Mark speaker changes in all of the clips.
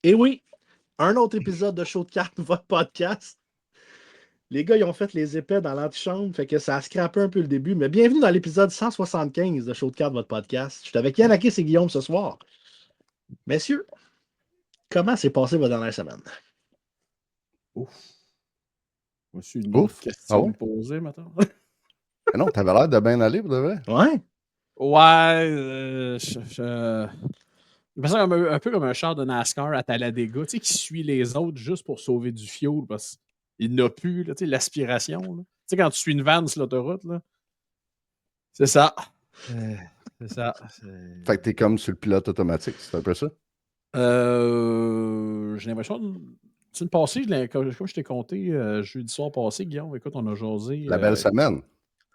Speaker 1: Et oui, un autre épisode de Show de cartes, votre podcast. Les gars, ils ont fait les épais dans l'antichambre, fait que ça a scrappé un peu le début. Mais bienvenue dans l'épisode 175 de Show de cartes, votre podcast. Je suis avec Yanakis et Guillaume ce soir. Messieurs, comment s'est passée votre dernière semaine?
Speaker 2: Ouf. Voici une
Speaker 3: Ouf.
Speaker 2: question
Speaker 3: Ah ouais?
Speaker 2: me poser, maintenant.
Speaker 3: Mais non, t'avais l'air de bien aller, pour de vrai.
Speaker 1: Ouais?
Speaker 2: Ouais, je me sens un peu comme un char de NASCAR à Talladega, tu sais, qui suit les autres juste pour sauver du fuel parce qu'il n'a plus, là, tu sais, l'aspiration. Tu sais, quand tu suis une vanne sur l'autoroute, là, c'est ça. C'est ça.
Speaker 3: Fait que t'es comme sur le pilote automatique, c'est un peu ça?
Speaker 2: J'ai l'impression. Tu le passé, comme je t'ai compté jeudi soir passé, Guillaume, écoute, on a jasé.
Speaker 3: La belle semaine.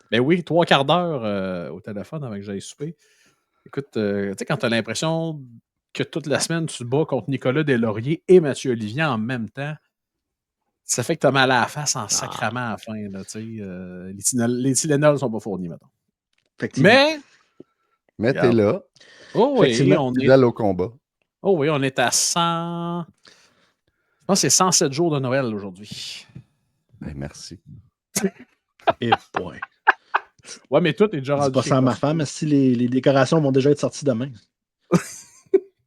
Speaker 2: Ben oui, 3/4 d'heure au téléphone avant que j'aille souper. Écoute, tu sais, quand tu as l'impression que toute la semaine, tu te bats contre Nicolas Deslauriers et Mathieu Olivier en même temps, ça fait que tu as mal à la face en sacrament à la fin. Là, les Tylenol sont pas fournis, maintenant.
Speaker 1: Effectivement.
Speaker 3: Mais t'es là,
Speaker 2: Oh oui,
Speaker 3: fidèle au combat.
Speaker 2: Oh oui, on est à 100. Je pense que c'est 107 jours de Noël aujourd'hui.
Speaker 3: Hey, merci.
Speaker 1: Et point.
Speaker 2: Ouais, mais toi, t'es déjà rendu.
Speaker 1: Dis pas ça à ma femme, si les décorations vont déjà être sorties demain.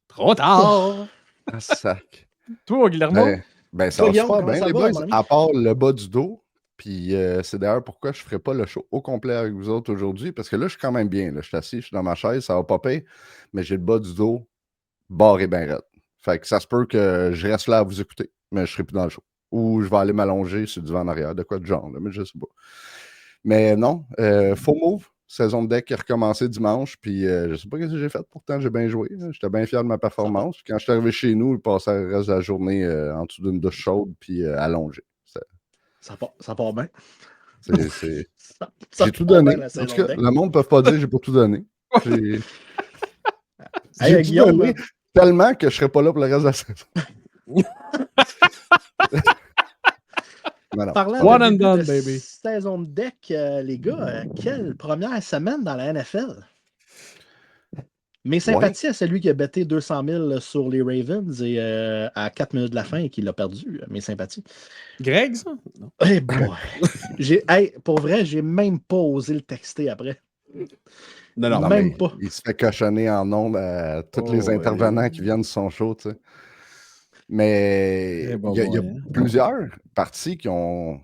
Speaker 2: Trop tard!
Speaker 3: Ah, sac.
Speaker 2: Toi, Guillermo?
Speaker 3: Ben ça va super bien, les boys, à part le bas du dos. Puis c'est d'ailleurs pourquoi je ne ferai pas le show au complet avec vous autres aujourd'hui, parce que là, je suis quand même bien. Là. Je suis assis, je suis dans ma chaise, ça va popper, mais j'ai le bas du dos barré bien raide. Fait que ça se peut que je reste là à vous écouter, mais je ne serai plus dans le show. Ou je vais aller m'allonger sur le divan en arrière, de quoi de genre, là, mais je sais pas. Mais non, faux move. Saison de deck qui a recommencé dimanche, puis je sais pas ce que j'ai fait, pourtant j'ai bien joué. J'étais bien fier de ma performance. Puis quand je suis arrivé chez nous, je passais le reste de la journée en dessous d'une douche chaude, puis allongé.
Speaker 1: Ça part bien.
Speaker 3: J'ai tout donné. En tout cas, le monde ne peut pas dire que j'ai pas tout donné. J'ai tout donné tellement que je ne serai pas là pour le reste de la saison.
Speaker 1: Parlant de saison de deck, les gars, quelle première semaine dans la NFL? Mes sympathies à celui qui a betté 200 000 sur les Ravens et à 4 minutes de la fin et qui l'a perdu. Mes sympathies.
Speaker 2: Greg, ça?
Speaker 1: Eh boy! Pour vrai, j'ai même pas osé le texter après.
Speaker 2: Non,
Speaker 1: même pas.
Speaker 3: Il se fait cochonner en ondes à tous les intervenants qui viennent de son show, tu sais. Mais il y a plusieurs parties qui ont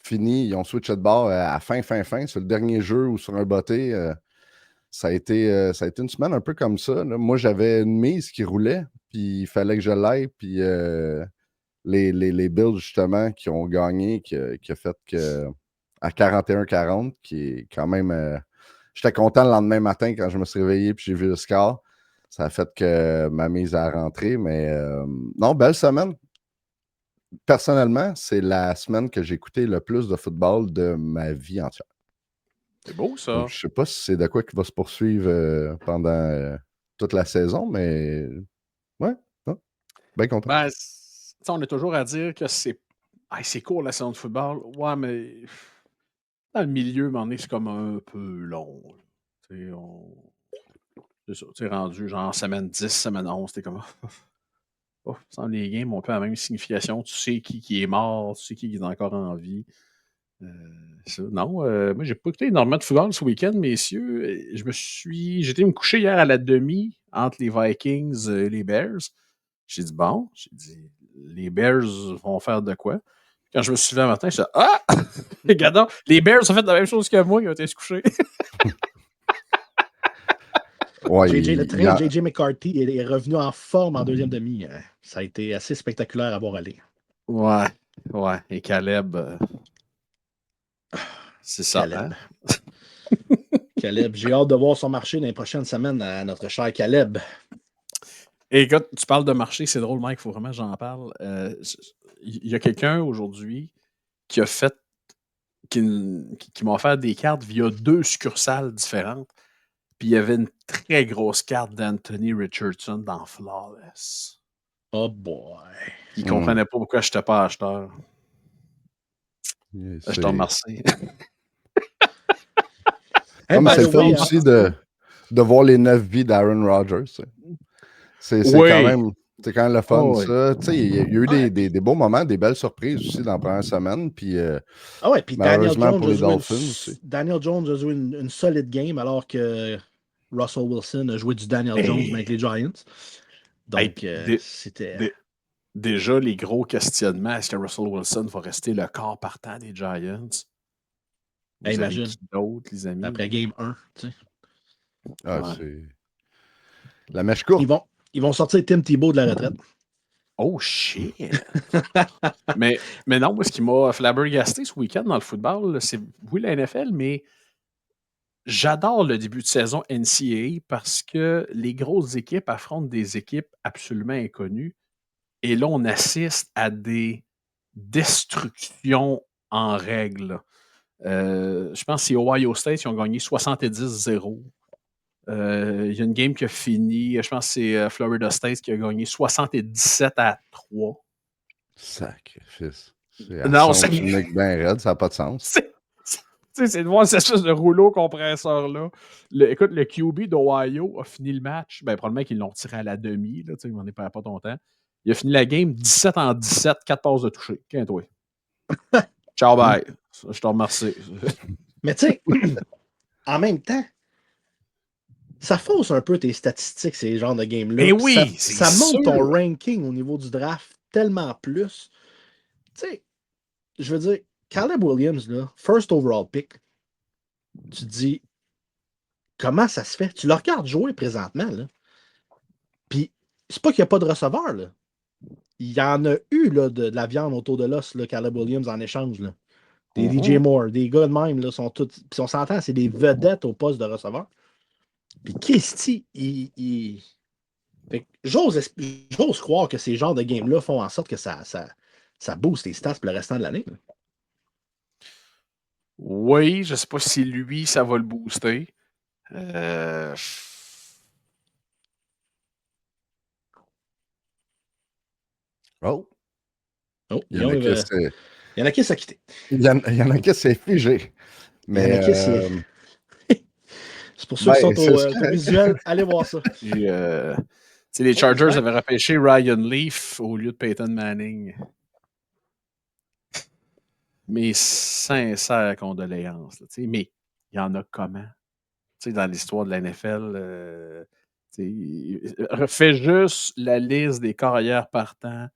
Speaker 3: fini, ils ont switché de bord à fin, sur le dernier jeu ou sur un botté. Ça a été une semaine un peu comme ça. Là. Moi, j'avais une mise qui roulait, puis il fallait que je l'aille, puis les Bills, justement, qui ont gagné, qui a fait que à 41-40, qui est quand même... j'étais content le lendemain matin quand je me suis réveillé puis j'ai vu le score. Ça a fait que ma mise a rentré, mais non, belle semaine. Personnellement, c'est la semaine que j'ai écouté le plus de football de ma vie entière.
Speaker 2: C'est beau, ça.
Speaker 3: Donc, je sais pas si c'est de quoi qui va se poursuivre pendant toute la saison, mais ouais, bien content.
Speaker 2: Ben, on est toujours à dire que c'est court la saison de football. Ouais, mais dans le milieu, c'est comme un peu long. C'est ça, tu es rendu genre semaine 10, semaine 11, t'es comme... sans les games ont peu la même signification. Tu sais qui est mort, tu sais qui est encore en vie. Moi, j'ai pas écouté énormément de football ce week-end, messieurs. J'étais me coucher hier à la demi entre les Vikings et les Bears. J'ai dit, les Bears vont faire de quoi? Quand je me suis levé un matin, je dit, ah! Regardons, les Bears ont fait la même chose que moi, ils ont été se coucher.
Speaker 3: Ouais,
Speaker 1: JJ McCarthy est revenu en forme en deuxième demi. Ça a été assez spectaculaire à voir aller.
Speaker 2: Ouais. Et Caleb, c'est ça.
Speaker 1: Caleb. Caleb, j'ai hâte de voir son marché dans les prochaines semaines à notre cher Caleb.
Speaker 2: Et écoute, tu parles de marché, c'est drôle, Mike, il faut vraiment que j'en parle. Il y a quelqu'un aujourd'hui qui a fait, qui m'a offert des cartes via 2 succursales différentes. Puis il y avait une très grosse carte d'Anthony Richardson dans Flawless.
Speaker 1: Oh boy.
Speaker 2: Il ne comprenait pas pourquoi je n'étais pas acheteur. Je te remercie.
Speaker 3: Non, mais c'est le fun aussi de voir les 9 vies d'Aaron Rodgers. C'est quand même... C'est quand même le fun,
Speaker 2: Oh, oui.
Speaker 3: ça. Il y a eu
Speaker 1: Ouais,
Speaker 3: des beaux moments, des belles surprises aussi dans la première semaine. Puis
Speaker 1: Ah ouais, puis
Speaker 3: malheureusement pour les Dolphins aussi.
Speaker 1: Daniel Jones a joué une solide game alors que Russell Wilson a joué du Daniel Jones mais avec
Speaker 2: Hey,
Speaker 1: les Giants.
Speaker 2: hey,
Speaker 1: Donc,
Speaker 2: puis
Speaker 1: c'était...
Speaker 2: déjà, les gros questionnements, est-ce que Russell Wilson va rester le corps partant des Giants?
Speaker 1: Hey,
Speaker 2: Vous avez
Speaker 1: imagine,
Speaker 2: qui d'autre, les amis?
Speaker 1: après game 1, tu sais.
Speaker 3: Ah,
Speaker 2: Ouais.
Speaker 3: c'est la mèche
Speaker 1: Ils
Speaker 3: courte.
Speaker 1: vont, ils vont sortir Tim Tebow de la retraite.
Speaker 2: Oh, shit! mais non, moi, ce qui m'a flabbergasté ce week-end dans le football, là, c'est oui la NFL, mais j'adore le début de saison NCAA parce que les grosses équipes affrontent des équipes absolument inconnues. Et là, on assiste à des destructions en règle. Je pense que c'est Ohio State, ils ont gagné 70-0. Il y a une game qui a fini, je pense que c'est Florida State qui a gagné 77-3.
Speaker 3: Sacrifice. C'est à
Speaker 2: Non,
Speaker 3: sens unique bien raide, ça n'a pas de sens.
Speaker 2: c'est de voir cette espèce de rouleau compresseur-là. Écoute, le QB d'Ohio a fini le match. Ben, probablement qu'ils l'ont tiré à la demi. Là, on n'est pas ton temps. Il a fini la game 17-17, 4 passes de toucher. Qu'un toi. Ciao, bye. Je te remercie.
Speaker 1: Mais tu sais, en même temps, ça fausse un peu tes statistiques, ces genres de games-là.
Speaker 2: Mais
Speaker 1: Puis
Speaker 2: oui,
Speaker 1: ça
Speaker 2: c'est
Speaker 1: monte ton
Speaker 2: sûr.
Speaker 1: ranking au niveau du draft tellement plus. Tu sais, je veux dire, Caleb Williams, là, first overall pick, tu te dis, comment ça se fait? Tu le regardes jouer présentement, là. Puis, c'est pas qu'il n'y a pas de receveur, là. Il y en a eu, là, de la viande autour de l'os, là, Caleb Williams, en échange, là. Des DJ Moore, des gars de même, là, sont tous. Puis, on s'entend, c'est des vedettes au poste de receveur. Puis, Christy, Fait que j'ose croire que ces genres de games-là font en sorte que ça booste les stats pour le restant de l'année.
Speaker 2: Oui, je sais pas si lui, ça va le booster. Euh,
Speaker 3: Oh,
Speaker 1: Oh,
Speaker 3: il y en a qui c'est.
Speaker 1: il y en a qui s'est quitté.
Speaker 3: Il y en a qui c'est figé.
Speaker 1: Il y en
Speaker 3: Mais
Speaker 1: a qui c'est. C'est pour ceux qui
Speaker 3: ben,
Speaker 1: sont
Speaker 3: c'est
Speaker 1: au
Speaker 3: correct.
Speaker 1: visuel, allez voir ça.
Speaker 2: puis, les
Speaker 1: Oh,
Speaker 2: Chargers avaient repêché Ryan Leaf au lieu de Peyton Manning. Mes sincères condoléances. Là, mais il y en a comment? Dans l'histoire de la NFL, refais juste la liste des carrières partants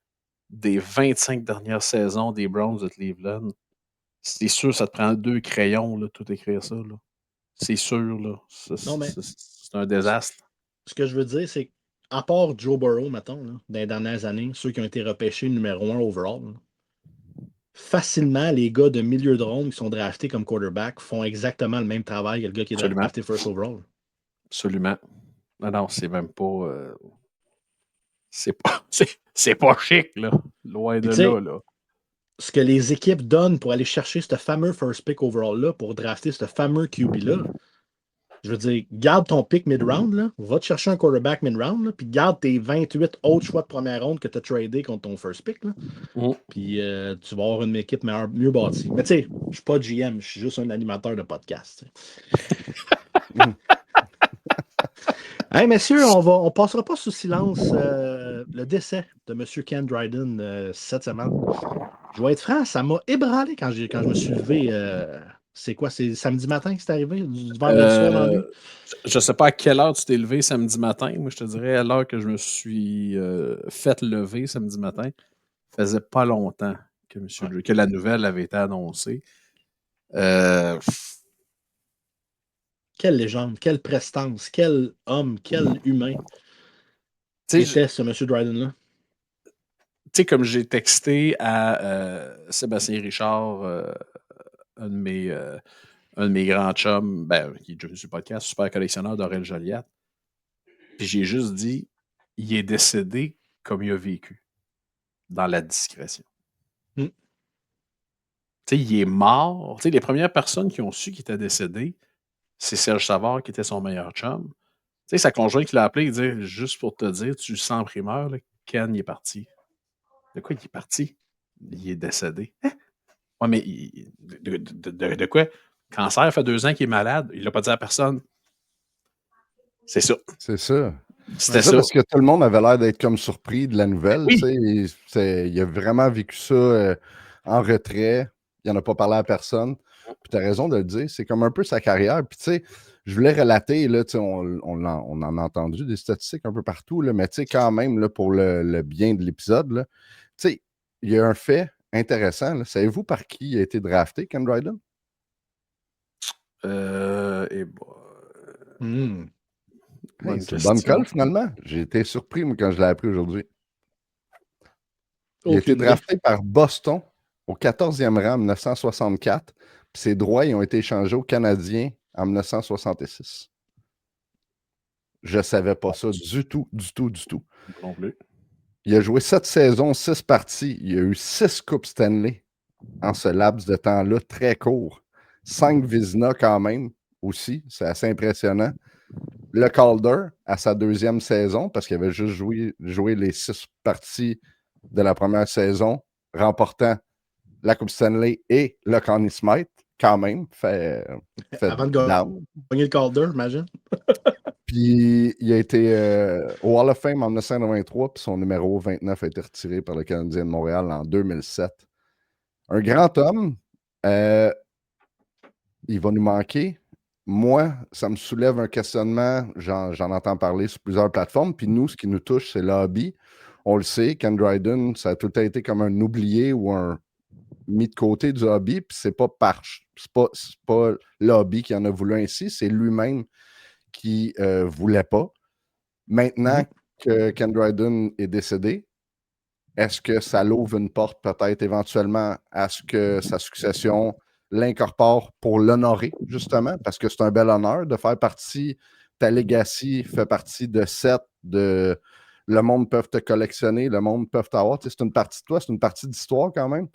Speaker 2: des 25 dernières saisons des Browns de Cleveland. C'est sûr, ça te prend 2 crayons, là, tout écrire ça. Là. C'est sûr, là.
Speaker 1: Non, mais
Speaker 2: C'est un désastre.
Speaker 1: ce que je veux dire, c'est qu'à part Joe Burrow, mettons, là, dans les dernières années, ceux qui ont été repêchés numéro 1 overall, là, facilement, les gars de milieu de ronde qui sont draftés comme quarterback font exactement le même travail que le gars qui est
Speaker 2: Absolument.
Speaker 1: drafté first overall.
Speaker 2: Absolument. Non, c'est même pas. C'est pas chic, là. Loin de là.
Speaker 1: Ce que les équipes donnent pour aller chercher ce fameux first pick overall-là, pour drafter ce fameux QB-là, je veux dire, garde ton pick mid-round, là, va te chercher un quarterback mid-round, là, puis garde tes 28 autres choix de première ronde que tu as tradé contre ton first pick. Là. Puis tu vas avoir une équipe mieux bâtie. Mais tu sais, je suis pas GM, je suis juste un animateur de podcast. Hey, messieurs, on passera pas sous silence le décès de M. Ken Dryden cette semaine. Je vais être franc, ça m'a ébranlé quand je me suis levé. C'est quoi? C'est samedi matin que c'est arrivé? Du vendredi soir dans la nuit?
Speaker 2: Je ne sais pas à quelle heure tu t'es levé samedi matin. Moi, je te dirais à l'heure que je me suis fait lever samedi matin. Ça faisait pas longtemps que la nouvelle avait été annoncée.
Speaker 1: Quelle légende, quelle prestance, quel homme, quel humain était ce M. Dryden-là?
Speaker 2: Tu sais, comme j'ai texté à Sébastien Richard, un de mes grands chums, qui est devenu sur le podcast, super collectionneur d'Aurel Joliette. Puis j'ai juste dit, il est décédé comme il a vécu, dans la discrétion. Tu sais, il est mort. Tu sais, les premières personnes qui ont su qu'il était décédé, c'est Serge Savard qui était son meilleur chum. Tu sais, sa conjointe qui l'a appelé, il dit, juste pour te dire, tu le sens en primeur, là, Ken, il est parti. De quoi il est parti? Il est décédé. Hein? Ouais, mais de quoi? Cancer, fait 2 ans qu'il est malade. Il l'a pas dit à personne. C'est ça.
Speaker 3: C'est ça.
Speaker 2: C'était
Speaker 3: ça
Speaker 2: ça.
Speaker 3: parce que tout le monde avait l'air d'être comme surpris de la nouvelle.
Speaker 2: Oui.
Speaker 3: Il a vraiment vécu ça en retrait. Il n'en a pas parlé à personne. Puis tu as raison de le dire. C'est comme un peu sa carrière. Puis tu sais, je voulais relater, là, on en a entendu des statistiques un peu partout, là, mais tu sais, quand même, là, pour le bien de l'épisode, là, tu sais, il y a un fait intéressant. Là. Savez-vous par qui a été drafté, Ken Dryden?
Speaker 2: Et bonne
Speaker 3: C'est une bonne
Speaker 2: question.
Speaker 3: colle, finalement. J'ai été surpris, moi, quand je l'ai appris aujourd'hui. Il a été
Speaker 1: Aucune idée.
Speaker 3: drafté par Boston au 14e rang en 1964. Puis ses droits ils ont été échangés aux Canadiens en 1966. Je ne savais pas ça du tout.
Speaker 2: Non plus.
Speaker 3: Il a joué 7 saisons, 6 parties. Il a eu 6 Coupes Stanley en ce laps de temps-là, très court. 5 Vizina quand même aussi. C'est assez impressionnant. Le Calder à sa 2e saison, parce qu'il avait juste joué les 6 parties de la première saison, remportant la Coupe Stanley et le Conn Smythe, quand même, fait
Speaker 1: Avant de gagner le Calder, imagine.
Speaker 3: Puis il a été au Hall of Fame en 1993, puis son numéro 29 a été retiré par le Canadien de Montréal en 2007. Un grand homme, il va nous manquer. Moi, ça me soulève un questionnement, j'en entends parler sur plusieurs plateformes, puis nous, ce qui nous touche, c'est le hobby. On le sait, Ken Dryden, ça a tout le temps été comme un oublié ou un mis de côté du hobby, puis c'est pas le hobby qui en a voulu ainsi, c'est lui-même qui voulait pas. Maintenant que Ken Dryden est décédé, est-ce que ça l'ouvre une porte peut-être éventuellement à ce que sa succession l'incorpore pour l'honorer, justement, parce que c'est un bel honneur de faire partie, ta legacy fait partie de 7 de le monde peut te collectionner, le monde peut t'avoir. C'est une partie de toi, c'est une partie d'histoire quand même.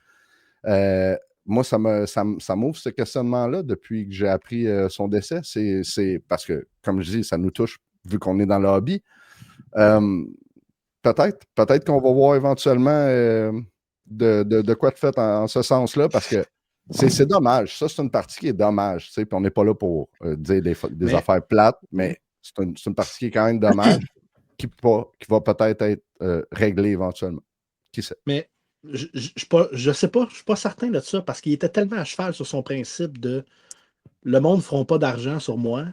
Speaker 3: Moi, ça m'ouvre ce questionnement-là depuis que j'ai appris son décès. C'est parce que, comme je dis, ça nous touche vu qu'on est dans le hobby. Peut-être qu'on va voir éventuellement de quoi de fait en ce sens-là, parce que c'est dommage. Ça, c'est une partie qui est dommage. Puis on n'est pas là pour dire des affaires plates, mais c'est une partie qui est quand même dommage, qui va peut-être être réglée éventuellement. Qui sait?
Speaker 1: Mais je sais pas, je suis pas certain de ça, parce qu'il était tellement à cheval sur son principe de le monde ne feront pas d'argent sur moi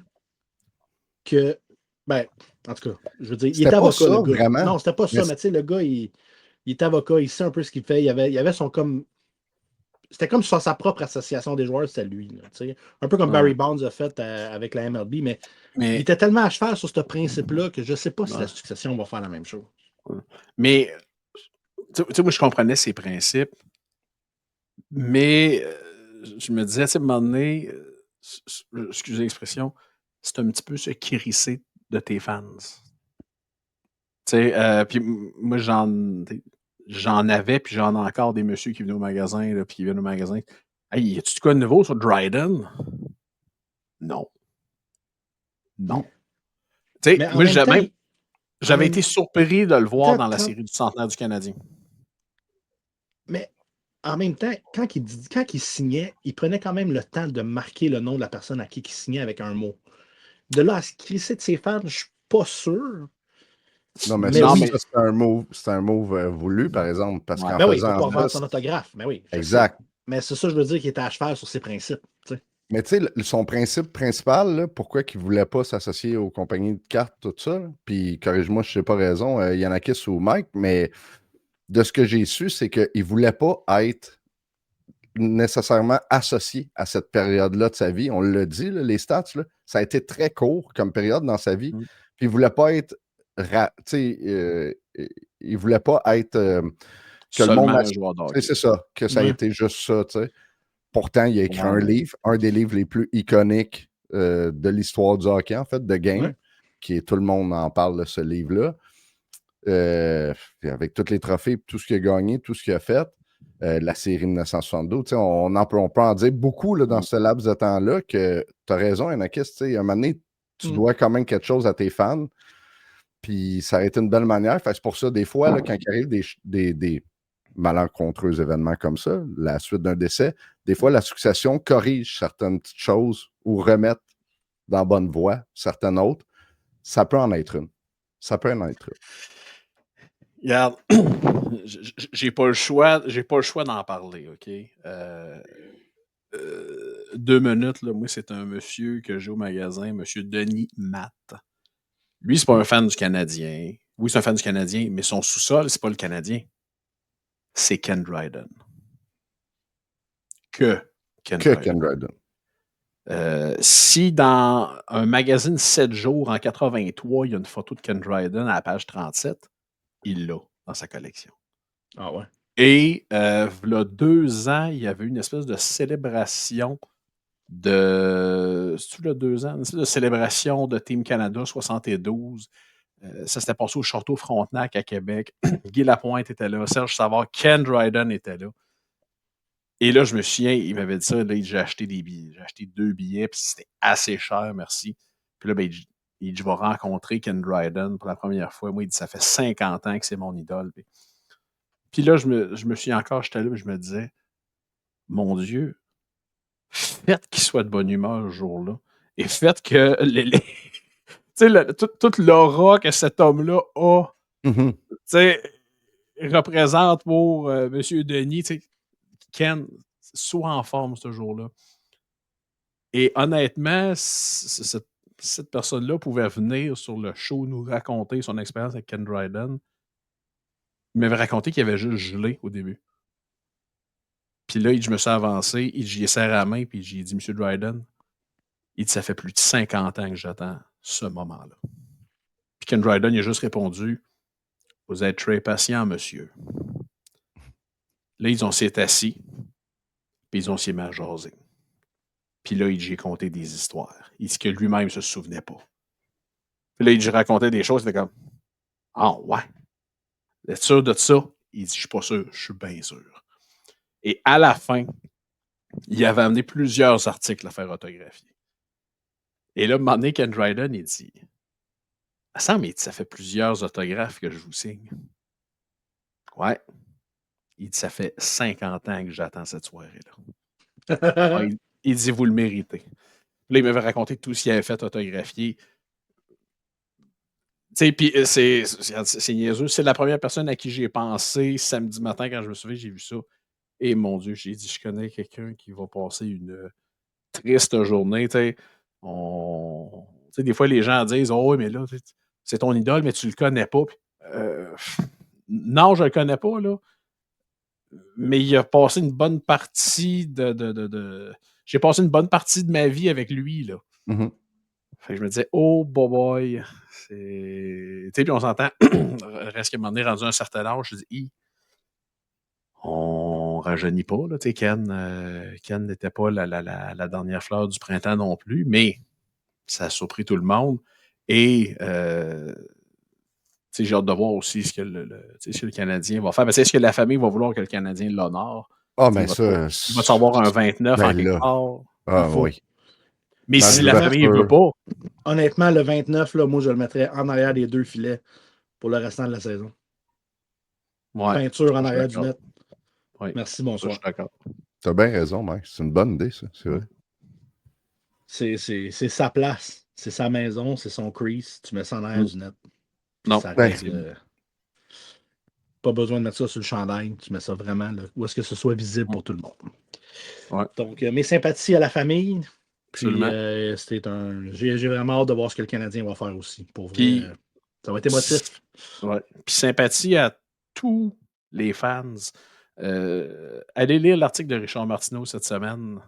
Speaker 1: que, ben, en tout cas, je veux dire, il est avocat, le gars.
Speaker 3: Vraiment.
Speaker 1: Non, c'était pas ça, mais tu sais, le gars, il est avocat, il sait un peu ce qu'il fait. Il avait son comme. C'était comme sur sa propre association des joueurs, c'était lui. Là, un peu comme Barry Bonds a fait avec la MLB, mais il était tellement à cheval sur ce principe-là que je ne sais pas si la succession va faire la même chose.
Speaker 2: Mais, tu sais, moi, je comprenais ses principes, mais je me disais, à un moment donné, excusez l'expression, c'est un petit peu se crisser de tes fans. Tu sais, puis moi, j'en avais, puis j'en ai encore des messieurs qui venaient au magasin, là, puis qui viennent au magasin. Hey, y a-tu de quoi de nouveau sur Dryden? Non. Non. Tu sais, moi, j'avais été surpris de le voir dans la série du centenaire du Canadien.
Speaker 1: Mais en même temps, quand il signait, il prenait quand même le temps de marquer le nom de la personne à qui il signait avec un mot. De là à se crisser de ses fans, je suis pas sûr.
Speaker 3: Non, mais c'est un move voulu, par exemple, parce qu'en faisant
Speaker 1: pour vendre son autographe. Mais oui,
Speaker 3: exact.
Speaker 1: Mais c'est ça, je veux dire, qu'il était à cheval sur ses principes. T'sais.
Speaker 3: Mais tu sais, son principe principal, là, pourquoi il ne voulait pas s'associer aux compagnies de cartes, tout ça, là, puis corrige-moi, je n'ai pas raison, Yanakis ou Mike, mais de ce que j'ai su, c'est qu'il ne voulait pas être nécessairement associé à cette période-là de sa vie. On l'a dit, là, les stats, là, ça a été très court comme période dans sa vie. Puis il ne voulait pas être il voulait pas être que le monde c'est ça, que ça a été juste ça, tu sais. Pourtant, il a écrit un livre, un des livres les plus iconiques de l'histoire du hockey, en fait, de Game, qui est tout le monde en parle de ce livre-là. Avec tous les trophées, tout ce qu'il a gagné, tout ce qu'il a fait, la série 1972, on peut en dire beaucoup là, dans ce laps de temps-là, que tu as raison, Yanakis, à un moment donné, tu dois quand même quelque chose à tes fans. Puis ça a été une belle manière. C'est pour ça, des fois, là, quand il arrive des malencontreux événements comme ça, la suite d'un décès, des fois, la succession corrige certaines petites choses ou remettre dans bonne voie certaines autres. Ça peut en être une. Ça peut en être.
Speaker 2: Regarde, j'ai pas le choix d'en parler, OK? 2 minutes, là, moi, c'est un monsieur que j'ai au magasin, monsieur Denis Matt. Lui, c'est pas un fan du Canadien. Oui, c'est un fan du Canadien, mais son sous-sol, c'est pas le Canadien. C'est Ken Dryden. Que Ken Dryden. Si dans un magazine 7 jours en 83, il y a une photo de Ken Dryden à la page 37, il l'a dans sa collection.
Speaker 1: Ah ouais.
Speaker 2: Et là, 2 ans, il y avait une espèce de célébration c'est-tu là 2 ans? Une espèce de célébration de Team Canada 72. Ça s'était passé au Château Frontenac à Québec. Guy Lapointe était là, Serge Savard, Ken Dryden était là. Et là, je me souviens, il m'avait dit ça, là, j'ai acheté des billets. J'ai acheté 2 billets, puis c'était assez cher, merci. Puis là, ben, il dit, je vais rencontrer Ken Dryden pour la première fois. Moi, il dit, ça fait 50 ans que c'est mon idole. Puis là, je me suis encore, j'étais là, mais je me disais, mon Dieu, faites qu'il soit de bonne humeur ce jour-là. Et faites que tu sais, toute l'aura que cet homme-là a,
Speaker 3: Mm-hmm.
Speaker 2: tu sais, représente pour M. Denis, tu sais, Ken soit en forme ce jour-là. Et honnêtement, cette personne-là pouvait venir sur le show nous raconter son expérience avec Ken Dryden. Il m'avait raconté qu'il avait juste gelé au début. Puis là, je me suis avancé, j'y ai serré la main, puis j'ai dit, M. Dryden, il dit, ça fait plus de 50 ans que j'attends ce moment-là. Puis Ken Dryden, il a juste répondu, vous êtes très patient, monsieur. Là, on s'est assis, puis on s'est mis à jaser. Puis là, j'ai compté des histoires. Il dit que lui-même ne se souvenait pas. Puis là, j'ai raconté des choses, il était comme, ah ouais, êtes sûr de ça? Il dit, je suis pas sûr, je suis bien sûr. Et à la fin, il avait amené plusieurs articles à faire autographier. Et là, à un moment donné, Ken Dryden, il dit, ça fait plusieurs autographes que je vous signe. Ouais. Il dit, ça fait 50 ans que j'attends cette soirée-là. Ouais, il dit, vous le méritez. Là, il m'avait raconté tout ce qu'il avait fait autographier. Tu sais, puis c'est niaiseux. C'est la première personne à qui j'ai pensé samedi matin quand je me suis levé, j'ai vu ça. Et mon Dieu, j'ai dit, je connais quelqu'un qui va passer une triste journée. Tu sais, des fois, les gens disent, oh oui, mais là, c'est ton idole, mais tu le connais pas. Non, je le connais pas, là. Mais il a passé une bonne partie j'ai passé une bonne partie de ma vie avec lui, là.
Speaker 3: Mm-hmm.
Speaker 2: Fait que je me disais, oh boy, c'est. Tu sais, puis on s'entend, reste qu'à un moment donné, rendu à un certain âge, je dis, on rajeunit pas, là. Tu sais, Ken n'était pas la dernière fleur du printemps non plus, mais ça a surpris tout le monde. Et j'ai hâte de voir aussi ce que le Canadien va faire. Est-ce que la famille va vouloir que le Canadien l'honore?
Speaker 3: Ah, mais ça.
Speaker 2: Il va avoir un 29 en quelque part.
Speaker 3: Ah, oui.
Speaker 2: Mais si la famille ne veut pas.
Speaker 1: Honnêtement, le 29, là, moi, je le mettrais en arrière des 2 filets pour le restant de la saison.
Speaker 2: Ouais,
Speaker 1: peinture en arrière du net.
Speaker 2: Ouais.
Speaker 1: Merci, bonsoir.
Speaker 2: Je suis d'accord.
Speaker 3: Tu as bien raison, Mike. C'est une bonne idée, ça. C'est vrai.
Speaker 1: C'est sa place. C'est sa maison. C'est son crease. Tu mets ça en arrière du net.
Speaker 2: Non.
Speaker 1: Ça reste, pas besoin de mettre ça sur le chandail. Tu mets ça vraiment là, où est-ce que ce soit visible pour tout le monde.
Speaker 2: Ouais.
Speaker 1: Donc, mes sympathies à la famille.
Speaker 2: Absolument.
Speaker 1: J'ai vraiment hâte de voir ce que le Canadien va faire aussi. Pour vrai, ça va être émotif.
Speaker 2: Ouais. Puis sympathie à tous les fans. Allez lire l'article de Richard Martineau cette semaine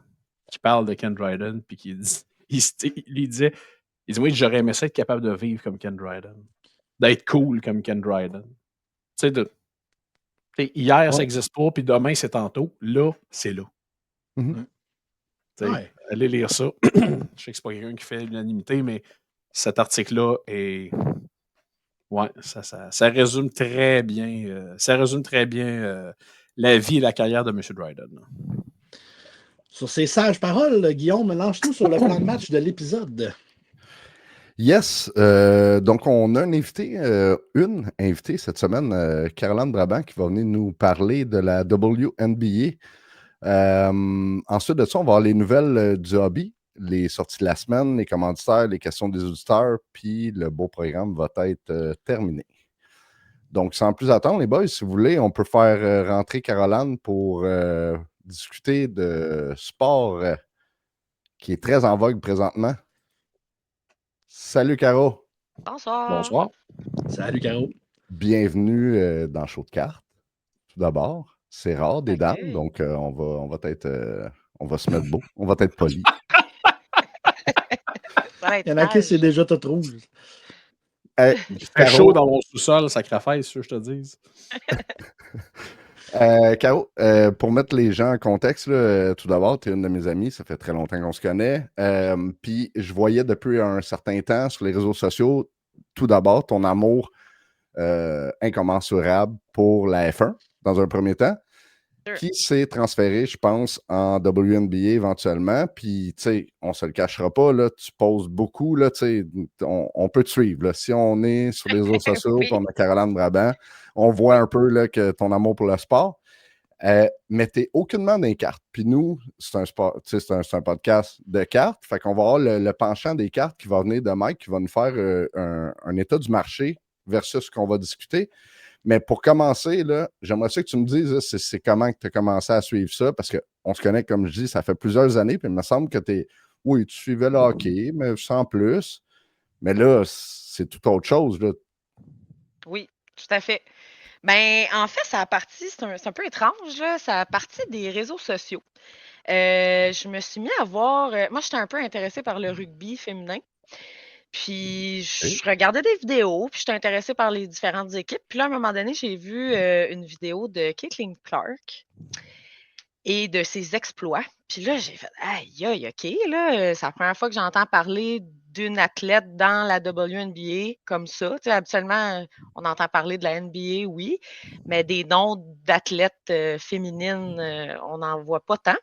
Speaker 2: qui parle de Ken Dryden puis qui dit, il disait oui, j'aurais aimé ça être capable de vivre comme Ken Dryden, d'être cool comme Ken Dryden. Tu sais, hier, ça n'existe pas, puis demain, c'est tantôt. Là, c'est là.
Speaker 3: Mm-hmm.
Speaker 1: Ouais.
Speaker 2: Allez lire ça. Je sais que c'est pas quelqu'un qui fait l'unanimité, mais cet article-là est. Ouais, ça résume très bien. Ça résume très bien la vie et la carrière de M. Dryden.
Speaker 1: Sur ces sages paroles, Guillaume, lance-nous sur le plan de match de l'épisode.
Speaker 3: Yes. Donc, on a une invitée cette semaine, Caroline Brabant, qui va venir nous parler de la WNBA. Ensuite de ça, on va avoir les nouvelles du hobby. les sorties de la semaine, les commanditaires, les questions des auditeurs, puis le beau programme va être terminé. Donc, sans plus attendre, les boys, si vous voulez, on peut faire rentrer Caroline pour discuter de sport qui est très en vogue présentement. Salut, Caro.
Speaker 4: Bonsoir.
Speaker 2: Bonsoir.
Speaker 1: Salut, Caro.
Speaker 3: Bienvenue dans Show de cartes. Tout d'abord, c'est rare des dames,
Speaker 4: Ok.
Speaker 3: donc on va se mettre beau, on va être poli.
Speaker 4: Ça va être
Speaker 1: Il y en a qui,
Speaker 4: sage.
Speaker 1: c'est déjà tout rouge.
Speaker 2: Il fait chaud dans mon sous-sol, sacrifice, je te dise.
Speaker 3: Caro, pour mettre les gens en contexte, là, tout d'abord, tu es une de mes amies, ça fait très longtemps qu'on se connaît. Puis je voyais depuis un certain temps sur les réseaux sociaux, tout d'abord, ton amour incommensurable pour la F1, dans un premier temps,
Speaker 4: Sure.
Speaker 3: qui s'est transféré, je pense, en WNBA éventuellement. Puis, tu sais, on se le cachera pas, là, tu poses beaucoup, là, tu sais, on peut te suivre. Là. Si on est sur les réseaux sociaux,
Speaker 4: Oui.
Speaker 3: puis on a Caroline Brabant, on voit un peu là, que ton amour pour le sport. Mais tu n'es aucunement dans les cartes. Puis nous, c'est un sport, c'est un podcast de cartes. Fait qu'on va avoir le penchant des cartes qui va venir de Mike, qui va nous faire un état du marché versus ce qu'on va discuter. Mais pour commencer, là, j'aimerais ça que tu me dises là, c'est comment tu as commencé à suivre ça, parce qu'on se connaît, comme je dis, ça fait plusieurs années, puis il me semble que oui, tu suivais le hockey, mais sans plus. Mais là, c'est tout autre chose. Là.
Speaker 4: Oui, tout à fait. Ben, en fait, ça a parti, c'est un peu étrange, là, ça a parti des réseaux sociaux. Je me suis mis à voir, moi, j'étais un peu intéressée par le rugby féminin. Puis, je regardais des vidéos, puis j'étais intéressée par les différentes équipes. Puis là, à un moment donné, j'ai vu une vidéo de Caitlin Clark et de ses exploits. Puis là, j'ai fait aïe, aïe, OK, là, c'est la première fois que j'entends parler d'une athlète dans la WNBA comme ça. Tu sais, habituellement, on entend parler de la NBA, oui, mais des noms d'athlètes féminines, on n'en voit pas tant.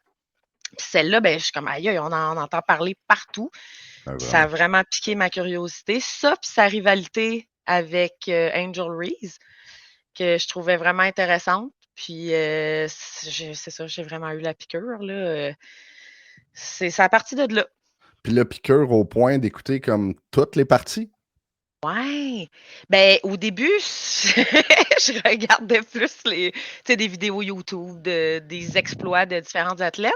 Speaker 4: Puis celle-là, ben, je suis comme aïe, aïe, on en entend parler partout.
Speaker 3: Ah,
Speaker 4: Puis ça a
Speaker 3: vraiment.
Speaker 4: vraiment piqué ma curiosité. Ça, puis sa rivalité avec Angel Reese, que je trouvais vraiment intéressante. Puis c'est ça, j'ai vraiment eu la piqûre, là. Ça a parti de là.
Speaker 3: Puis le piqueur au point d'écouter comme toutes les parties.
Speaker 4: Ouais. Ben, au début, je regardais plus tu sais, des vidéos YouTube des exploits de différents athlètes.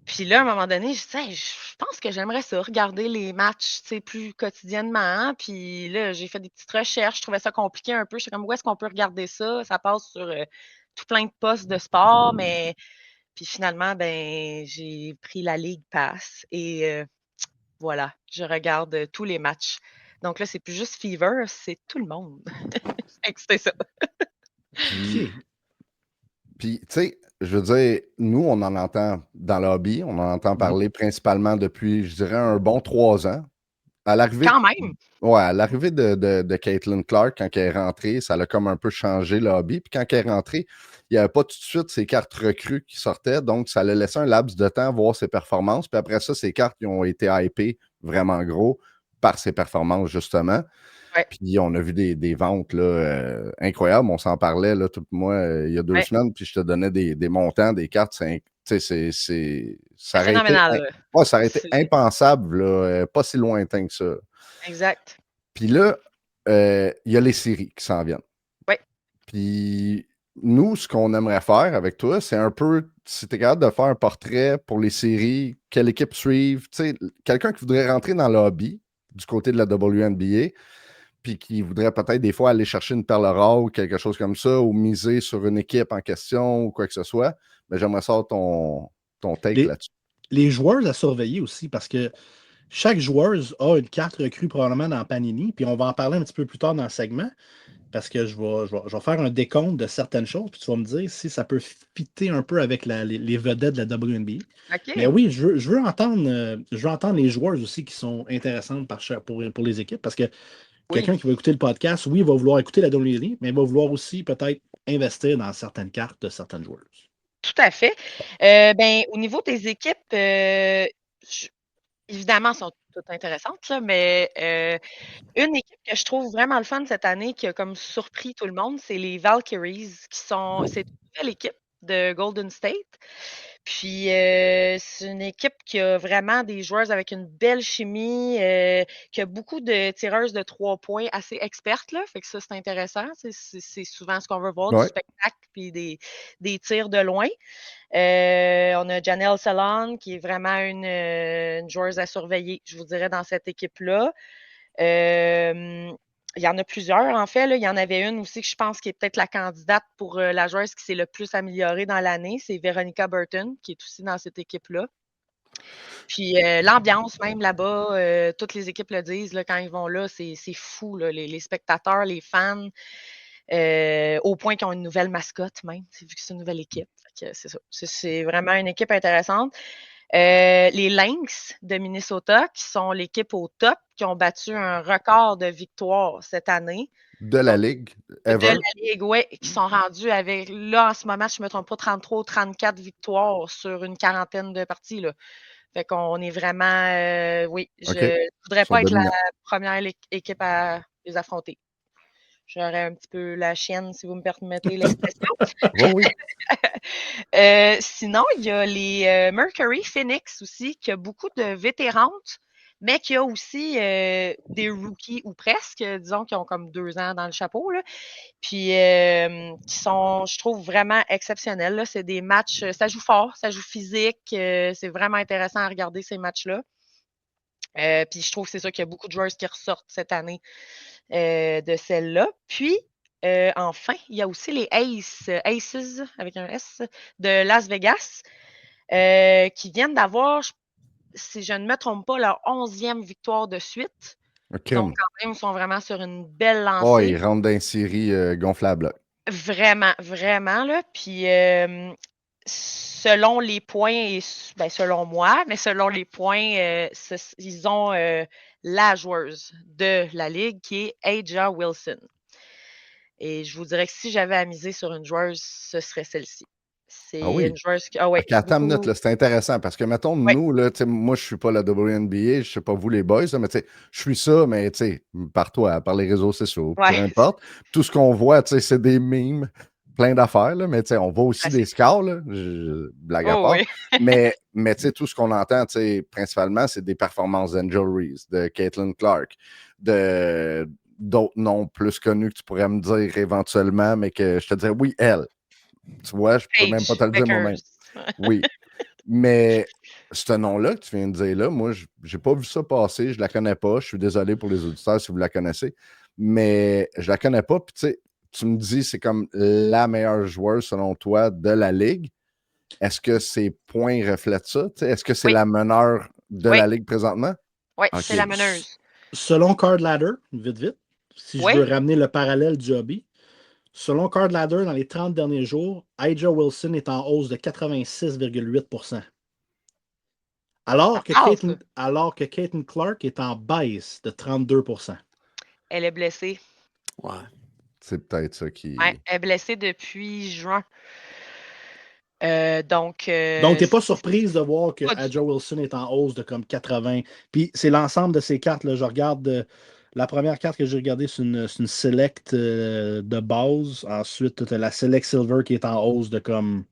Speaker 4: Puis là, à un moment donné, je disais: «Hey, je pense que j'aimerais ça, regarder les matchs, tu sais, plus quotidiennement, hein.» Puis là, j'ai fait des petites recherches, je trouvais ça compliqué un peu. J'étais comme: «Où est-ce qu'on peut regarder ça?» Ça passe sur, tout plein de postes de sport, mais puis finalement, ben, j'ai pris la League Pass et voilà, je regarde, tous les matchs. Donc là, c'est plus juste Fever, c'est tout le monde. Fait que c'était ça.
Speaker 3: Puis,
Speaker 1: OK.
Speaker 3: tu sais, je veux dire, nous, on en entend dans le hobby, on en entend parler principalement depuis, je dirais, un bon 3 ans. À l'arrivée
Speaker 4: Quand même!
Speaker 3: Ouais, à l'arrivée de Caitlin Clark, quand elle est rentrée, ça a comme un peu changé le hobby. Puis quand elle est rentrée, il n'y avait pas tout de suite ses cartes recrues qui sortaient. Donc, ça a laissé un laps de temps voir ses performances. Puis après ça, ses cartes qui ont été hypées vraiment gros par ses performances, justement.
Speaker 4: Ouais,
Speaker 3: Puis on a vu des ventes là, incroyables. On s'en parlait, là, moi, il y a 2
Speaker 4: ouais,
Speaker 3: semaines. Puis je te donnais des montants, des cartes. Tu sais,
Speaker 4: c'est
Speaker 3: ça aurait été,
Speaker 4: phénoménal, là.
Speaker 3: ouais, ça aurait été
Speaker 4: C'est
Speaker 3: impensable, là, pas si lointain que ça.
Speaker 4: exact.
Speaker 3: Puis là, il y a les séries qui s'en viennent.
Speaker 4: Ouais.
Speaker 3: Puis nous, ce qu'on aimerait faire avec toi, c'est un peu, si tu es capable de faire un portrait pour les séries, quelle équipe suivre, tu sais, quelqu'un qui voudrait rentrer dans le hobby du côté de la WNBA, puis qui voudrait peut-être des fois aller chercher une perle rare ou quelque chose comme ça, ou miser sur une équipe en question ou quoi que ce soit, mais j'aimerais savoir ton take
Speaker 1: Les,
Speaker 3: là-dessus.
Speaker 1: les joueurs à surveiller aussi, parce que chaque joueuse a une carte recrue probablement dans Panini, puis on va en parler un petit peu plus tard dans le segment, parce que je vais faire un décompte de certaines choses, puis tu vas me dire si ça peut fitter un peu avec les vedettes de la WNBA. Mais
Speaker 4: OK.
Speaker 1: oui, je veux entendre les joueurs aussi qui sont intéressantes pour les équipes, parce que
Speaker 4: Oui,
Speaker 1: quelqu'un qui va écouter le podcast, oui, il va vouloir écouter la WNBA, mais il va vouloir aussi peut-être investir dans certaines cartes de certaines joueuses.
Speaker 4: tout à fait. Ben, au niveau des équipes, j évidemment, elles sont toutes intéressantes, là, mais une équipe que je trouve vraiment le fun cette année, qui a comme surpris tout le monde, c'est les Valkyries, c'est une nouvelle équipe de Golden State. Puis, c'est une équipe qui a vraiment des joueurs avec une belle chimie, qui a beaucoup de tireuses de 3 points assez expertes, là. Fait que ça, c'est intéressant. C'est souvent ce qu'on veut voir, du
Speaker 3: Ouais.
Speaker 4: spectacle puis des tirs de loin. On a Janelle Salon, qui est vraiment une joueuse à surveiller, je vous dirais, dans cette équipe-là. Il y en a plusieurs, en fait. Là. Il y en avait une aussi que je pense qui est peut-être la candidate pour la joueuse qui s'est le plus améliorée dans l'année. C'est Veronica Burton, qui est aussi dans cette équipe-là. Puis l'ambiance même là-bas, toutes les équipes le disent là, quand ils vont là, c'est fou. Là, les spectateurs, les fans, au point qu'ils ont une nouvelle mascotte même, vu que c'est une nouvelle équipe. Fait que c'est ça. C'est vraiment une équipe intéressante. Les Lynx de Minnesota, qui sont l'équipe au top, qui ont battu un record de victoires cette année.
Speaker 3: De la
Speaker 4: Donc,
Speaker 3: Ligue,
Speaker 4: de
Speaker 3: ever.
Speaker 4: la Ligue, oui, qui sont rendus avec, là, en ce moment, si je ne me trompe pas, 33 ou 34 victoires sur une quarantaine de parties. Là. Fait qu'on est vraiment, oui, je
Speaker 3: OK.
Speaker 4: ne
Speaker 3: Ils
Speaker 4: voudrais
Speaker 3: sont
Speaker 4: pas être la
Speaker 3: dominants.
Speaker 4: première équipe à les affronter. J'aurais un petit peu la chienne, si vous me permettez l'expression.
Speaker 3: Oui, oui.
Speaker 4: Sinon, il y a les Mercury Phoenix aussi, qui a beaucoup de vétérantes, mais qui a aussi des rookies ou presque, disons, qui ont comme 2 ans dans le chapeau, là, puis qui sont, je trouve, vraiment exceptionnels. Là. C'est des matchs, ça joue fort, ça joue physique, c'est vraiment intéressant à regarder ces matchs-là. Puis je trouve que c'est ça qu'il y a beaucoup de joueurs qui ressortent cette année de celle-là. Puis, enfin, il y a aussi les Aces, avec un S, de Las Vegas, qui viennent d'avoir, si je ne me trompe pas, leur 11e victoire de suite.
Speaker 3: Un
Speaker 4: Donc,
Speaker 3: crime.
Speaker 4: quand même, ils sont vraiment sur une belle
Speaker 3: Oh,
Speaker 4: lancée.
Speaker 3: ils rentrent dans une série gonflable.
Speaker 4: Vraiment, vraiment, là. Puis, selon les points, et ben, selon moi, mais selon les points, ils ont la joueuse de la Ligue qui est Aja Wilson. Et je vous dirais que si j'avais à miser sur une joueuse, ce serait celle-ci.
Speaker 3: Ah
Speaker 4: C'est une
Speaker 3: oui.
Speaker 4: joueuse qui. Ah ouais,
Speaker 3: OK, attends une minute,
Speaker 4: beaucoup.
Speaker 3: là, c'est intéressant parce que, mettons,
Speaker 4: Ouais,
Speaker 3: nous, là, moi, je suis pas la WNBA, je sais pas vous, les boys, là, mais je suis ça, mais par toi, par les réseaux sociaux, peu
Speaker 4: ouais,
Speaker 3: importe. Tout ce qu'on voit, c'est des memes, plein d'affaires, là, mais on voit aussi des
Speaker 4: classique.
Speaker 3: scores, là, blague à
Speaker 4: Oh
Speaker 3: part.
Speaker 4: oui.
Speaker 3: Mais tout ce qu'on entend, principalement, c'est des performances d'Angel Reese, de Caitlin Clark, d'autres noms plus connus que tu pourrais me dire éventuellement, mais que je te dirais, oui, elle. Tu vois, je peux même pas
Speaker 4: Paige
Speaker 3: te le dire moi-même.
Speaker 4: Vickers.
Speaker 3: Oui. Mais ce nom-là que tu viens de dire là, moi, j'ai pas vu ça passer, je la connais pas. Je suis désolé pour les auditeurs si vous la connaissez, mais je la connais pas. Puis tu me dis c'est comme la meilleure joueuse selon toi de la Ligue. Est-ce que ses points reflètent ça? Est-ce que c'est
Speaker 4: Oui,
Speaker 3: la meneur de
Speaker 4: oui,
Speaker 3: la Ligue présentement?
Speaker 4: oui,
Speaker 3: OK.
Speaker 4: c'est la meneuse.
Speaker 1: Selon Card Ladder, vite, si je veux
Speaker 4: Oui.
Speaker 1: ramener le parallèle du hobby, selon Card Ladder, dans les 30 derniers jours, Aja Wilson est en hausse de 86,8%.
Speaker 4: Ça
Speaker 1: Alors que Caitlin Clark est en baisse de 32%.
Speaker 4: Elle est blessée.
Speaker 2: Ouais.
Speaker 3: C'est peut-être ça
Speaker 4: Ouais,
Speaker 3: qui.
Speaker 4: elle est blessée depuis juin.
Speaker 1: Donc, tu n'es pas surprise de voir que
Speaker 4: pas du
Speaker 1: Aja
Speaker 4: tout.
Speaker 1: Wilson est en hausse de comme 80. Puis c'est l'ensemble de ces cartes. Là. Je regarde la première carte que j'ai regardée, c'est une Select de base. Ensuite, tu as la Select Silver qui est en hausse de comme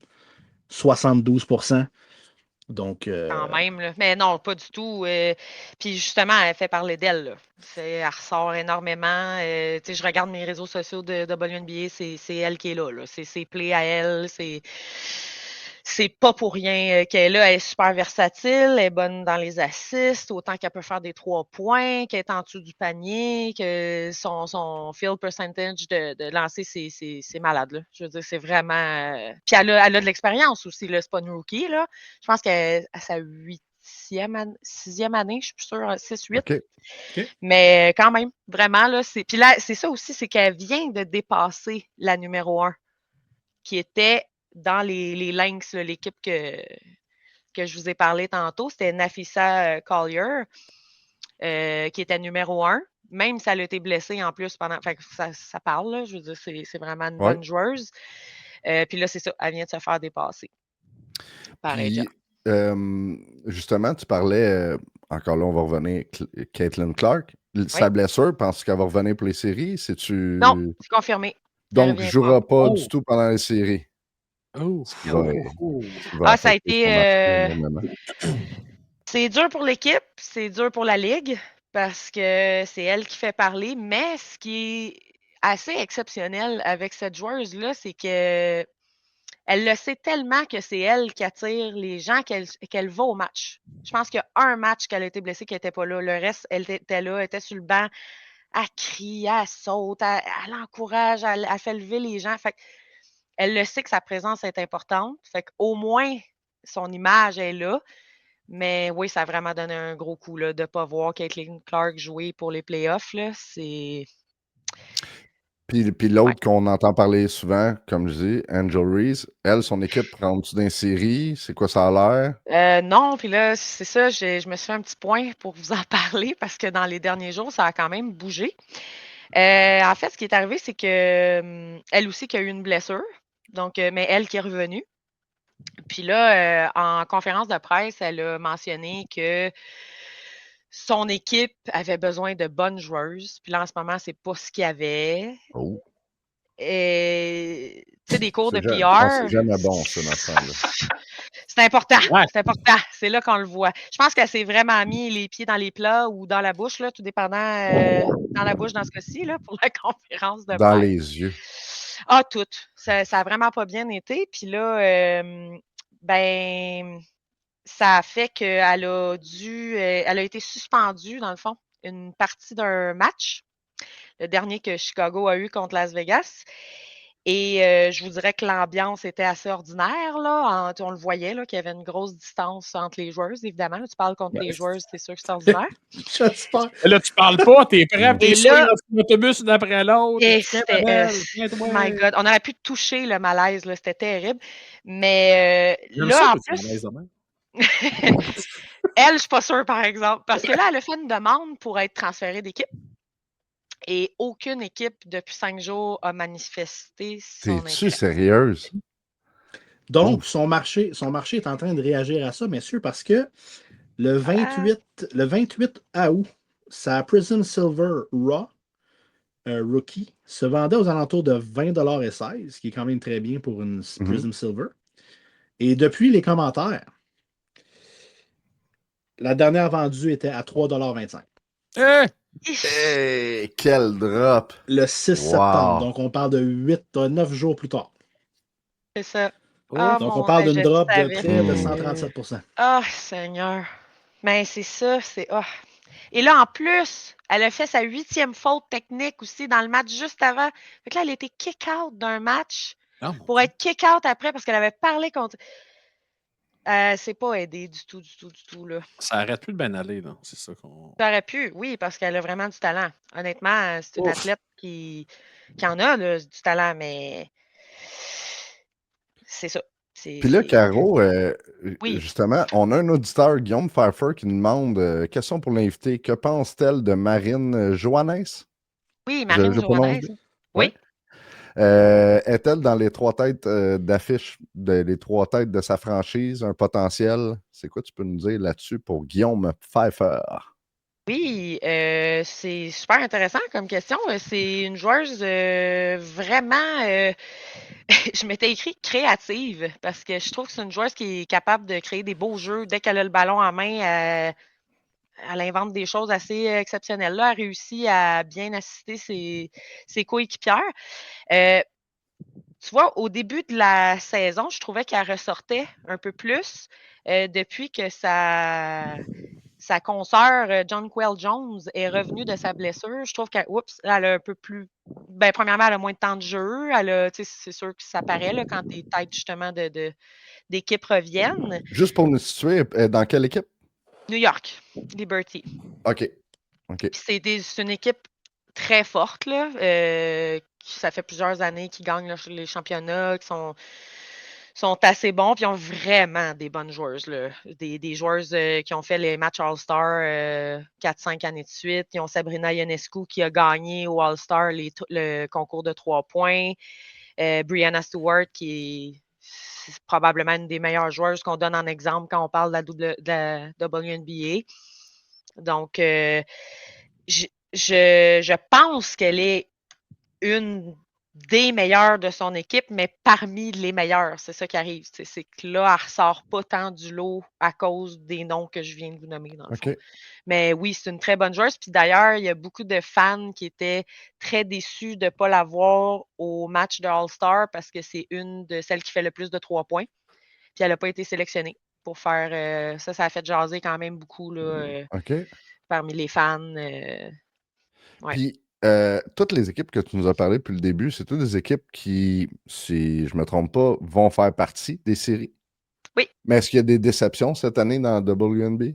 Speaker 1: 72%. Donc,
Speaker 4: Quand même, là. Mais non, pas du tout. Puis justement, elle fait parler d'elle, là. Elle ressort énormément. Tu sais, je regarde mes réseaux sociaux de WNBA, c'est elle qui est là, là. C'est ses plays à elle. C'est pas pour rien qu'elle est là. Elle est super versatile. Elle est bonne dans les assists, autant qu'elle peut faire des 3 points, qu'elle est en dessous du panier, que son field percentage de lancer, c'est malade, là. Je veux dire, c'est vraiment. Puis elle a de l'expérience aussi, là. C'est pas une rookie, là. Je pense qu'elle à sa 6e année, je suis plus sûre, 6-8.
Speaker 3: OK.
Speaker 4: Mais quand même, vraiment, là, puis là, c'est ça aussi, c'est qu'elle vient de dépasser la numéro 1, qui était dans les Lynx, là, l'équipe que je vous ai parlé tantôt. C'était Nafisa Collier, qui était numéro 1, même si elle a été blessée en plus pendant. Fait que ça parle, là, je veux dire, c'est vraiment une
Speaker 3: Ouais.
Speaker 4: bonne joueuse. Puis là, c'est ça, elle vient de se faire dépasser par Aja.
Speaker 3: Puis, justement, tu parlais, encore là, on va revenir, Caitlin Clark. Sa
Speaker 4: Oui.
Speaker 3: blessure, penses-tu qu'elle va revenir pour les séries?
Speaker 4: Non, c'est confirmé. Elle
Speaker 3: Donc,
Speaker 4: revient pas.
Speaker 3: jouera pas du
Speaker 1: oh,
Speaker 3: tout pendant les séries.
Speaker 2: Oh,
Speaker 3: Ce qui va,
Speaker 2: oh.
Speaker 3: ce qui va
Speaker 4: Ah, ça a
Speaker 3: affecter
Speaker 4: été.
Speaker 3: son marché énormément.
Speaker 4: C'est dur pour l'équipe, c'est dur pour la ligue parce que c'est elle qui fait parler. Mais ce qui est assez exceptionnel avec cette joueuse-là, c'est que elle le sait tellement que c'est elle qui attire les gens qu'elle va au match. Je pense qu'il y a un match qu'elle a été blessée qui n'était pas là. Le reste, elle était là, elle était sur le banc, elle crie, elle saute, elle encourage, elle fait lever les gens. Fait elle le sait que sa présence est importante. Fait qu'au moins, son image est là. Mais oui, ça a vraiment donné un gros coup là, de ne pas voir Caitlin Clark jouer pour les playoffs. Là, c'est.
Speaker 3: Puis
Speaker 4: Ouais.
Speaker 3: l'autre qu'on entend parler souvent, comme je dis, Angel Reese, elle, son équipe rentre-tu dans les séries? C'est quoi ça a l'air?
Speaker 4: Non, puis là, c'est ça, je me suis fait un petit point pour vous en parler parce que dans les derniers jours, ça a quand même bougé. En fait, ce qui est arrivé, c'est que elle aussi qui a eu une blessure, donc, mais elle qui est revenue. Puis là, en conférence de presse, elle a mentionné que son équipe avait besoin de bonnes joueuses. Puis là, en ce moment, c'est pas ce qu'il y avait.
Speaker 3: Oh.
Speaker 4: Et tu sais, des cours de
Speaker 3: Je pense que c'est
Speaker 4: PR,
Speaker 3: jamais bon, ça, dans ce temps-là.
Speaker 4: c'est important.
Speaker 2: Ouais.
Speaker 4: C'est important. C'est là qu'on le voit. Je pense qu'elle s'est vraiment mis les pieds dans les plats ou dans la bouche, là, tout dépendant. Dans la bouche dans ce cas-ci, là, pour la conférence de
Speaker 3: Dans
Speaker 4: presse.
Speaker 3: les yeux.
Speaker 4: Ah, tout. Ça a vraiment pas bien été. Puis là, ben, ça a fait qu'elle a elle a été suspendue, dans le fond, une partie d'un match, le dernier que Chicago a eu contre Las Vegas. Et je vous dirais que l'ambiance était assez ordinaire, là. On le voyait, là, qu'il y avait une grosse distance entre les joueuses, évidemment. Là, tu parles contre tes joueuses, c'est sûr que c'est ordinaire.
Speaker 1: J'espère.
Speaker 2: Et là, tu parles pas, t'es prêt,
Speaker 3: Mm.
Speaker 2: t'es
Speaker 4: Et
Speaker 2: swing
Speaker 4: là,
Speaker 2: dans l'autobus une après l'autre.
Speaker 4: et
Speaker 2: Tu tiens
Speaker 4: c'était,
Speaker 2: ta belle, tiens-toi.
Speaker 4: my God, on aurait pu toucher le malaise, là, c'était terrible. Mais
Speaker 2: J'aime ça,
Speaker 4: là, en
Speaker 2: que tu
Speaker 4: plus,
Speaker 2: malaises de même.
Speaker 4: elle, je suis pas sûre, par exemple, parce que là, elle a fait une demande pour être transférée d'équipe et aucune équipe depuis 5 jours a manifesté son
Speaker 3: T'es-tu
Speaker 4: intérêt.
Speaker 3: sérieuse?
Speaker 1: Donc,
Speaker 3: Ouf.
Speaker 1: son marché est en train de réagir à ça, messieurs, parce que le
Speaker 4: Ah,
Speaker 1: 28 août, sa Prism Silver Raw Rookie se vendait aux alentours de 20,16 $, ce qui est quand même très bien pour une
Speaker 3: Mhm.
Speaker 1: Prism Silver. Et depuis les commentaires, la dernière vendue était à 3,25 $.
Speaker 2: Eh!
Speaker 3: Hey, quel drop!
Speaker 1: Le 6 septembre.
Speaker 3: Wow!
Speaker 1: Donc, on parle de 9 jours plus tard.
Speaker 4: c'est ça.
Speaker 2: Oh.
Speaker 4: Ah,
Speaker 1: Donc, on
Speaker 4: mon,
Speaker 1: parle d'une
Speaker 4: je
Speaker 1: drop de
Speaker 4: savais.
Speaker 1: près de
Speaker 3: Hmm.
Speaker 1: 137%.
Speaker 4: Ah, Seigneur. Mais c'est ça, c'est. Ah. Et là, en plus, elle a fait sa 8e faute technique aussi dans le match juste avant. Fait que là, elle a été kick-out d'un match
Speaker 2: Oh, mon
Speaker 4: pour
Speaker 2: Dieu.
Speaker 4: être kick-out après parce qu'elle avait parlé contre. C'est pas aidé du tout, du tout, du tout, là.
Speaker 2: Ça arrête plus de bien aller, là. C'est ça qu'on.
Speaker 4: Ça aurait pu, oui, parce qu'elle a vraiment du talent. Honnêtement, c'est une
Speaker 2: Ouf.
Speaker 4: athlète qui en a, là, du talent, mais c'est ça.
Speaker 3: Puis là, Caro,
Speaker 4: Oui,
Speaker 3: justement, on a un auditeur, Guillaume Pfeiffer, qui nous demande question pour l'invité. Que pense-t-elle de Marine Johannes?
Speaker 4: oui,
Speaker 3: Je,
Speaker 4: Marine
Speaker 3: je prononce
Speaker 4: Johannes.
Speaker 3: bien?
Speaker 4: Oui.
Speaker 3: Est-elle dans les 3 têtes d'affiche, les 3 têtes de sa franchise, un potentiel? C'est quoi tu peux nous dire là-dessus pour Guillaume Pfeiffer?
Speaker 4: Oui, c'est super intéressant comme question. C'est une joueuse vraiment, je m'étais écrit créative parce que je trouve que c'est une joueuse qui est capable de créer des beaux jeux. Dès qu'elle a le ballon en main, elle invente des choses assez exceptionnelles. Là, elle réussit à bien assister ses coéquipières. Euh, Tu vois, au début de la saison, je trouvais qu'elle ressortait un peu plus depuis que sa consoeur, John Quell Jones, est revenue de sa blessure. Je trouve qu'elle elle a un peu plus. Ben, premièrement, elle a moins de temps de jeu. C'est sûr que ça paraît là, quand tes têtes justement d'équipe reviennent.
Speaker 3: Juste pour nous situer, dans quelle équipe?
Speaker 4: New York, Liberty.
Speaker 3: OK. OK.
Speaker 4: Puis c'est une équipe très forte, là. Ça fait plusieurs années qu'ils gagnent les championnats, qui sont assez bons, puis ils ont vraiment des bonnes joueuses, là. Des joueuses qui ont fait les matchs All-Star 4-5 années de suite. Ils ont Sabrina Ionescu qui a gagné au All-Star le concours de 3 points. Brianna Stewart qui est probablement une des meilleures joueuses qu'on donne en exemple quand on parle de la WNBA. Donc, je pense qu'elle est une des meilleurs de son équipe, mais parmi les meilleurs. C'est ça qui arrive. C'est que là, elle ne ressort pas tant du lot à cause des noms que je viens de vous nommer, dans le fond.
Speaker 3: OK.
Speaker 4: Mais oui, c'est une très bonne joueuse. Puis d'ailleurs, il y a beaucoup de fans qui étaient très déçus de ne pas la voir au match de All-Star parce que c'est une de celles qui fait le plus de 3 points. Puis elle n'a pas été sélectionnée pour faire ça. Ça a fait jaser quand même beaucoup là,
Speaker 3: OK.
Speaker 4: parmi les fans. Ouais.
Speaker 3: Puis, toutes les équipes que tu nous as parlé depuis le début, c'est toutes des équipes qui, si je ne me trompe pas, vont faire partie des séries.
Speaker 4: Oui.
Speaker 3: Mais est-ce qu'il y a des déceptions cette année dans WNBA?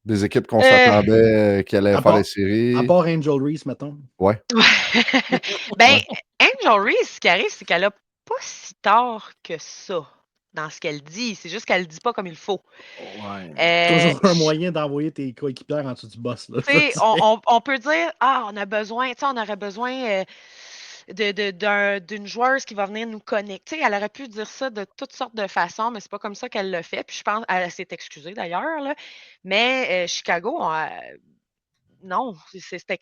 Speaker 3: Des équipes qu'on s'attendait qui allaient faire les séries?
Speaker 1: À part Angel Reese, mettons.
Speaker 3: Ouais.
Speaker 4: Ben, Angel Reese, ce qui arrive, c'est qu'elle a pas si tard que ça dans ce qu'elle dit. C'est juste qu'elle le dit pas comme il faut.
Speaker 2: Ouais.
Speaker 1: Toujours un moyen d'envoyer tes coéquipières en dessous du boss. Là,
Speaker 4: Tu sais, on peut dire, on a besoin, tu sais, on aurait besoin d'une joueuse qui va venir nous connecter. Elle aurait pu dire ça de toutes sortes de façons, mais c'est pas comme ça qu'elle le fait. Puis je pense, elle s'est excusée d'ailleurs, là. Mais Chicago, non, c'était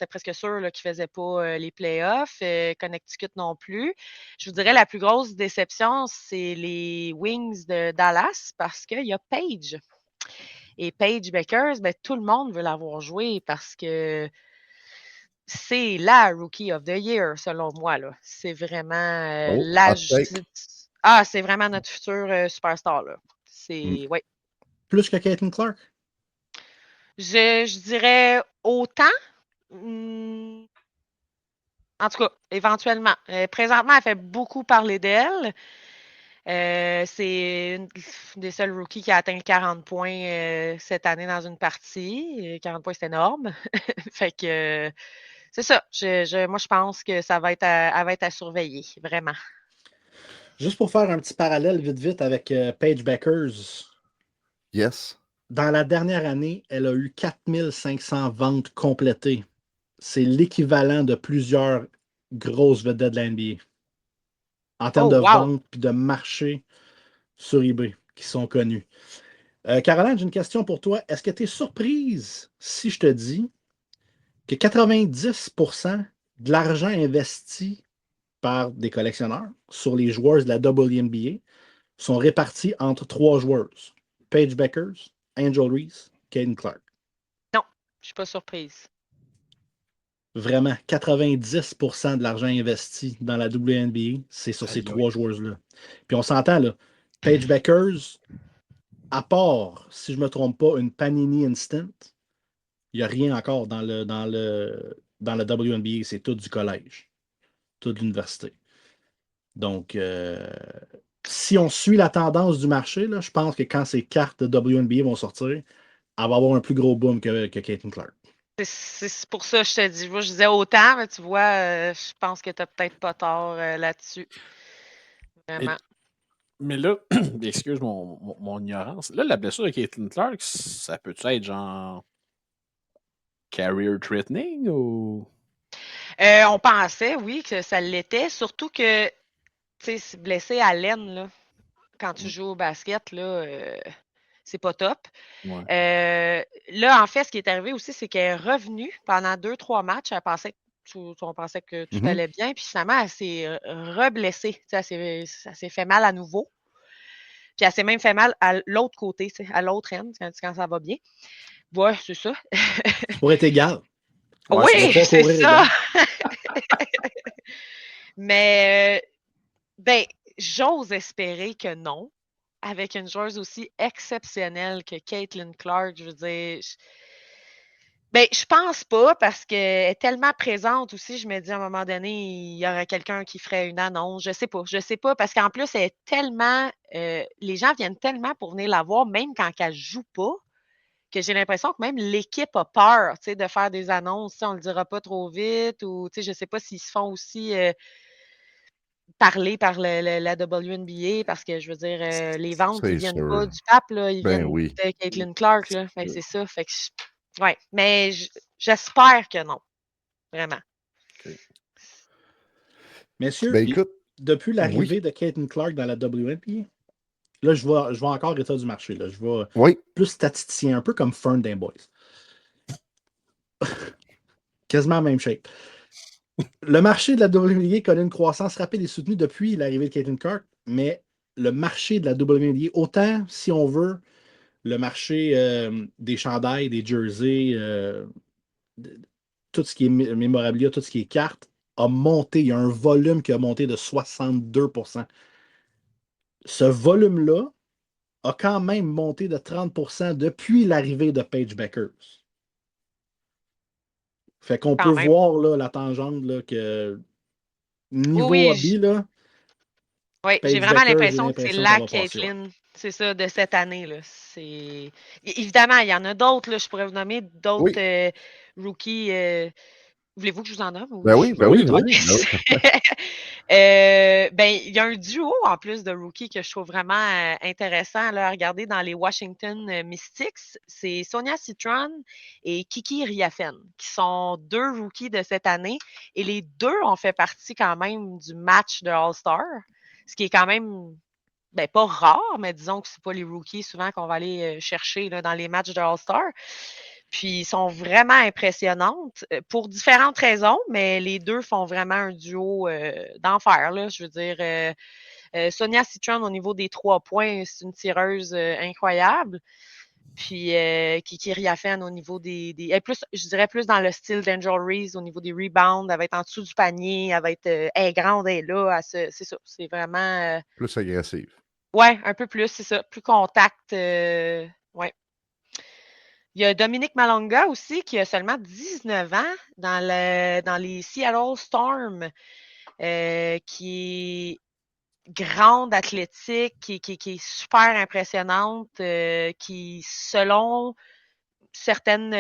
Speaker 4: presque sûr là, qu'ils ne faisaient pas les playoffs. Connecticut non plus. Je vous dirais la plus grosse déception, c'est les Wings de Dallas parce qu'il y a Paige. Et Paige Beckers, ben, tout le monde veut l'avoir joué parce que c'est la Rookie of the Year, selon moi. Là. C'est vraiment
Speaker 3: hot take.
Speaker 4: c'est vraiment notre futur superstar. Là. C'est, ouais.
Speaker 1: Plus que Caitlin Clark?
Speaker 4: Je dirais autant. En tout cas, éventuellement. Présentement, elle fait beaucoup parler d'elle. C'est une des seules rookies qui a atteint 40 points cette année dans une partie. 40 points, c'est énorme. Fait que c'est ça. Moi, je pense que elle va être à surveiller, vraiment.
Speaker 1: Juste pour faire un petit parallèle vite avec Paige Beckers.
Speaker 3: Yes.
Speaker 1: Dans la dernière année, elle a eu 4500 ventes complétées. C'est l'équivalent de plusieurs grosses vedettes de la NBA. En termes de ventes et de marché sur eBay qui sont connus. Caroline, j'ai une question pour toi. Est-ce que tu es surprise si je te dis que 90% de l'argent investi par des collectionneurs sur les joueurs de la WNBA sont répartis entre 3 joueuses? Paige Beckers, Angel Reese, Caitlin Clark.
Speaker 4: Non, je ne suis pas surprise.
Speaker 1: Vraiment, 90% de l'argent investi dans la WNBA, c'est sur ces 3 joueuses-là. Puis on s'entend, là, Paige Beckers, à part, si je ne me trompe pas, une Panini Instant, il n'y a rien encore dans la WNBA. C'est tout du collège, tout de l'université. Donc, si on suit la tendance du marché, là, je pense que quand ces cartes de WNBA vont sortir, elle va avoir un plus gros boom que Caitlin Clark.
Speaker 4: C'est pour ça que je te dis. Je disais autant, mais tu vois, je pense que tu n'as peut-être pas tort là-dessus. Vraiment.
Speaker 2: Mais là, excuse mon ignorance. Là, la blessure de Caitlin Clark, ça peut-tu être genre career threatening ou.
Speaker 4: On pensait, oui, que ça l'était. Surtout que, tu sais, blessé à l'aine, là, quand tu joues au basket, là, c'est pas top.
Speaker 2: Ouais.
Speaker 4: Là, en fait, ce qui est arrivé aussi, c'est qu'elle est revenue pendant 2-3 matchs. On pensait que tout allait bien. Puis finalement, elle s'est reblessée. Elle s'est fait mal à nouveau. Puis elle s'est même fait mal à l'autre côté, à l'autre end, quand ça va bien. Ouais, c'est ça.
Speaker 1: Pour être égal.
Speaker 4: Ouais, oui, c'est ça. Mais, ben, j'ose espérer que non. Avec une joueuse aussi exceptionnelle que Caitlin Clark, je veux dire. Je pense pas parce qu'elle est tellement présente aussi. Je me dis à un moment donné, il y aurait quelqu'un qui ferait une annonce. Je sais pas parce qu'en plus, elle est tellement. Les gens viennent tellement pour venir la voir, même quand elle joue pas, que j'ai l'impression que même l'équipe a peur, de faire des annonces. On le dira pas trop vite ou, je sais pas s'ils se font aussi parler par la WNBA parce que, je veux dire, les ventes, ils viennent pas du pape, là, ils viennent de Caitlin Clark. Là. C'est ça. Fait que ouais, mais j'espère que non. Vraiment.
Speaker 2: Okay.
Speaker 1: Messieurs, depuis l'arrivée de Caitlin Clark dans la WNBA, là, je vois encore l'état du marché. Là. Je vois plus statisticien, un peu comme Fern d'un Boys. Quasiment la même shape. Le marché de la WNBA connaît une croissance rapide et soutenue depuis l'arrivée de Caitlin Clark, mais le marché de la WNBA, autant si on veut, le marché des chandails, des jerseys, tout ce qui est mémorabilia, tout ce qui est cartes, a monté. Il y a un volume qui a monté de 62%. Ce volume-là a quand même monté de 30% depuis l'arrivée de Paige Beckers. Fait qu'on peut
Speaker 4: Quand même.
Speaker 1: voir là, la tangente là, que niveau
Speaker 4: Oui,
Speaker 1: hobby, là,
Speaker 4: oui, j'ai
Speaker 1: Paige
Speaker 4: vraiment
Speaker 1: Beckers, j'ai
Speaker 4: l'impression que c'est
Speaker 1: l'impression que ça
Speaker 4: la
Speaker 1: va passer. Ouais.
Speaker 4: Caitlyn, c'est ça, de cette année, là. Évidemment, il y en a d'autres, là. Je pourrais vous nommer d'autres
Speaker 3: Oui,
Speaker 4: rookies. Voulez-vous que je vous en nomme ou
Speaker 3: ben oui, ben
Speaker 1: Oui,
Speaker 3: oui,
Speaker 1: vas-y.
Speaker 3: vas-y. Ben oui.
Speaker 4: Ben, il y a un duo en plus de rookies que je trouve vraiment intéressant là, à regarder dans les Washington Mystics. C'est Sonia Citron et Kiki Riafen, qui sont 2 rookies de cette année. Et les 2 ont fait partie quand même du match de All-Star, ce qui est quand même ben, pas rare, mais disons que c'est pas les rookies souvent qu'on va aller chercher là, dans les matchs de All-Star. Puis, ils sont vraiment impressionnantes pour différentes raisons, mais les 2 font vraiment un duo d'enfer. Là. Je veux dire, Sonia Citron, au niveau des 3 points, c'est une tireuse incroyable. Puis, Kiki Riafen, au niveau elle est plus, je dirais plus dans le style d'Angel Reese, au niveau des rebounds. Elle va être en dessous du panier, elle va être elle est grande, elle est là. C'est ça. C'est vraiment.
Speaker 3: Plus agressive.
Speaker 4: Ouais, un peu plus, c'est ça. Plus contact. Ouais. Il y a Dominique Malonga aussi, qui a seulement 19 ans dans les Seattle Storm, qui est grande, athlétique, qui est super impressionnante, qui, selon certains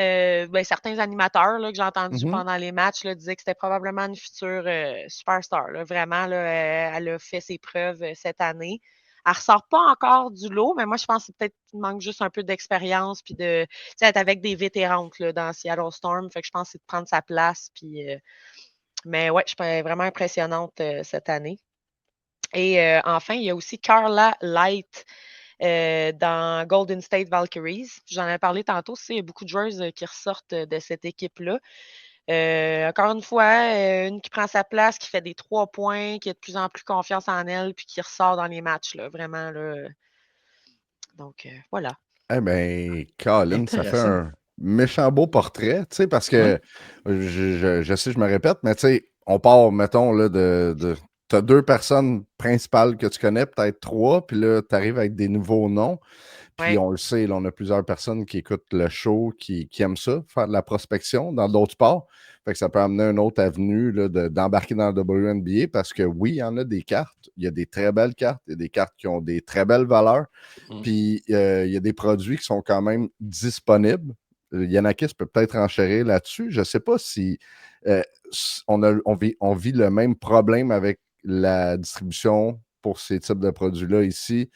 Speaker 4: animateurs là, que j'ai entendus
Speaker 3: Mhm.
Speaker 4: pendant les matchs, là, disaient que c'était probablement une future superstar. Là. Vraiment, là, elle a fait ses preuves cette année. Elle ressort pas encore du lot, mais moi, je pense que c'est peut-être qu'il manque juste un peu d'expérience puis de être avec des vétérans là, dans Seattle Storm. Fait que je pense que c'est de prendre sa place. Puis, mais ouais, je suis vraiment impressionnante cette année. Et enfin, il y a aussi Carla Light dans Golden State Valkyries. J'en ai parlé tantôt. Il y a beaucoup de joueuses qui ressortent de cette équipe-là. Encore une fois, une qui prend sa place, qui fait des 3 points, qui a de plus en plus confiance en elle, puis qui ressort dans les matchs, là, vraiment. Là. Donc, voilà.
Speaker 3: Eh bien, Colin, ça fait
Speaker 1: Intéressant.
Speaker 3: un méchant beau portrait, tu sais, parce
Speaker 1: Ouais.
Speaker 3: que je sais, je me répète, mais tu sais, on part, mettons, là, t'as 2 personnes principales que tu connais, peut-être 3, puis là, tu arrives avec des nouveaux noms. Puis
Speaker 4: Ouais.
Speaker 3: on le sait, là, on a plusieurs personnes qui écoutent le show, qui aiment ça, faire de la prospection dans d'autres sports. Fait que ça peut amener une autre avenue là, d'embarquer dans le WNBA parce que oui, il y en a des cartes. Il y a des très belles cartes. Il y a des cartes qui ont des très belles valeurs. Puis il y a des produits qui sont quand même disponibles. Yanakis peut peut-être enchérir là-dessus. Je ne sais pas si on vit le même problème avec la distribution pour ces types de produits-là ici.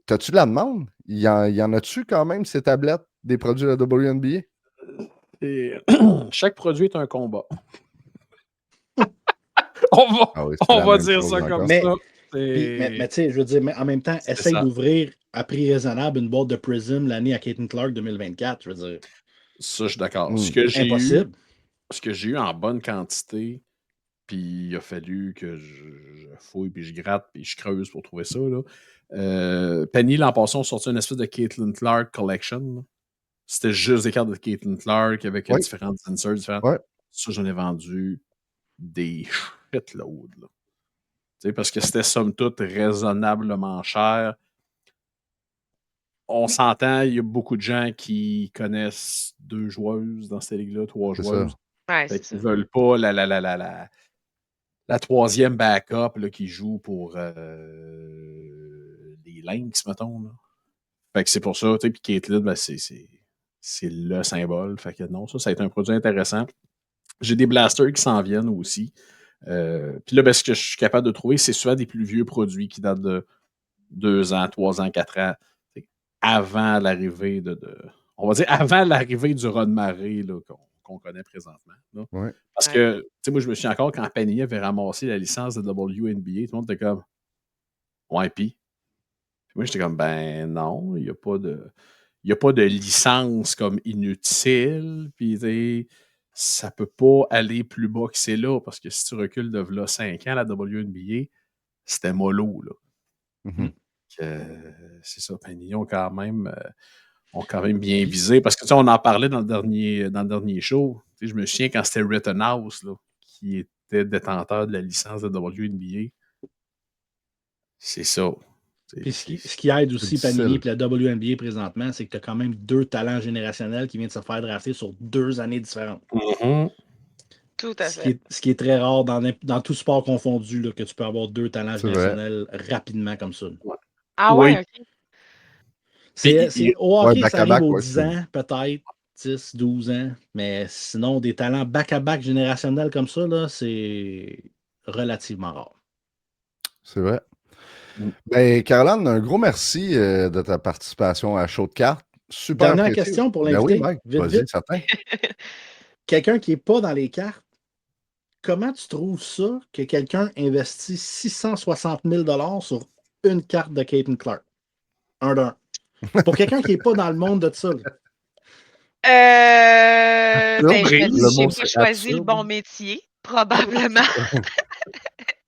Speaker 3: T'as-tu de la demande? Y en a-tu quand même, ces tablettes des produits de la WNBA?
Speaker 2: Et chaque produit est un combat. on va,
Speaker 3: Ah oui, c'est
Speaker 2: on
Speaker 3: la
Speaker 2: va
Speaker 3: même
Speaker 2: dire
Speaker 3: chose
Speaker 2: ça comme
Speaker 3: encore.
Speaker 1: Mais,
Speaker 2: ça.
Speaker 1: mais tu sais, je veux dire, mais en même temps,
Speaker 2: C'est
Speaker 1: essaye
Speaker 2: ça.
Speaker 1: d'ouvrir à prix raisonnable une boîte de Prism l'année à Caitlin Clark 2024. Je veux dire,
Speaker 2: Ça, je suis d'accord.
Speaker 3: Hmm.
Speaker 1: impossible.
Speaker 2: Ce que j'ai eu en bonne quantité, puis il a fallu que je fouille, puis je gratte, puis je creuse pour trouver ça. Là. Penny, l'an passé, ont sorti une espèce de Caitlin Clark Collection. Là. C'était juste des cartes de Caitlin Clark avec
Speaker 3: Oui,
Speaker 2: différentes inserts différentes.
Speaker 3: ouais,
Speaker 2: Ça, j'en ai vendu des shitloads. Là. Parce que c'était somme toute raisonnablement cher. On s'entend, il y a beaucoup de gens qui connaissent 2 joueuses dans cette ligue-là, 3
Speaker 3: c'est ça.
Speaker 2: joueuses.
Speaker 4: Ouais,
Speaker 2: Fait
Speaker 4: c'est
Speaker 2: qu'ils
Speaker 4: ça.
Speaker 2: veulent pas la troisième backup là, qui joue pour les Lynx, mettons. Là. Fait que c'est pour ça, tu sais, puis Caitlyn, ben, c'est le symbole. Fait que non, ça a été un produit intéressant. J'ai des blasters qui s'en viennent aussi. Puis là, ben, ce que je suis capable de trouver, c'est souvent des plus vieux produits qui datent de 2 ans, 3 ans, 4 ans. Avant l'arrivée on va dire avant l'arrivée du Ron Maré qu'on connaît présentement. Là.
Speaker 3: Ouais.
Speaker 2: Parce
Speaker 4: Ouais.
Speaker 2: que, tu sais, moi, je me souviens encore quand Panini avait ramassé la licence de WNBA, tout le monde était comme, ouais, puis moi, j'étais comme, ben non, il n'y a pas de licence comme inutile. Puis, tu sais, ça peut pas aller plus bas que c'est là, parce que si tu recules de là 5 ans, la WNBA, c'était mollo, là.
Speaker 3: Mhm.
Speaker 2: C'est ça. Panini ont quand même bien visé. Parce que tu sais, on en parlait dans le dernier show. Tu sais, je me souviens quand c'était Rittenhouse là, qui était détenteur de la licence de WNBA. C'est ça.
Speaker 1: Puis ce qui aide aussi Panini
Speaker 3: difficile.
Speaker 1: et la WNBA présentement, c'est que tu as quand même 2 talents générationnels qui viennent de se faire drafter sur 2 années différentes.
Speaker 2: Mhm.
Speaker 4: Tout à fait.
Speaker 1: Ce qui est très rare dans tout sport confondu, là, que tu peux avoir 2 talents
Speaker 3: C'est vrai.
Speaker 1: générationnels rapidement comme ça.
Speaker 4: Ah
Speaker 2: Oui.
Speaker 4: ouais, OK.
Speaker 1: Au
Speaker 3: Ouais,
Speaker 1: hockey, ça arrive
Speaker 3: back-à-back,
Speaker 1: aux
Speaker 3: ouais,
Speaker 1: 10 ans, peut-être, 10, 12 ans. Mais sinon, des talents back-à-back générationnels comme ça, là, c'est relativement rare.
Speaker 3: c'est vrai.
Speaker 2: Mm.
Speaker 3: Ben, Caroline, un gros merci de ta participation à Show de cartes. Super
Speaker 1: Dernière
Speaker 3: apprécié.
Speaker 1: question pour
Speaker 3: Ben oui,
Speaker 1: l'invité.
Speaker 3: Mike,
Speaker 1: Vite,
Speaker 3: vas-y,
Speaker 1: vite.
Speaker 3: certain.
Speaker 1: Quelqu'un qui n'est pas dans les cartes, comment tu trouves ça que quelqu'un investit 660 000 sur une carte de Caitlin Clark? Un d'un. Pour quelqu'un qui n'est pas dans le monde de ça. Là.
Speaker 4: Ben, je me
Speaker 3: Le
Speaker 4: dis, j'ai
Speaker 3: mot,
Speaker 4: pas
Speaker 3: c'est
Speaker 4: choisi le
Speaker 3: absurde.
Speaker 4: bon métier, probablement.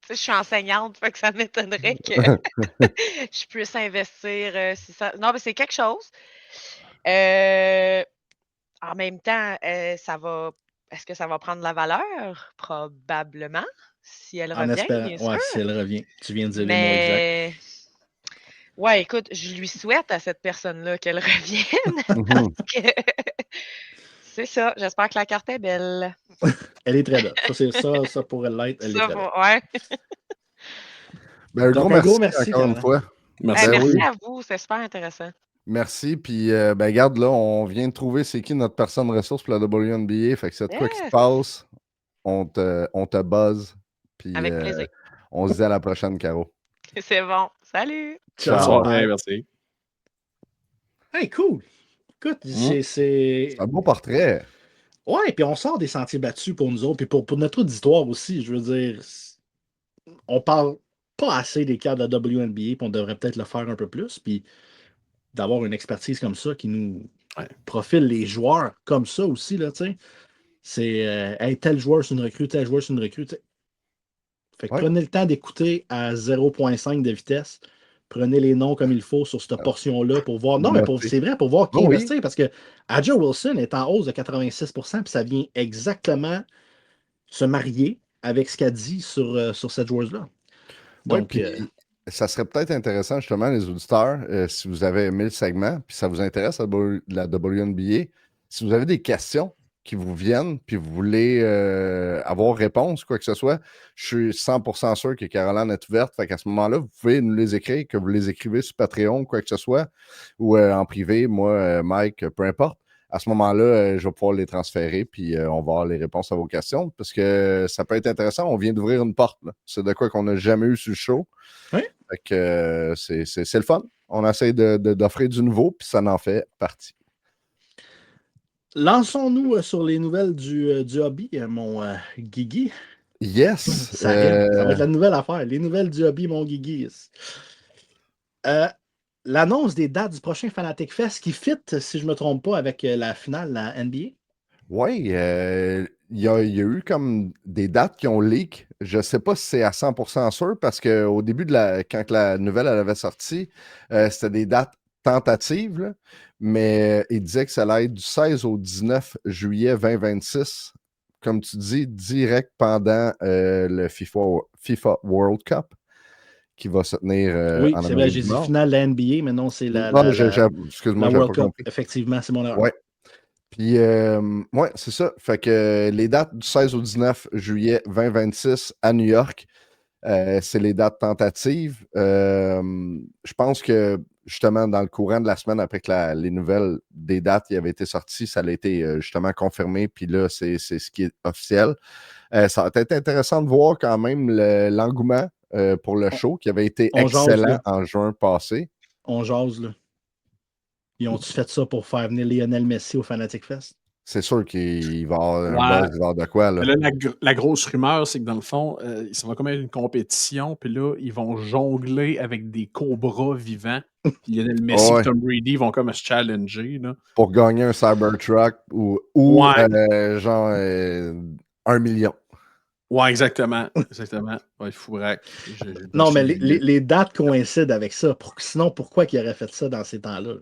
Speaker 4: Tu sais, je suis enseignante, fait que ça m'étonnerait que je puisse investir 600. Non, mais c'est quelque chose. En même temps, est-ce que ça va prendre la valeur? Probablement, si elle
Speaker 1: En
Speaker 4: revient,
Speaker 1: espérant.
Speaker 4: bien sûr.
Speaker 1: Ouais, si elle revient. Tu viens de dire les mots exacts.
Speaker 4: Mais ouais, écoute, je lui souhaite à cette personne-là qu'elle revienne
Speaker 3: Mhm.
Speaker 4: parce que c'est ça. J'espère que la carte est belle.
Speaker 1: Elle est très belle. Ça, c'est ça pourrait l'être. Elle est
Speaker 4: Ça
Speaker 1: très belle.
Speaker 4: ouais.
Speaker 3: Ben, un gros
Speaker 1: Donc, un gros
Speaker 3: merci
Speaker 1: merci,
Speaker 3: encore une
Speaker 1: Caroline.
Speaker 3: fois.
Speaker 2: Merci.
Speaker 3: Ben
Speaker 4: Merci
Speaker 3: oui,
Speaker 4: à vous, c'est super intéressant.
Speaker 3: merci. Puis, ben, regarde, là, on vient de trouver c'est qui notre personne ressource pour la WNBA. Fait que c'est de quoi qui se
Speaker 4: Yes!
Speaker 3: passe. On te buzz. Puis,
Speaker 4: Avec plaisir.
Speaker 3: on se dit à la prochaine, Caro.
Speaker 4: C'est bon. Salut!
Speaker 2: Bonne
Speaker 1: Ciao.
Speaker 2: soirée,
Speaker 1: Bye.
Speaker 2: merci.
Speaker 1: Hey, cool. Écoute,
Speaker 3: C'est
Speaker 1: c'est.
Speaker 3: un beau portrait.
Speaker 1: Ouais, puis on sort des sentiers battus pour nous autres, puis pour notre auditoire aussi. Je veux dire, on parle pas assez des cartes de la WNBA, puis on devrait peut-être le faire un peu plus, puis d'avoir une expertise comme ça qui nous
Speaker 2: Ouais.
Speaker 1: profile les joueurs comme ça aussi, là, tu sais. C'est, hey, tel joueur, c'est une recrue, tel joueur, c'est une recrue, tu sais. Fait que
Speaker 3: Ouais.
Speaker 1: prenez le temps d'écouter à 0,5 de vitesse. Prenez les noms comme il faut sur cette portion-là pour voir. Non, mais
Speaker 3: Merci.
Speaker 1: c'est vrai, pour voir qui
Speaker 3: Oh oui.
Speaker 1: investir, parce que Adja Wilson est en hausse de 86%, puis ça vient exactement se marier avec ce qu'elle dit sur cette joueuse-là.
Speaker 3: Oui,
Speaker 1: Donc,
Speaker 3: puis ça serait peut-être intéressant, justement, les auditeurs, si vous avez aimé le segment, puis ça vous intéresse la WNBA, si vous avez des questions qui vous viennent, puis vous voulez avoir réponse, quoi que ce soit, je suis 100% sûr que Caroline est ouverte. Fait qu'à ce moment-là, vous pouvez nous les écrire, que vous les écrivez sur Patreon, quoi que ce soit, ou en privé, moi, Mike, peu importe. À ce moment-là, je vais pouvoir les transférer, puis on va avoir les réponses à vos questions, parce que ça peut être intéressant. On vient d'ouvrir une porte, là. C'est de quoi qu'on n'a jamais eu sur le show.
Speaker 1: Oui.
Speaker 3: Fait que c'est le fun. On essaie d'offrir du nouveau, puis ça en fait partie.
Speaker 1: lançons-nous sur les nouvelles du hobby, mon Guigui.
Speaker 3: Yes!
Speaker 1: Ça rime. Ça va être la nouvelle affaire. Les nouvelles du hobby, mon Guigui. L'annonce des dates du prochain Fanatic Fest qui fit, si je ne me trompe pas, avec la finale de la NBA.
Speaker 3: Oui, il y a eu comme des dates qui ont leak. Je ne sais pas si c'est à 100% sûr parce qu'au début, quand la nouvelle elle avait sorti, c'était des dates tentatives, là, mais il disait que ça allait être du 16 au 19 juillet 2026, comme tu dis, direct pendant le FIFA World Cup qui va se tenir
Speaker 1: Oui,
Speaker 3: en
Speaker 1: c'est vrai,
Speaker 3: Amérique
Speaker 1: j'ai
Speaker 3: du
Speaker 1: dit
Speaker 3: Nord.
Speaker 1: finale de la NBA, mais non, c'est
Speaker 3: Non, excuse-moi,
Speaker 1: la
Speaker 3: je n'avais
Speaker 1: World
Speaker 3: pas
Speaker 1: Cup.
Speaker 3: compris.
Speaker 1: Effectivement, c'est mon erreur.
Speaker 3: Ouais. Puis, ouais, c'est ça. Fait que les dates du 16 au 19 juillet 2026 à New York, c'est les dates tentatives. Je pense que, justement, dans le courant de la semaine, après que les nouvelles des dates y avaient été sorties, ça a été justement confirmé. Puis là, c'est ce qui est officiel. Ça va être intéressant de voir quand même l'engouement pour le show qui avait été
Speaker 1: On jase,
Speaker 3: excellent
Speaker 1: là.
Speaker 3: en juin passé.
Speaker 1: On jase, là. Ils ont-tu fait ça pour faire venir Lionel Messi au Fanatic Fest?
Speaker 3: C'est sûr qu'il va y avoir un
Speaker 2: Ouais.
Speaker 3: buzz, il va y avoir de quoi, là.
Speaker 2: Mais là, la grosse rumeur, c'est que dans le fond, ça va comme être une compétition, puis là, ils vont jongler avec des cobras vivants. Puis Lionel Messi et
Speaker 3: Ouais,
Speaker 2: Tom Brady vont comme se challenger. Là.
Speaker 3: pour gagner un Cybertruck ou
Speaker 2: Ouais,
Speaker 3: genre 1 million.
Speaker 2: ouais, exactement. Exactement. Ouais, Fourak. J'ai pas
Speaker 1: Non, mais
Speaker 2: suivi.
Speaker 1: les dates coïncident avec ça. Sinon, pourquoi qu'il aurait fait ça dans ces temps-là?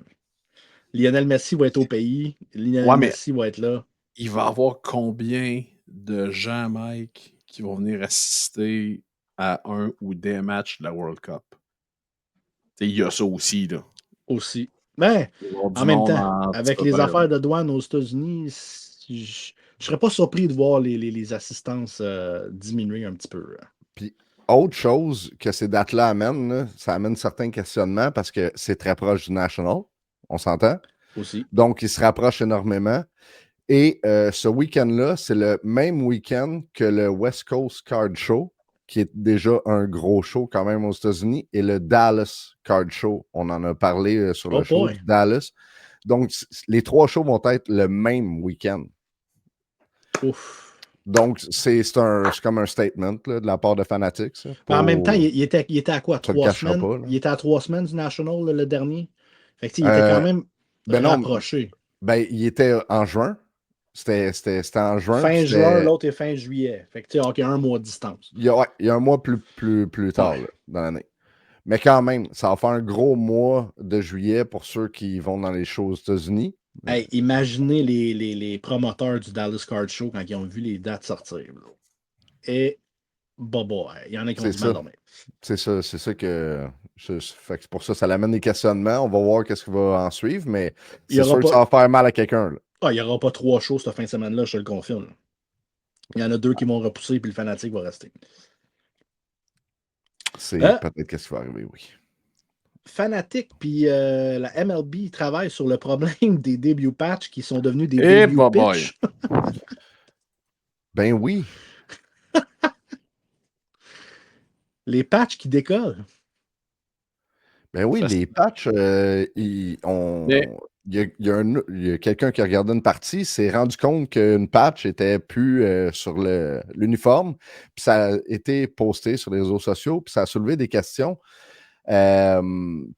Speaker 1: Lionel Messi va être au pays. Lionel
Speaker 2: Ouais, mais
Speaker 1: Messi va être là.
Speaker 2: il va y avoir combien de gens, Mike, qui vont venir assister à un ou des matchs de la World Cup? Il y a ça aussi, là.
Speaker 1: Aussi. Mais,
Speaker 2: Il va y avoir
Speaker 1: en
Speaker 2: du
Speaker 1: même
Speaker 2: monde
Speaker 1: temps,
Speaker 2: en petit
Speaker 1: avec
Speaker 2: peu
Speaker 1: les
Speaker 2: pareil.
Speaker 1: affaires de douane aux États-Unis, je ne serais pas surpris de voir les assistances diminuer un petit peu.
Speaker 3: Puis, autre chose que ces dates-là amènent, là, ça amène certains questionnements parce que c'est très proche du National, on s'entend.
Speaker 1: Aussi.
Speaker 3: Donc, ils se rapprochent énormément. Et ce week-end-là, c'est le même week-end que le West Coast Card Show, qui est déjà un gros show quand même aux États-Unis, et le Dallas Card Show. On en a parlé sur le
Speaker 1: Oh
Speaker 3: show
Speaker 1: boy.
Speaker 3: du Dallas. Donc, les 3 shows vont être le même week-end.
Speaker 1: Ouf.
Speaker 3: Donc, c'est comme un statement là, de la part de Fanatics. Ça,
Speaker 1: Mais en même temps,
Speaker 3: pour...
Speaker 1: il était à quoi?
Speaker 3: Ça le
Speaker 1: 3
Speaker 3: cachera
Speaker 1: semaines?
Speaker 3: pas. Là.
Speaker 1: Il était à 3 semaines du National, le dernier. Fait que, il était quand même
Speaker 3: Ben non,
Speaker 1: rapproché.
Speaker 3: ben, il était en juin. C'était en juin.
Speaker 1: Fin juin, l'autre est fin juillet. Fait que, OK, un mois de distance.
Speaker 3: Il y a un mois plus tard
Speaker 1: Ouais.
Speaker 3: là, dans l'année. Mais quand même, ça va faire un gros mois de juillet pour ceux qui vont dans les shows aux États-Unis.
Speaker 1: Hey, imaginez les promoteurs du Dallas Card Show quand ils ont vu les dates sortir. Là. Et, il y en a qui ont
Speaker 3: C'est
Speaker 1: du mal à
Speaker 3: ça.
Speaker 1: dormir.
Speaker 3: C'est ça que. Fait que pour ça, ça l'amène des questionnements. On va voir qu'est-ce qui va en suivre, mais c'est sûr que ça va faire mal à quelqu'un. Là.
Speaker 1: Il n'y aura pas 3 shows cette fin de semaine-là, je te le confirme. Là. Il y en a 2 qui vont repousser, puis le fanatique va rester.
Speaker 3: C'est peut-être qu'est-ce qui va arriver, oui.
Speaker 1: Fanatic puis la MLB travaillent sur le problème des debut patch qui sont devenus des debut pitch.
Speaker 3: Ben oui.
Speaker 1: Les patchs qui décollent.
Speaker 3: Ben oui, les patchs, il y a quelqu'un qui a regardé une partie, s'est rendu compte qu'une patch était plus sur l'uniforme, puis ça a été posté sur les réseaux sociaux, puis ça a soulevé des questions.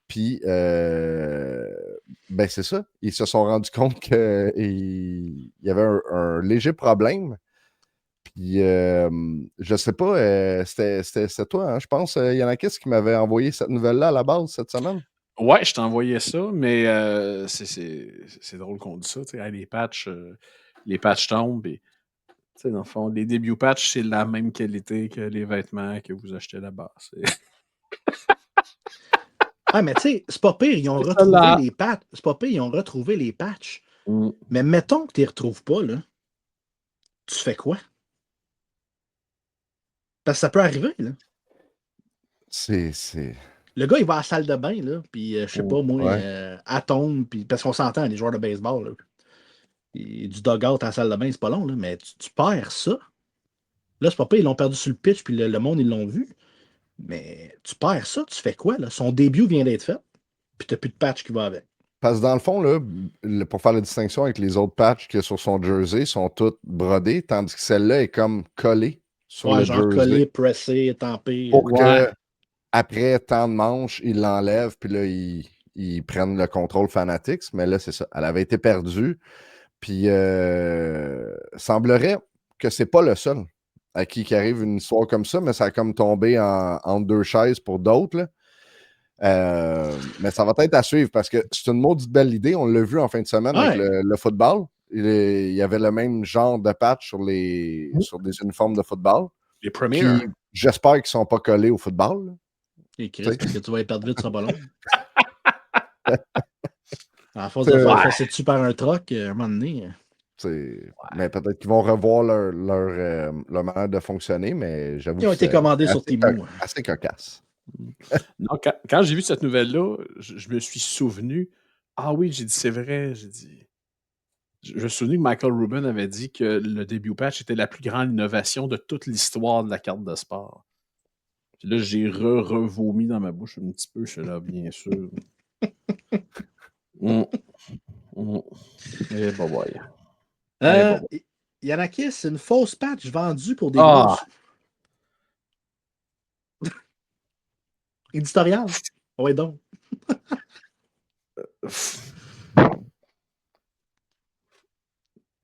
Speaker 3: Puis, ben c'est ça. Ils se sont rendus compte qu'il y avait un léger problème. Puis, je sais pas, c'était toi, hein, je pense, Yanakis, qui m'avait envoyé cette nouvelle-là à la base cette semaine.
Speaker 2: Ouais, je t'ai envoyé ça, mais c'est drôle qu'on dise ça. Hey, les patchs tombent. Et, dans le fond, les debut patchs, c'est la même qualité que les vêtements que vous achetez là-bas.
Speaker 1: Ah, mais tu sais, c'est pas pire, ils ont retrouvé les patchs. C'est pas pire, ils ont retrouvé les patchs. Mais mettons que tu les retrouves pas, là. Tu fais quoi? Parce que ça peut arriver, là. Le gars, il va à la salle de bain, là, puis je sais pas, moi, Atome, puis parce qu'on s'entend, les joueurs de baseball, là. Et du dugout à la salle de bain, c'est pas long, là, mais tu perds ça. Là, c'est pas pire, ils l'ont perdu sur le pitch, puis le monde, ils l'ont vu. Mais tu perds ça, tu fais quoi, là? Son début vient d'être fait, puis t'as plus de patch qui va avec.
Speaker 3: Parce que dans le fond, là, pour faire la distinction avec les autres patchs qu'il y a sur son jersey, sont toutes brodées, tandis que celle-là est comme collée sur le
Speaker 1: genre
Speaker 3: jersey.
Speaker 1: collé, pressé, étampé.
Speaker 3: Pour que, après tant de manches, ils l'enlèvent, puis là, ils prennent le contrôle Fanatics. Mais là, c'est ça. Elle avait été perdue. Puis, semblerait que c'est pas le seul à qui arrive une histoire comme ça, mais ça a comme tombé entre deux chaises pour d'autres, là. Mais ça va être à suivre parce que c'est une maudite belle idée. On l'a vu en fin de semaine avec le football. Il y avait le même genre de patch sur des uniformes de football.
Speaker 2: Les premiers.
Speaker 3: J'espère qu'ils ne sont pas collés au football.
Speaker 1: Et Chris, parce que tu vas être perdre vite, ça va pas long. À force de faire passer dessus par un truck, à un moment donné.
Speaker 3: Mais peut-être qu'ils vont revoir leur manière de fonctionner, mais j'avoue
Speaker 1: Ils ont été commandés sur Temu.
Speaker 3: Assez cocasse.
Speaker 2: Non, quand j'ai vu cette nouvelle-là, je me suis souvenu. Ah oui, j'ai dit, c'est vrai. J'ai dit. Je me suis souvenu que Michael Rubin avait dit que le debut patch était la plus grande innovation de toute l'histoire de la carte de sport. Puis là, j'ai revomi dans ma bouche un petit peu. Je suis là, bien sûr. Et bah ouais. bon.
Speaker 1: Yanakis, c'est une fausse patch vendue pour des
Speaker 2: Ah!
Speaker 1: gros sous. Éditorial. Oui, donc.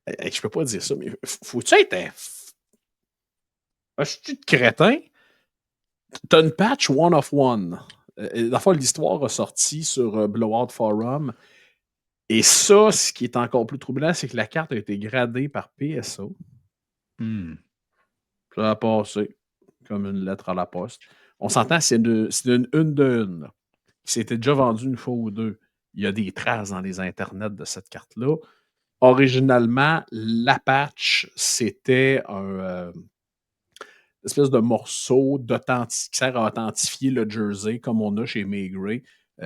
Speaker 2: Je peux pas dire ça, mais faut-tu être un chut de crétin? T'as une patch one of one. Dans le fond, l'histoire a sorti sur Blowout Forum. Et ça, ce qui est encore plus troublant, c'est que la carte a été gradée par PSA. Ça a passé comme une lettre à la poste. On s'entend, c'est une de une. Qui s'était déjà vendue une fois ou deux. Il y a des traces dans les internets de cette carte-là. Originalement, la patch, c'était un espèce de morceau qui sert à authentifier le jersey, comme on a chez Maygrey.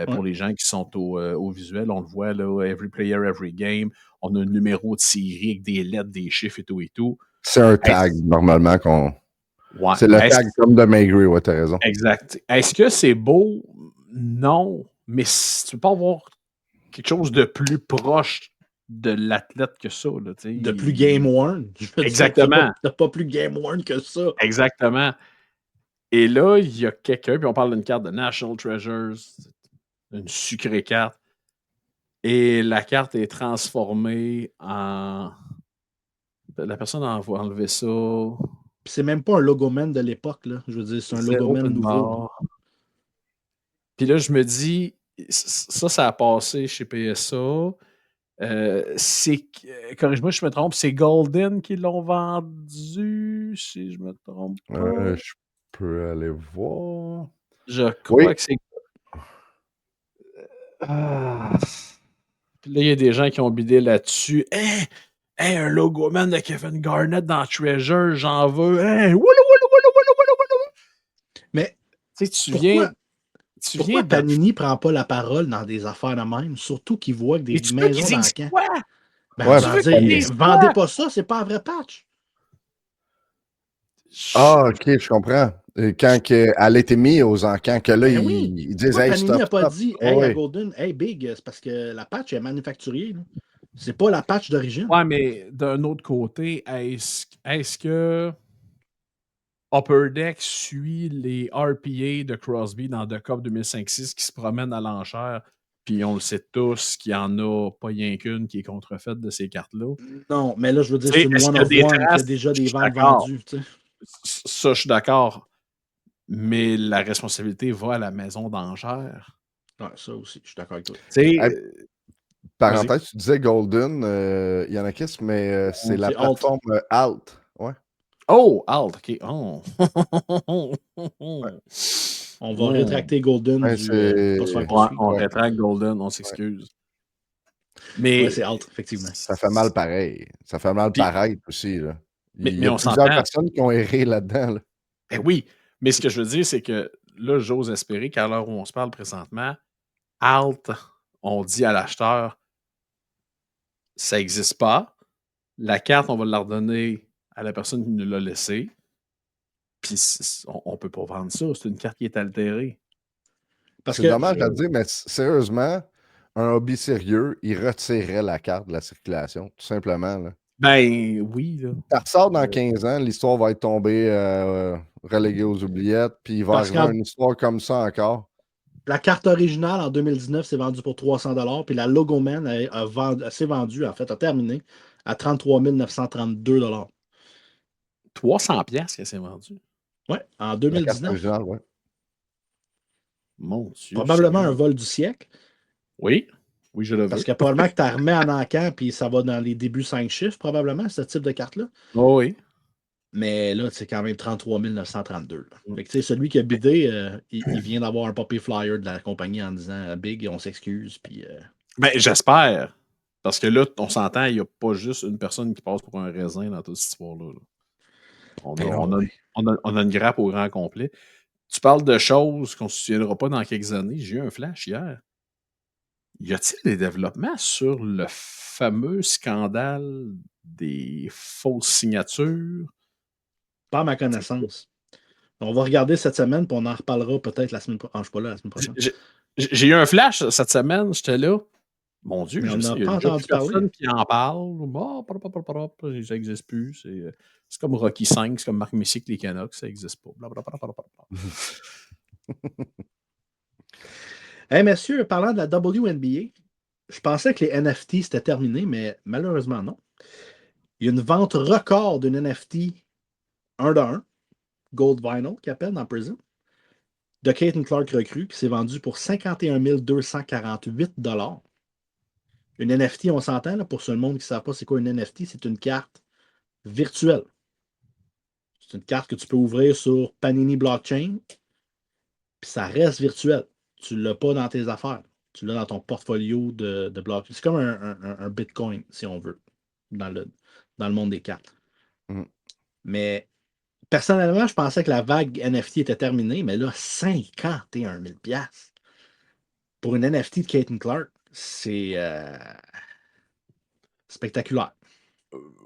Speaker 2: Pour les gens qui sont au visuel, on le voit là, Every Player, Every Game. On a un numéro de série avec des lettres, des chiffres et tout et tout.
Speaker 3: C'est un tag, normalement,
Speaker 2: Ouais.
Speaker 3: C'est le tag comme de Maygrey, ouais, t'as raison.
Speaker 2: Exact. Est-ce que c'est beau? Non. Mais tu peux pas avoir quelque chose de plus proche de l'athlète que ça. Là,
Speaker 1: de plus game worn.
Speaker 2: Exactement.
Speaker 1: T'as pas plus game worn que ça.
Speaker 2: Exactement. Et là, il y a quelqu'un, puis on parle d'une carte de National Treasures, une sucrée carte. Et la carte est transformée en. La personne a enlevé ça.
Speaker 1: Puis c'est même pas un logoman de l'époque, là. Je veux dire, c'est un logoman nouveau.
Speaker 2: Puis là, je me dis, ça a passé chez PSA. Corrige-moi si je me trompe, c'est Golden qui l'ont vendu, si je me trompe pas.
Speaker 3: Je peux aller voir.
Speaker 2: Je crois que c'est. Puis là, il y a des gens qui ont bidé là-dessus. Hey, un logo man de Kevin Garnett dans Treasure, j'en veux. Hey,
Speaker 1: Mais
Speaker 2: tu
Speaker 1: pourquoi Panini prend pas la parole dans des affaires de même, surtout qu'ils voient que des maisons dans le camp. Vendez pas ça, c'est pas un vrai patch.
Speaker 3: Ah, ok, je comprends. Quand elle a été mise aux encans, que là, ils disent hey,
Speaker 1: Panini n'a pas dit
Speaker 3: hey,
Speaker 1: à Golden, hey Big, c'est parce que la patch est manufacturier. C'est pas la patch d'origine.
Speaker 2: Ouais, mais d'un autre côté, est-ce que Upper Deck suit les RPA de Crosby dans The Cup 2005-6 qui se promènent à l'enchère, puis on le sait tous qu'il n'y en a pas rien qu'une qui est contrefaite de ces cartes-là?
Speaker 1: Non, mais là, je veux dire, c'est une one-of-one qui a déjà des ventes vendues.
Speaker 2: Ça, je suis d'accord. Mais la responsabilité va à la maison d'enchères.
Speaker 1: Ouais, ça aussi, je suis d'accord avec toi.
Speaker 3: Parenthèse, tu disais Golden, Yanakis, mais c'est la plateforme Alt. Ouais.
Speaker 2: Oh, Alt, ok. Oh.
Speaker 1: Ouais. On va rétracter Golden
Speaker 2: on rétracte Golden, on s'excuse. Mais
Speaker 1: c'est Alt, effectivement.
Speaker 3: Ça fait mal pareil. Ça fait mal paraître aussi. Là. Il y a
Speaker 2: plusieurs
Speaker 3: personnes qui ont erré là-dedans. Là.
Speaker 2: Ben oui, mais ce que je veux dire, c'est que là, j'ose espérer qu'à l'heure où on se parle présentement, Alt, on dit à l'acheteur, ça n'existe pas. La carte, on va la redonner à la personne qui nous l'a laissée. Puis on ne peut pas vendre ça. C'est une carte qui est altérée.
Speaker 3: C'est dommage à dire, mais sérieusement, un hobby sérieux, il retirerait la carte de la circulation, tout simplement. Là.
Speaker 2: Ben oui. Là.
Speaker 3: Ça ressort dans 15 ans, l'histoire va être tombée reléguée aux oubliettes, puis il va arriver une histoire comme ça encore.
Speaker 1: La carte originale en 2019 s'est vendue pour 300$, puis la Logoman s'est vendue, en fait, a terminé à 33 932$.
Speaker 2: 300$ qu'elle s'est vendue?
Speaker 1: Oui, en 2019. La carte
Speaker 3: originale, ouais.
Speaker 2: Mon Dieu.
Speaker 1: Probablement un vol du siècle.
Speaker 2: Oui. Oui, je le veux.
Speaker 1: Parce que probablement que tu as remis en encamp, puis ça va dans les débuts 5 chiffres, probablement, ce type de carte-là.
Speaker 2: Oh oui.
Speaker 1: Mais là, c'est quand même 33 932. Fait que, celui qui a bidé, il vient d'avoir un papier flyer de la compagnie en disant Big, on s'excuse. Puis.
Speaker 2: Ben, j'espère. Parce que là, on s'entend, il n'y a pas juste une personne qui passe pour un raisin dans toute cette histoire-là. On a une grappe au grand complet. Tu parles de choses qu'on ne se souviendra pas dans quelques années. J'ai eu un flash hier. Y a-t-il des développements sur le fameux scandale des fausses signatures?
Speaker 1: Pas à ma connaissance. On va regarder cette semaine, puis on en reparlera peut-être la semaine prochaine. Je ne suis pas là la semaine prochaine.
Speaker 2: J'ai eu un flash cette semaine, j'étais là. Mon Dieu,
Speaker 1: Mais
Speaker 2: je
Speaker 1: on
Speaker 2: sais,
Speaker 1: n'a
Speaker 2: il y a
Speaker 1: pas
Speaker 2: déjà
Speaker 1: entendu
Speaker 2: plus
Speaker 1: parler.
Speaker 2: personne qui en parle. Ça n'existe plus. C'est comme Rocky 5, c'est comme Marc Messier avec les Canucks, ça n'existe pas. Blablabla.
Speaker 1: Hey, messieurs, parlant de la WNBA, je pensais que les NFT c'était terminé, mais malheureusement non. Il y a une vente record d'une NFT 1 de 1, Gold Vinyl, qui appelle dans Prison, de Caitlin Clark recrue, qui s'est vendue pour 51 248 $. Une NFT, on s'entend, là, pour ceux le monde qui ne savent pas c'est quoi une NFT, c'est une carte virtuelle. C'est une carte que tu peux ouvrir sur Panini Blockchain, puis ça reste virtuel. Tu ne l'as pas dans tes affaires. Tu l'as dans ton portfolio de blockchain. C'est comme un Bitcoin, si on veut, dans le monde des cartes. Mais personnellement, je pensais que la vague NFT était terminée, mais là, 51 000 $ pour une NFT de Caitlin Clark, c'est spectaculaire.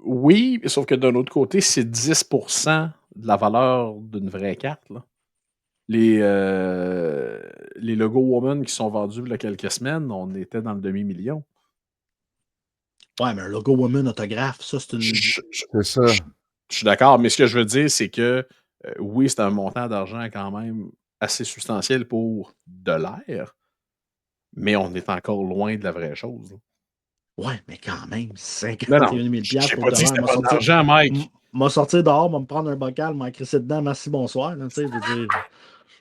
Speaker 2: Oui, sauf que d'un autre côté, c'est 10% de la valeur d'une vraie carte. Là. Les Lego Woman qui sont vendus il y a quelques semaines, on était dans le demi-million.
Speaker 1: Ouais, mais un logo Woman autographe, ça, c'est une.
Speaker 3: C'est ça.
Speaker 2: Je suis d'accord, mais ce que je veux dire, c'est que oui, c'est un montant d'argent quand même assez substantiel pour de l'air, mais on est encore loin de la vraie chose. Là.
Speaker 1: Ouais, mais quand même,
Speaker 2: Non,
Speaker 1: 51 000 $
Speaker 2: j'ai
Speaker 1: pour
Speaker 2: pas dit que c'était pas de l'argent, Mike.
Speaker 1: M'a sortir dehors, m'a me prendre un bocal, m'a crisser dedans, merci, bonsoir. Là, je veux dire,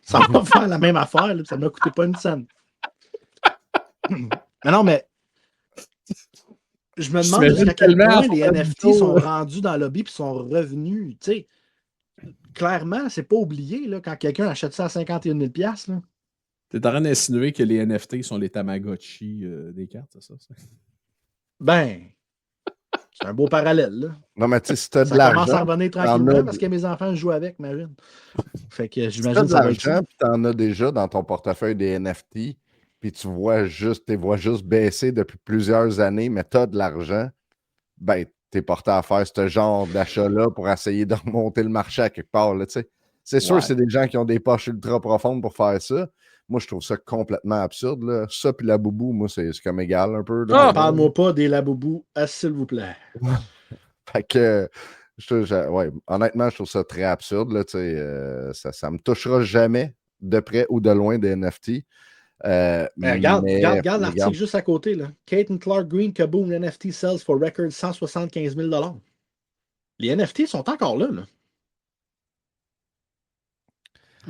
Speaker 1: ça va faire la même affaire, là, ça m'a coûté pas une scène. Mais non, mais je me demande jusqu'à quel point les NFT sont rendus dans le lobby et sont revenus. Tu sais, clairement, c'est pas oublié là, quand quelqu'un achète ça à 51 000 $. Là.
Speaker 2: T'es en train d'insinuer que les NFT sont les Tamagotchi des cartes, c'est ça?
Speaker 1: Ben, c'est un beau parallèle. Là.
Speaker 3: Non, mais tu sais, si t'as de
Speaker 1: Ça commence à
Speaker 3: l'argent,
Speaker 1: revenir tranquillement parce que mes enfants jouent avec, Marine. Fait que
Speaker 3: si t'as
Speaker 1: j'imagine
Speaker 3: de
Speaker 1: que ça va être ça.
Speaker 3: l'argent, puis t'en as déjà dans ton portefeuille des NFT, puis tu vois juste baisser depuis plusieurs années, mais t'as de l'argent, ben, t'es porté à faire ce genre d'achat-là pour essayer de remonter le marché à quelque part, là, tu sais. C'est sûr, c'est des gens qui ont des poches ultra profondes pour faire ça. Moi, je trouve ça complètement absurde, là. Ça, puis la boubou, moi, c'est comme égal un peu. Là,
Speaker 1: Parle-moi pas des laboubous, s'il vous plaît.
Speaker 3: Fait que, ouais, honnêtement, je trouve ça très absurde. Là, ça me touchera jamais de près ou de loin des NFT.
Speaker 1: Regarde
Speaker 3: Regarde.
Speaker 1: l'article juste à côté. Là. Caitlin Clark Green Kaboom NFT sells for record 175 000 $. Les NFT sont encore là.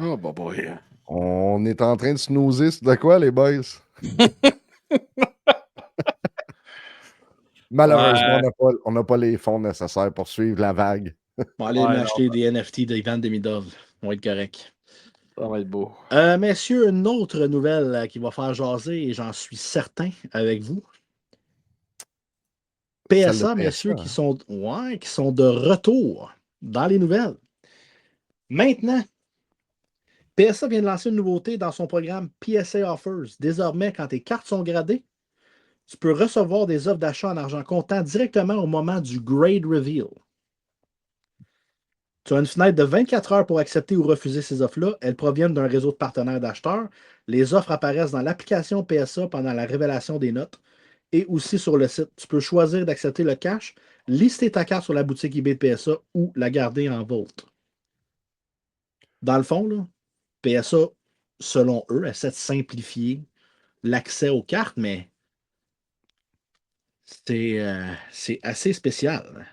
Speaker 2: Oh, boy.
Speaker 3: On est en train de snoozer de quoi, les boys? Malheureusement, on n'a pas les fonds nécessaires pour suivre la vague.
Speaker 1: On va aller m'acheter des NFT d'Ivan Demidov. On va être correct.
Speaker 2: Ça va être beau.
Speaker 1: Messieurs, une autre nouvelle qui va faire jaser, et j'en suis certain avec vous. PSA, messieurs, qui sont de retour dans les nouvelles. Maintenant, PSA vient de lancer une nouveauté dans son programme PSA Offers. Désormais, quand tes cartes sont gradées, tu peux recevoir des offres d'achat en argent comptant directement au moment du grade reveal. Tu as une fenêtre de 24 heures pour accepter ou refuser ces offres-là. Elles proviennent d'un réseau de partenaires d'acheteurs. Les offres apparaissent dans l'application PSA pendant la révélation des notes et aussi sur le site. Tu peux choisir d'accepter le cash, lister ta carte sur la boutique eBay de PSA ou la garder en vote. Dans le fond, là, PSA, selon eux, essaie de simplifier l'accès aux cartes, mais c'est assez spécial.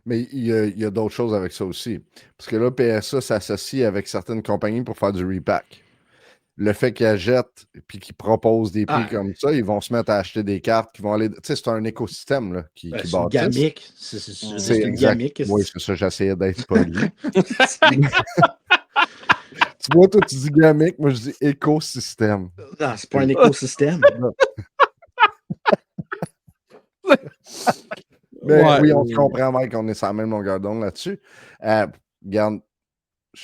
Speaker 3: Mais il y a d'autres choses avec ça aussi. Parce que là, PSA s'associe avec certaines compagnies pour faire du repack. Le fait qu'ils jettent et qu'ils proposent des prix comme ça, ils vont se mettre à acheter des cartes qui vont aller. Tu sais, c'est un écosystème là, qui
Speaker 1: c'est
Speaker 3: bâtisse.
Speaker 1: Une gamique. C'est une gamique.
Speaker 3: Oui, c'est ça, j'essayais d'être poli. Tu vois, toi, tu dis gamique, moi, je dis écosystème.
Speaker 1: Non, c'est pas un écosystème.
Speaker 3: Mais oui, on se comprend, Mike, on est sur la même longueur d'onde là-dessus. Regarde,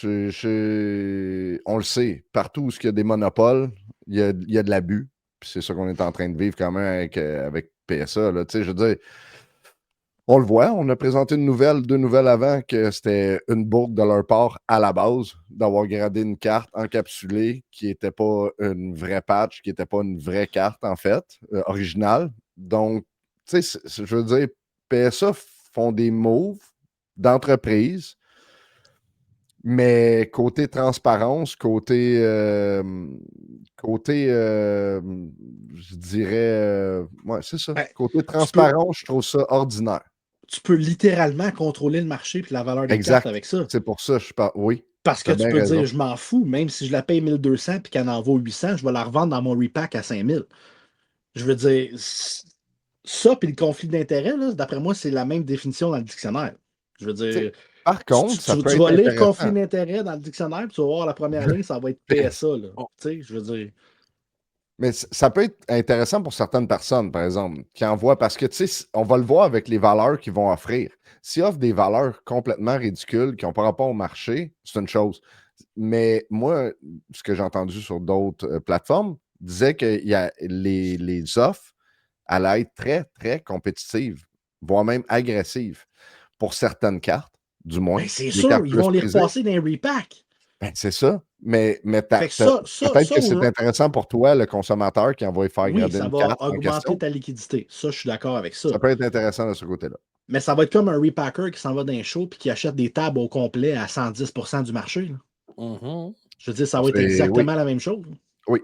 Speaker 3: on le sait, partout où il y a des monopoles, il y a de l'abus. Puis c'est ça qu'on est en train de vivre quand même avec PSA. Là. Je veux dire, On le voit, on a présenté deux nouvelles avant que c'était une bourde de leur part à la base d'avoir gradé une carte encapsulée qui n'était pas une vraie patch, qui n'était pas une vraie carte en fait, originale. Donc, tu sais, je veux dire, PSA font des moves d'entreprise, mais côté transparence, côté, je dirais, ouais, c'est ça.
Speaker 1: Ben,
Speaker 3: Côté transparence, je trouve ça ordinaire.
Speaker 1: Tu peux littéralement contrôler le marché et la valeur des cartes
Speaker 3: Exact.
Speaker 1: avec ça.
Speaker 3: C'est pour ça, je parle. Oui.
Speaker 1: Parce que
Speaker 3: T'as
Speaker 1: tu
Speaker 3: bien
Speaker 1: peux
Speaker 3: raison.
Speaker 1: dire, je m'en fous, même si je la paye 1200 et qu'elle en vaut 800, je vais la revendre dans mon repack à 5000. Je veux dire, ça puis le conflit d'intérêt, là, d'après moi, c'est la même définition dans le dictionnaire. Je veux
Speaker 3: T'sais,
Speaker 1: dire,
Speaker 3: par contre, ça peut
Speaker 1: tu
Speaker 3: être
Speaker 1: vas lire conflit
Speaker 3: intéressant.
Speaker 1: d'intérêt dans le dictionnaire, puis tu vas voir la première ligne, ça va être PSA. Là.
Speaker 2: Oh.
Speaker 1: Tu sais, je veux dire.
Speaker 3: Mais ça peut être intéressant pour certaines personnes, par exemple, qui envoient, parce que, tu sais, on va le voir avec les valeurs qu'ils vont offrir. S'ils offrent des valeurs complètement ridicules qui n'ont pas rapport au marché, c'est une chose. Mais moi, ce que j'ai entendu sur d'autres plateformes disait que les offres allaient être très, très compétitives, voire même agressives pour certaines cartes, du moins.
Speaker 1: Ben, c'est
Speaker 3: Des
Speaker 1: sûr,
Speaker 3: cartes
Speaker 1: ils
Speaker 3: plus
Speaker 1: vont les
Speaker 3: prisées.
Speaker 1: repasser dans les repacks.
Speaker 3: Ben, c'est ça. Mais
Speaker 1: Fait que ça,
Speaker 3: peut-être que c'est
Speaker 1: là,
Speaker 3: intéressant pour toi, le consommateur, qui envoie faire
Speaker 1: oui,
Speaker 3: grader
Speaker 1: ça
Speaker 3: une
Speaker 1: va
Speaker 3: carte en
Speaker 1: augmenter
Speaker 3: question.
Speaker 1: ta liquidité. Ça, je suis d'accord avec ça.
Speaker 3: Ça peut être intéressant de ce côté-là.
Speaker 1: Mais ça va être comme un repacker qui s'en va dans un show et qui achète des tables au complet à 110% du marché. Là.
Speaker 2: Mhm.
Speaker 1: Je veux dire, ça va être
Speaker 3: Oui,
Speaker 1: exactement la même chose.
Speaker 3: oui,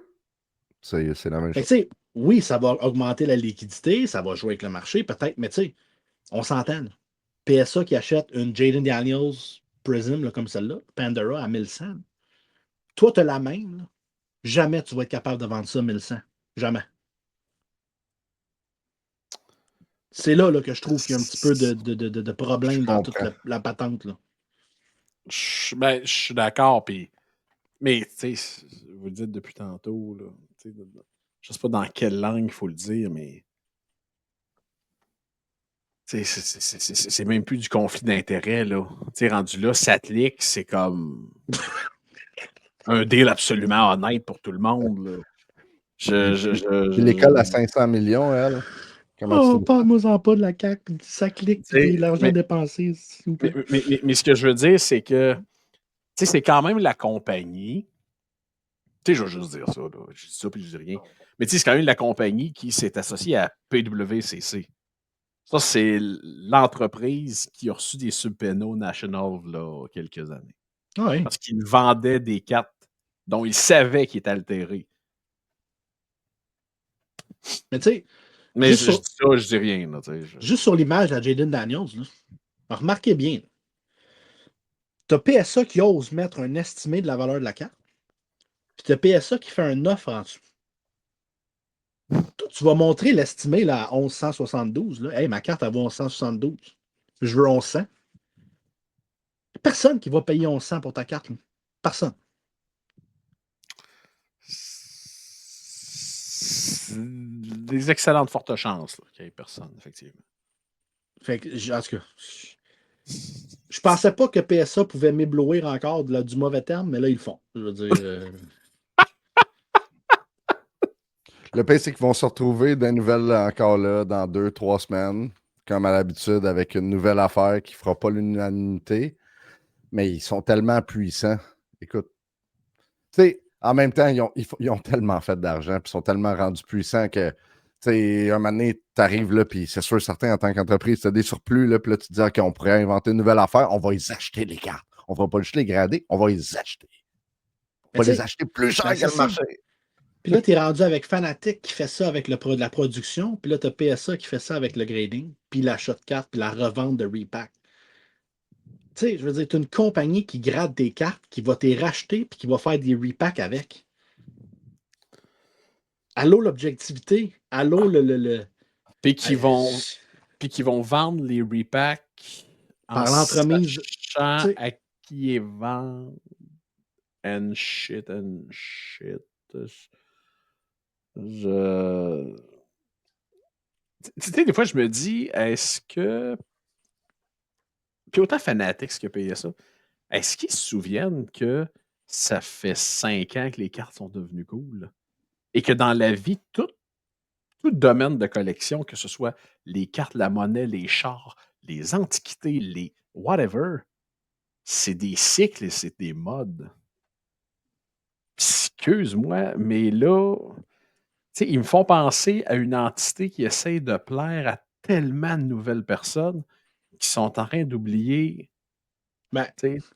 Speaker 3: c'est la même
Speaker 1: Fait
Speaker 3: chose.
Speaker 1: que, tu sais, oui, ça va augmenter la liquidité, ça va jouer avec le marché, peut-être, mais tu sais, on s'entend. Là. PSA qui achète une Jaden Daniels Prism là, comme celle-là, Pandora à 1100. Toi, tu as la même. Là. Jamais tu vas être capable de vendre ça 1100. Jamais. C'est là, que je trouve qu'il y a un petit peu de
Speaker 3: Je
Speaker 1: problème dans toute
Speaker 3: comprends.
Speaker 1: la patente. Là.
Speaker 2: Je suis d'accord, mais tu sais, vous le dites depuis tantôt, là, je sais pas dans quelle langue il faut le dire, mais c'est même plus du conflit d'intérêt, là. Tu sais, rendu là, Satlick, c'est comme un deal absolument honnête pour tout le monde, là.
Speaker 3: Puis l'école à 500 millions, elle, comment tu
Speaker 1: Oh,
Speaker 3: trouves ça?
Speaker 1: parle-moi-en pas de la CAQ, ça clique
Speaker 2: Tu sais,
Speaker 1: et l'argent dépensé, s'il vous plaît.
Speaker 2: mais ce que je veux dire, c'est que, tu sais, c'est quand même la compagnie. Tu sais, je veux juste dire ça, là. Je dis ça puis je dis rien. Mais tu sais, c'est quand même la compagnie qui s'est associée à PWCC. Ça, c'est l'entreprise qui a reçu des subpénaux national, là, quelques années.
Speaker 1: Ah oui.
Speaker 2: Parce qu'ils vendaient des cartes dont ils savaient qu'ils étaient altérés.
Speaker 1: Mais tu sais,
Speaker 2: Mais
Speaker 1: juste
Speaker 2: je
Speaker 1: sur,
Speaker 2: dis ça, je dis rien, là, tu sais.
Speaker 1: juste sur l'image de Jaden Daniels, là, remarquez bien, tu as PSA qui ose mettre un estimé de la valeur de la carte, puis tu as PSA qui fait un offre en dessous. Toi, tu vas montrer l'estimé là, à 1172. Là. Hey, ma carte, elle vaut 1172. Je veux 1100. Personne qui va payer 1100 pour ta carte. Là. Personne.
Speaker 2: Des excellentes fortes chances là, qu'il n'y ait personne, effectivement.
Speaker 1: Fait que, en tout cas, je pensais pas que PSA pouvait m'éblouir encore du mauvais terme, mais là, ils le font. Je veux dire.
Speaker 3: Le pire, c'est qu'ils vont se retrouver des nouvelles encore là dans 2-3 semaines, comme à l'habitude, avec une nouvelle affaire qui ne fera pas l'unanimité. Mais ils sont tellement puissants. Écoute, tu sais, en même temps, ils ont tellement fait d'argent, puis ils sont tellement rendus puissants que, tu sais, un moment donné, tu arrives là, puis c'est sûr, certain, en tant qu'entreprise, tu as des surplus, là, puis là, tu te dis, OK, on pourrait inventer une nouvelle affaire, on va les acheter, les cartes. On ne va pas juste les grader, on va les acheter. On va les acheter plus cher que le marché.
Speaker 1: Puis là, tu es rendu avec Fanatic qui fait ça avec la production, puis là, tu as PSA qui fait ça avec le grading, puis l'achat de cartes, puis la revente de repack. Tu sais, je veux dire, tu as une compagnie qui grade des cartes, qui va te racheter, puis qui va faire des repacks avec. Allô, l'objectivité? Allô,
Speaker 2: Puis qui vont vendre les repacks en
Speaker 1: par l'entremise.
Speaker 2: sachant à qui ils vendent. And shit. Tu sais, des fois, je me dis, est-ce que. Puis autant Fanatics qui a payé ça, est-ce qu'ils se souviennent que ça fait 5 ans que les cartes sont devenues cool? Et que dans la vie, tout domaine de collection, que ce soit les cartes, la monnaie, les chars, les antiquités, les whatever, c'est des cycles et c'est des modes. Excuse-moi, mais là, tu sais, ils me font penser à une entité qui essaye de plaire à tellement de nouvelles personnes qui sont en train d'oublier
Speaker 1: Ben,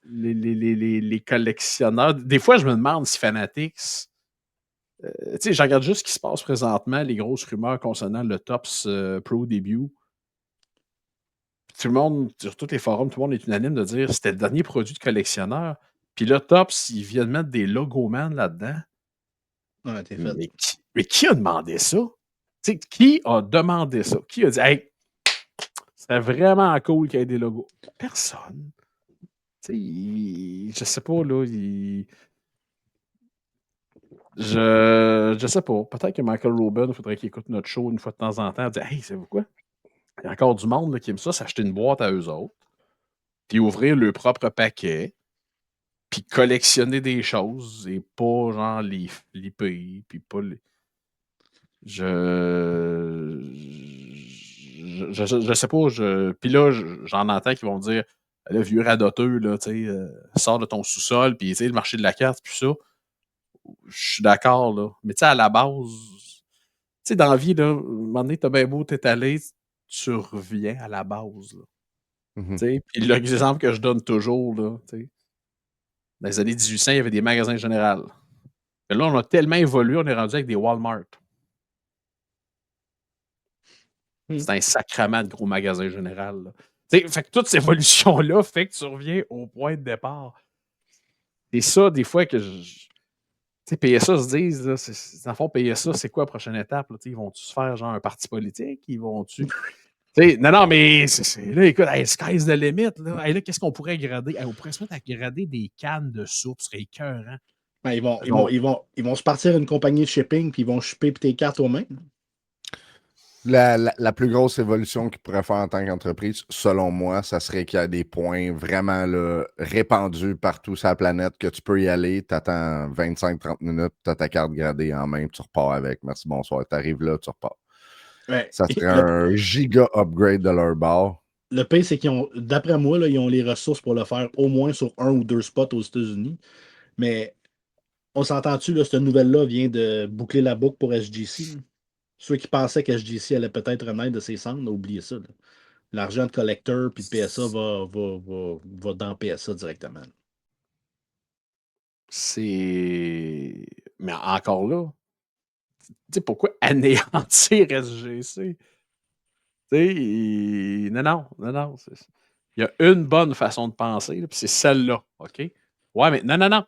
Speaker 2: les collectionneurs. Des fois, je me demande si Fanatics, tu sais, je regarde juste ce qui se passe présentement, les grosses rumeurs concernant le Topps Pro Debut. Tout le monde, sur tous les forums, tout le monde est unanime de dire que c'était le dernier produit de collectionneur. Puis là, Topps, ils viennent mettre des logos man là-dedans.
Speaker 1: ouais, t'es fait.
Speaker 2: Mais qui a demandé ça? Tu sais, qui a demandé ça? Qui a dit, hey, c'est vraiment cool qu'il y ait des logos? Personne. Tu sais, je sais pas, là, je sais pas. Peut-être que Michael Robin, il faudrait qu'il écoute notre show une fois de temps en temps et dire, hey, savez-vous quoi? Il y a encore du monde là, qui aime ça, s'acheter une boîte à eux autres, puis ouvrir leur propre paquet, puis collectionner des choses et pas genre les flipper, puis pas les. Je sais pas. Puis là, j'en entends qui vont dire le vieux radoteux, là, tu sais, sors de ton sous-sol, puis le marché de la carte, puis ça. Je suis d'accord, là. Mais tu sais, à la base, tu sais, dans la vie, là, à un moment donné, t'as bien beau t'étaler, tu reviens à la base, là.
Speaker 3: Mhm.
Speaker 2: Tu sais, puis l'exemple que je donne toujours, là, tu sais, dans les années 1800, il y avait des magasins généraux. Mais là, on a tellement évolué, on est rendu avec des Walmart. C'est un sacrement de gros magasin général. Là. Fait que toute cette évolution-là fait que tu reviens au point de départ. C'est ça, des fois, que je. Tu sais, PSA se disent, là, dans le fond, PSA, c'est quoi la prochaine étape? Là? Ils vont-tu se faire genre un parti politique? Ils vont-tu. Non, mais là, écoute, hey, sky's the limit. Là, hey, là qu'est-ce qu'on pourrait grader? Hey, on pourrait se mettre à grader des cannes de soupe, ce serait écœurant.
Speaker 1: Ben, ils vont se partir une compagnie de shipping, puis ils vont shipper tes cartes aux mains.
Speaker 3: La plus grosse évolution qu'ils pourraient faire en tant qu'entreprise, selon moi, ça serait qu'il y a des points vraiment là, répandus partout sur la planète que tu peux y aller, tu attends 25-30 minutes, tu as ta carte gradée en main, tu repars avec. Merci, bonsoir. Tu arrives là, tu repars.
Speaker 1: Ouais.
Speaker 3: Ça serait un giga upgrade de leur bar.
Speaker 1: Le pire, c'est qu'ils ont, d'après moi, là, ils ont les ressources pour le faire au moins sur 1 ou 2 spots aux États-Unis. Mais on s'entend-tu, là, cette nouvelle-là vient de boucler la boucle pour SGC. Là. Ceux qui pensaient que SGC allait peut-être renaître de ses cendres, ont oublié ça. Là. L'argent de collecteur puis de PSA va dans PSA directement.
Speaker 2: C'est. Mais encore là, tu sais, pourquoi anéantir SGC? Tu sais, non. Il y a une bonne façon de penser, puis c'est celle-là, OK? Ouais, mais non.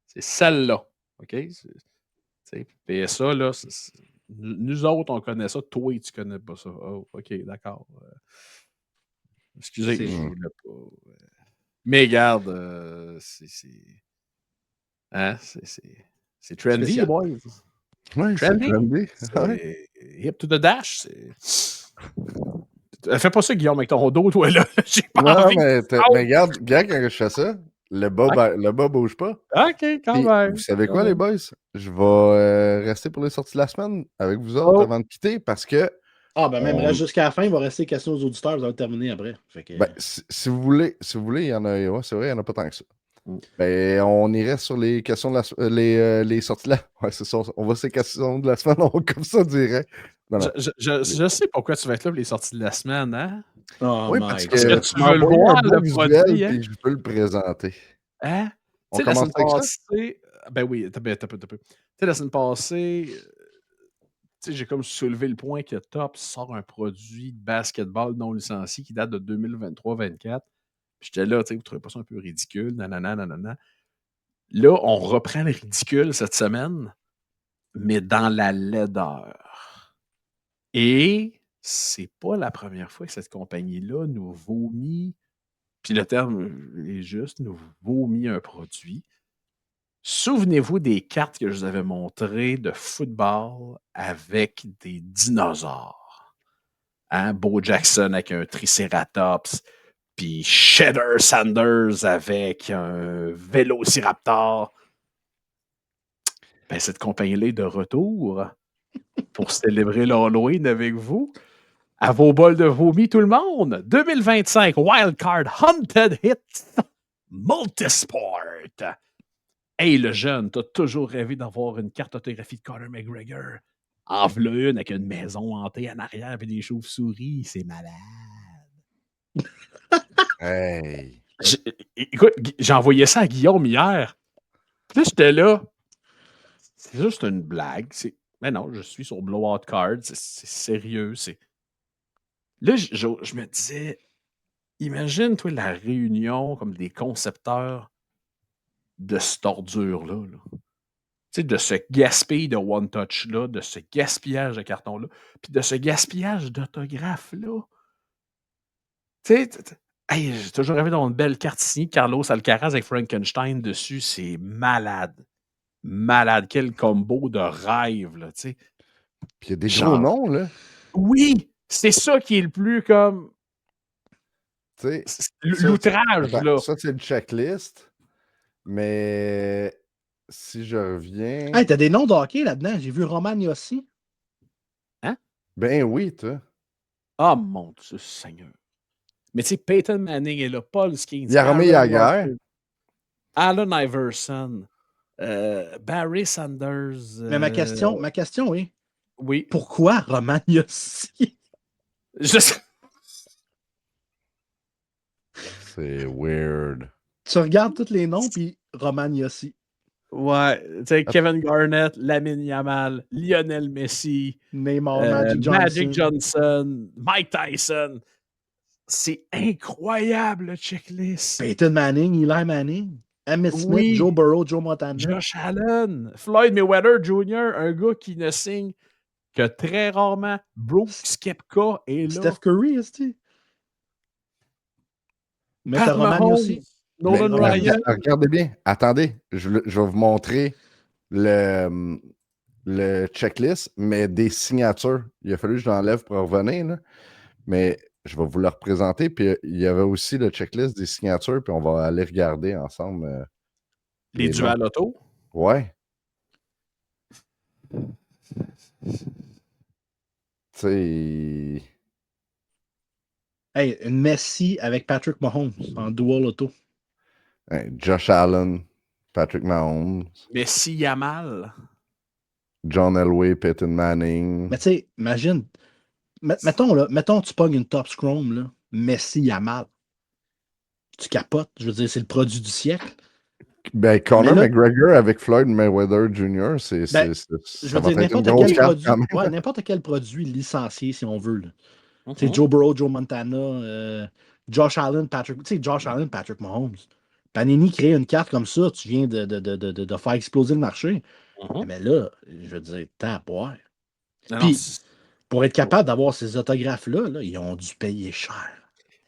Speaker 2: C'est celle-là, OK? PSA, là, nous autres, on connaît ça. Toi, tu connais pas ça. Oh, OK, d'accord. Excusez, je voulais pas. Mais regarde, hein, c'est trendy,
Speaker 1: Spécial.
Speaker 2: boys.
Speaker 3: Oui, c'est trendy.
Speaker 2: C'est hip to the dash. Fais pas ça, Guillaume, avec ton dos, toi, là. J'ai pas
Speaker 3: Non,
Speaker 2: envie.
Speaker 3: mais regarde, quand je fais ça, le bas bouge pas.
Speaker 2: OK, quand
Speaker 3: Puis,
Speaker 2: même.
Speaker 3: vous savez quoi,
Speaker 2: quand
Speaker 3: les
Speaker 2: même.
Speaker 3: boys? Je vais rester pour les sorties de la semaine avec vous autres avant de quitter parce que.
Speaker 1: Ah, ben même reste jusqu'à la fin, il va rester question aux auditeurs, ça va terminer après. Fait que...
Speaker 3: Ben, si vous voulez, il y en a. Ouais, c'est vrai, il n'y en a pas tant que ça. Ben, on irait sur les questions de les sorties là. Ouais, c'est ça. On va sur les questions de la semaine, on va comme ça direct. Non.
Speaker 2: Je sais pourquoi tu vas être là pour les sorties de la semaine, hein?
Speaker 1: Oh
Speaker 3: oui,
Speaker 1: my
Speaker 3: parce
Speaker 1: God.
Speaker 3: que
Speaker 2: tu veux le voir, le produit, hein?
Speaker 3: puis je peux le présenter.
Speaker 2: Hein?
Speaker 3: On
Speaker 2: Tu sais, la
Speaker 3: commence
Speaker 2: semaine
Speaker 3: avec ça?
Speaker 2: passée. Ben oui, t'as peu. Tu sais, la semaine passée, tu sais, j'ai comme soulevé le point que Top sort un produit de basketball non licencié qui date de 2023-24. Puis j'étais là, tu sais, vous trouvez pas ça un peu ridicule? Nanana. Là, on reprend le ridicule cette semaine, mais dans la laideur. Et c'est pas la première fois que cette compagnie-là nous vomit, puis le terme est juste, nous vomit un produit. Souvenez-vous des cartes que je vous avais montrées de football avec des dinosaures. Hein? Bo Jackson avec un Triceratops, puis Shedder Sanders avec un Vélociraptor. Ben, cette compagnie-là est de retour pour célébrer l'Halloween avec vous. À vos bols de vomi, tout le monde! 2025 Wildcard Haunted Hits Multisport. Hey, le jeune, t'as toujours rêvé d'avoir une carte autographiée de Conor McGregor. En v'là une avec une maison hantée en arrière et des chauves-souris. C'est malade.
Speaker 3: Hey.
Speaker 2: Écoute, j'ai envoyé ça à Guillaume hier. Puis là, j'étais là. C'est juste une blague. Mais non, je suis sur Blowout Cards. C'est sérieux. Là, je me disais, imagine, toi, la réunion comme des concepteurs de cette ordure-là. Là. Tu sais, de ce gaspillage de One Touch-là, de ce gaspillage de carton-là, puis de ce gaspillage d'autographes-là. Tu sais, hey, j'ai toujours rêvé d'avoir une belle carte signée Carlos Alcaraz avec Frankenstein dessus. C'est malade. Malade. Quel combo de rêve, là, tu sais.
Speaker 3: Puis il y a des gros noms, là.
Speaker 2: Oui! C'est ça qui est le plus comme... L'outrage, là.
Speaker 3: Ça, c'est le checklist. Mais si je reviens...
Speaker 1: Hey, t'as des noms de hockey là-dedans. J'ai vu Roman Yossi.
Speaker 2: Hein?
Speaker 3: Ben oui, toi.
Speaker 2: Ah, mon Dieu Seigneur. Mais tu sais, Peyton Manning est là, Paul Skeens,
Speaker 3: Jaromir Jagr,
Speaker 2: Allen Iverson, Barry Sanders.
Speaker 1: Mais ma question est...
Speaker 2: Oui.
Speaker 1: Pourquoi Roman Yossi?
Speaker 2: Je sais.
Speaker 3: C'est weird.
Speaker 1: Tu regardes tous les noms, puis Roman Yossi.
Speaker 2: Ouais, tu sais, Kevin Garnett, Lamine Yamal, Lionel Messi,
Speaker 1: Neymar,
Speaker 2: Magic Johnson, Mike Tyson. C'est incroyable, le checklist.
Speaker 1: Peyton Manning, Eli Manning, Emmitt Smith, Joe Burrow, Joe Montana.
Speaker 2: Josh Allen, Floyd Mayweather Jr., un gars qui ne signe que très rarement. Brooks Koepka est là.
Speaker 1: Steph Curry, est-ce mais t'as Roman aussi.
Speaker 2: Nolan Ryan.
Speaker 3: Regardez bien. Attendez, je vais vous montrer le checklist, mais des signatures. Il a fallu que je l'enlève pour revenir, là. Mais je vais vous le représenter. Puis il y avait aussi le checklist des signatures, puis on va aller regarder ensemble.
Speaker 2: Les duels auto?
Speaker 3: Ouais. Tu sais...
Speaker 1: Hey, une Messi avec Patrick Mahomes en dual auto.
Speaker 3: Hey, Josh Allen, Patrick Mahomes.
Speaker 2: Messi Yamal.
Speaker 3: John Elway, Peyton Manning.
Speaker 1: Mais tu sais, imagine, mettons tu pognes une Top Scrum, là, Messi Yamal. Tu capotes, je veux dire, c'est le produit du siècle.
Speaker 3: Ben, Conor McGregor avec Floyd Mayweather Jr.,
Speaker 1: je veux dire, n'importe quel produit licencié, si on veut. C'est Joe Burrow, Joe Montana, Josh Allen, Patrick Mahomes. Panini crée une carte comme ça, tu viens de faire exploser le marché. Mais là, je veux dire, t'as à boire. Puis, pour être capable d'avoir ces autographes-là, là, ils ont dû payer cher.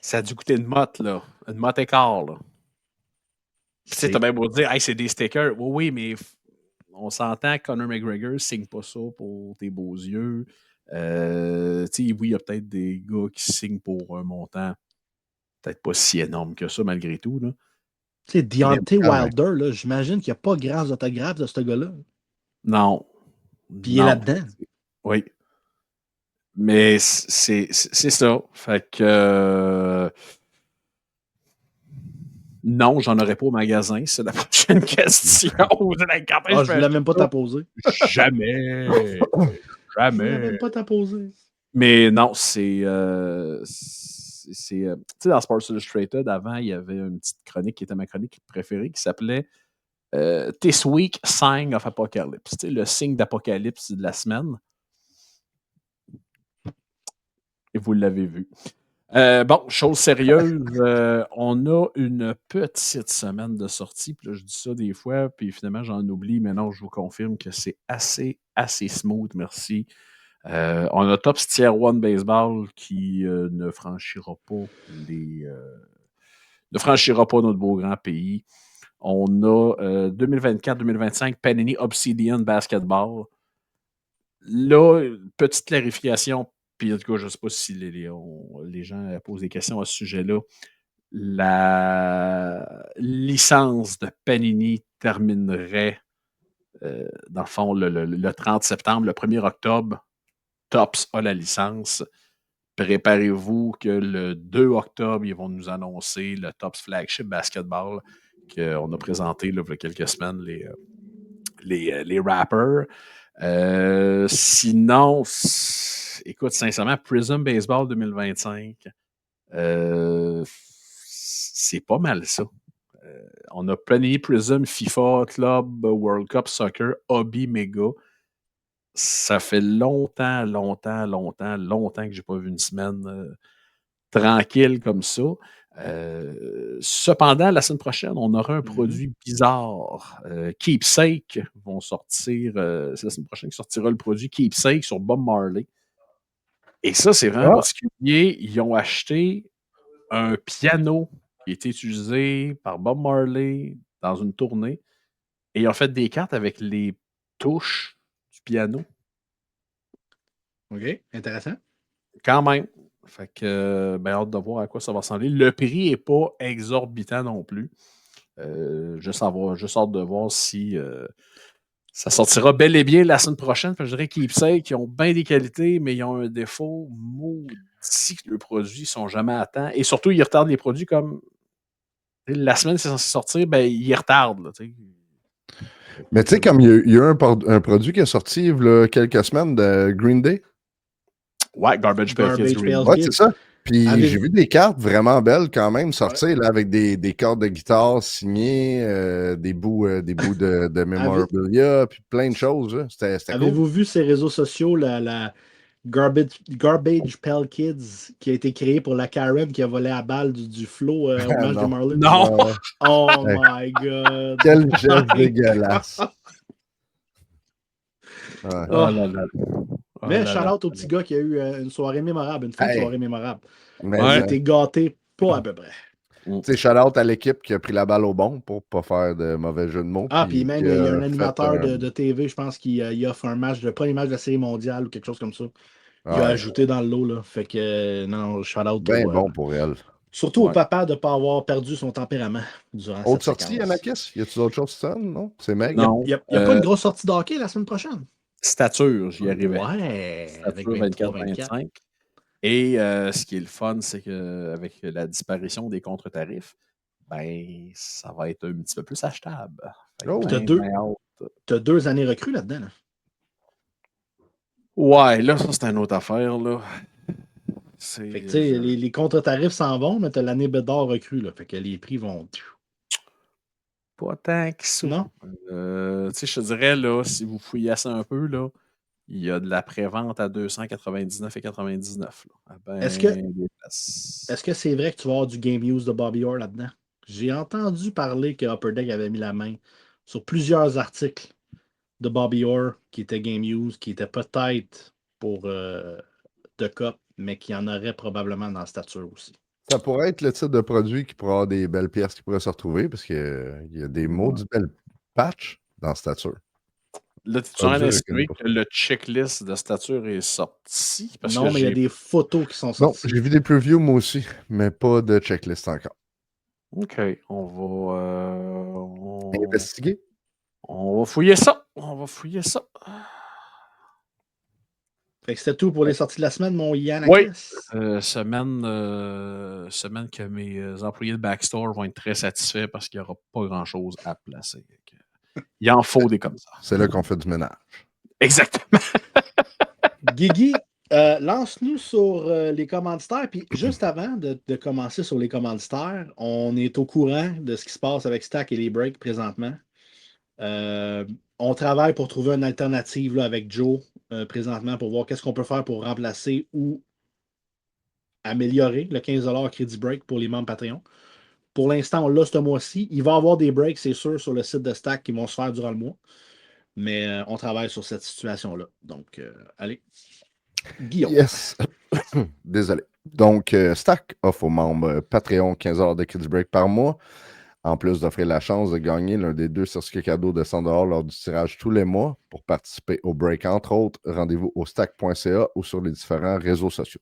Speaker 2: Ça a dû coûter une motte, là. Une motte écart, là. Tu sais, t'as bien beau dire, hey, c'est des stickers. Oui, mais on s'entend que Conor McGregor ne signe pas ça pour tes beaux yeux. Tu sais, oui, il y a peut-être des gars qui signent pour un montant peut-être pas si énorme que ça, malgré tout, là.
Speaker 1: Tu sais, Deontay Wilder, là, j'imagine qu'il n'y a pas grands autographes de ce gars-là.
Speaker 2: Non.
Speaker 1: Puis il est là-dedans.
Speaker 2: Oui. Mais c'est ça. Fait que... non, j'en aurais pas au magasin. C'est la prochaine question.
Speaker 1: Je voulais même pas t'apposer.
Speaker 2: Jamais.
Speaker 1: Je voulais même pas t'apposer.
Speaker 2: Mais non, c'est... tu sais, dans Sports Illustrated, avant, il y avait une petite chronique qui était ma chronique préférée qui s'appelait This Week, Sign of Apocalypse. Tu sais, le signe d'apocalypse de la semaine. Et vous l'avez vu. Bon, chose sérieuse, on a une petite semaine de sortie. Puis là, je dis ça des fois, puis finalement, j'en oublie. Mais non, je vous confirme que c'est assez smooth, merci. On a Topps Tier 1 Baseball qui ne franchira pas notre beau grand pays. On a 2024-2025 Panini Obsidian Basketball. Là, petite clarification. Puis, en tout cas, je ne sais pas si les gens posent des questions à ce sujet-là. La licence de Panini terminerait, dans le fond, le 30 septembre. Le 1er octobre, Topps a la licence. préparez-vous que le 2 octobre, ils vont nous annoncer le Topps Flagship Basketball qu'on a présenté là, il y a quelques semaines, les rappers. Sinon, écoute, sincèrement, Prism Baseball 2025, c'est pas mal ça. On a plané Prism, FIFA, Club, World Cup Soccer, Hobby, Mega. Ça fait longtemps que j'ai pas vu une semaine tranquille comme ça. Cependant, la semaine prochaine, on aura un produit bizarre. Keepsake vont sortir. C'est la semaine prochaine qui sortira le produit Keepsake sur Bob Marley. Et ça, c'est vraiment particulier. Ils ont acheté un piano qui a été utilisé par Bob Marley dans une tournée. Et ils ont fait des cartes avec les touches du piano.
Speaker 1: OK, intéressant.
Speaker 2: Quand même. Fait que, hâte de voir à quoi ça va ressembler. Le prix n'est pas exorbitant non plus. Juste hâte de voir si ça sortira bel et bien la semaine prochaine. Je dirais Keepsake, ils ont bien des qualités, mais ils ont un défaut maudit que leurs produits ne sont jamais à temps. Et surtout, ils retardent les produits comme la semaine c'est censé sortir, ils retardent. Là,
Speaker 3: mais tu sais, comme il y a eu un produit qui est sorti il y a quelques semaines de Green Day.
Speaker 2: Ouais, Garbage Pail Kids.
Speaker 3: Ouais, c'est ça. Puis j'ai vu des cartes vraiment belles quand même sortir là, avec des cordes de guitare signées, des bouts de memorabilia, puis plein de choses. C'était cool.
Speaker 1: Avez-vous vu ces réseaux sociaux, la Garbage Pail Kids, qui a été créée pour la Karen qui a volé à balle du flow au match de Marlins?
Speaker 2: Non!
Speaker 1: Oh my God!
Speaker 3: Quel geste dégueulasse!
Speaker 2: Ouais. Oh là là.
Speaker 1: Mais shout-out au petit gars qui a eu une soirée mémorable, une fin de soirée mémorable. Il a été gâté pas à peu près.
Speaker 3: Tu sais, shout-out à l'équipe qui a pris la balle au bon pour pas faire de mauvais jeu de mots.
Speaker 1: Puis même, il y a un animateur de TV, je pense, qui offre un match, le premier match de la série mondiale ou quelque chose comme ça. Il a ajouté dans le lot, là. Fait que, non, shout-out.
Speaker 3: Bien bon pour elle.
Speaker 1: Surtout au papa de ne pas avoir perdu son tempérament durant
Speaker 3: Autre
Speaker 1: cette
Speaker 3: sortie, Anakis? Y a-tu d'autres choses, ça? Non? C'est Meg?
Speaker 2: Non.
Speaker 1: Il n'y a pas une grosse sortie de hockey la semaine prochaine?
Speaker 2: Stature, j'y arrivais.
Speaker 1: Ouais,
Speaker 2: Stature 24-25. Et ce qui est le fun, c'est qu'avec la disparition des contre-tarifs, ça va être un petit peu plus achetable.
Speaker 1: T'as 2 années recrues là-dedans. Là.
Speaker 2: Ouais, là, ça, c'est une autre affaire. Là.
Speaker 1: Fait que, les contre-tarifs s'en vont, mais t'as l'année Bédard recrue. Là. Fait que les prix vont...
Speaker 2: Pas tant que ça.
Speaker 1: Non?
Speaker 2: Je te dirais, là, si vous fouillez ça un peu, là, il y a de la prévente à 299,99.
Speaker 1: Est-ce que c'est vrai que tu vas avoir du game use de Bobby Orr là-dedans? J'ai entendu parler que Upper Deck avait mis la main sur plusieurs articles de Bobby Orr qui étaient game use, qui étaient peut-être pour The Cup, mais qui en aurait probablement dans Stature aussi.
Speaker 3: Ça pourrait être le type de produit qui pourrait avoir des belles pièces qui pourraient se retrouver parce qu'il y a des maudites belles patchs dans Stature.
Speaker 2: Là, tu es en train d'insinuer que le checklist de Stature est sorti?
Speaker 1: Non, mais il y a des photos qui sont sorties.
Speaker 3: Non, j'ai vu des previews moi aussi, mais pas de checklist encore.
Speaker 2: OK, on va...
Speaker 3: investiguer.
Speaker 2: On va fouiller ça.
Speaker 1: Fait que c'était tout pour les sorties de la semaine, mon Yann.
Speaker 2: Oui. Semaine que mes employés de Backstore vont être très satisfaits parce qu'il n'y aura pas grand-chose à placer. Il en faut des comme ça.
Speaker 3: C'est là qu'on fait du ménage.
Speaker 2: Exactement.
Speaker 1: Guigui, lance-nous sur les commanditaires. Puis juste avant de commencer sur les commanditaires, on est au courant de ce qui se passe avec Stack et les breaks présentement. On travaille pour trouver une alternative là, avec Joe présentement pour voir qu'est-ce qu'on peut faire pour remplacer ou améliorer le 15$ crédit break pour les membres Patreon. Pour l'instant, on l'a ce mois-ci. Il va y avoir des breaks, c'est sûr, sur le site de Stack qui vont se faire durant le mois. Mais on travaille sur cette situation-là. Donc, allez. Guillaume.
Speaker 3: Yes. Désolé. Donc, Stack offre aux membres Patreon 15$ de crédit break par mois. En plus d'offrir la chance de gagner l'un des 2 certificats cadeaux de 100$ lors du tirage tous les mois. Pour participer au break, entre autres, rendez-vous au stack.ca ou sur les différents réseaux sociaux.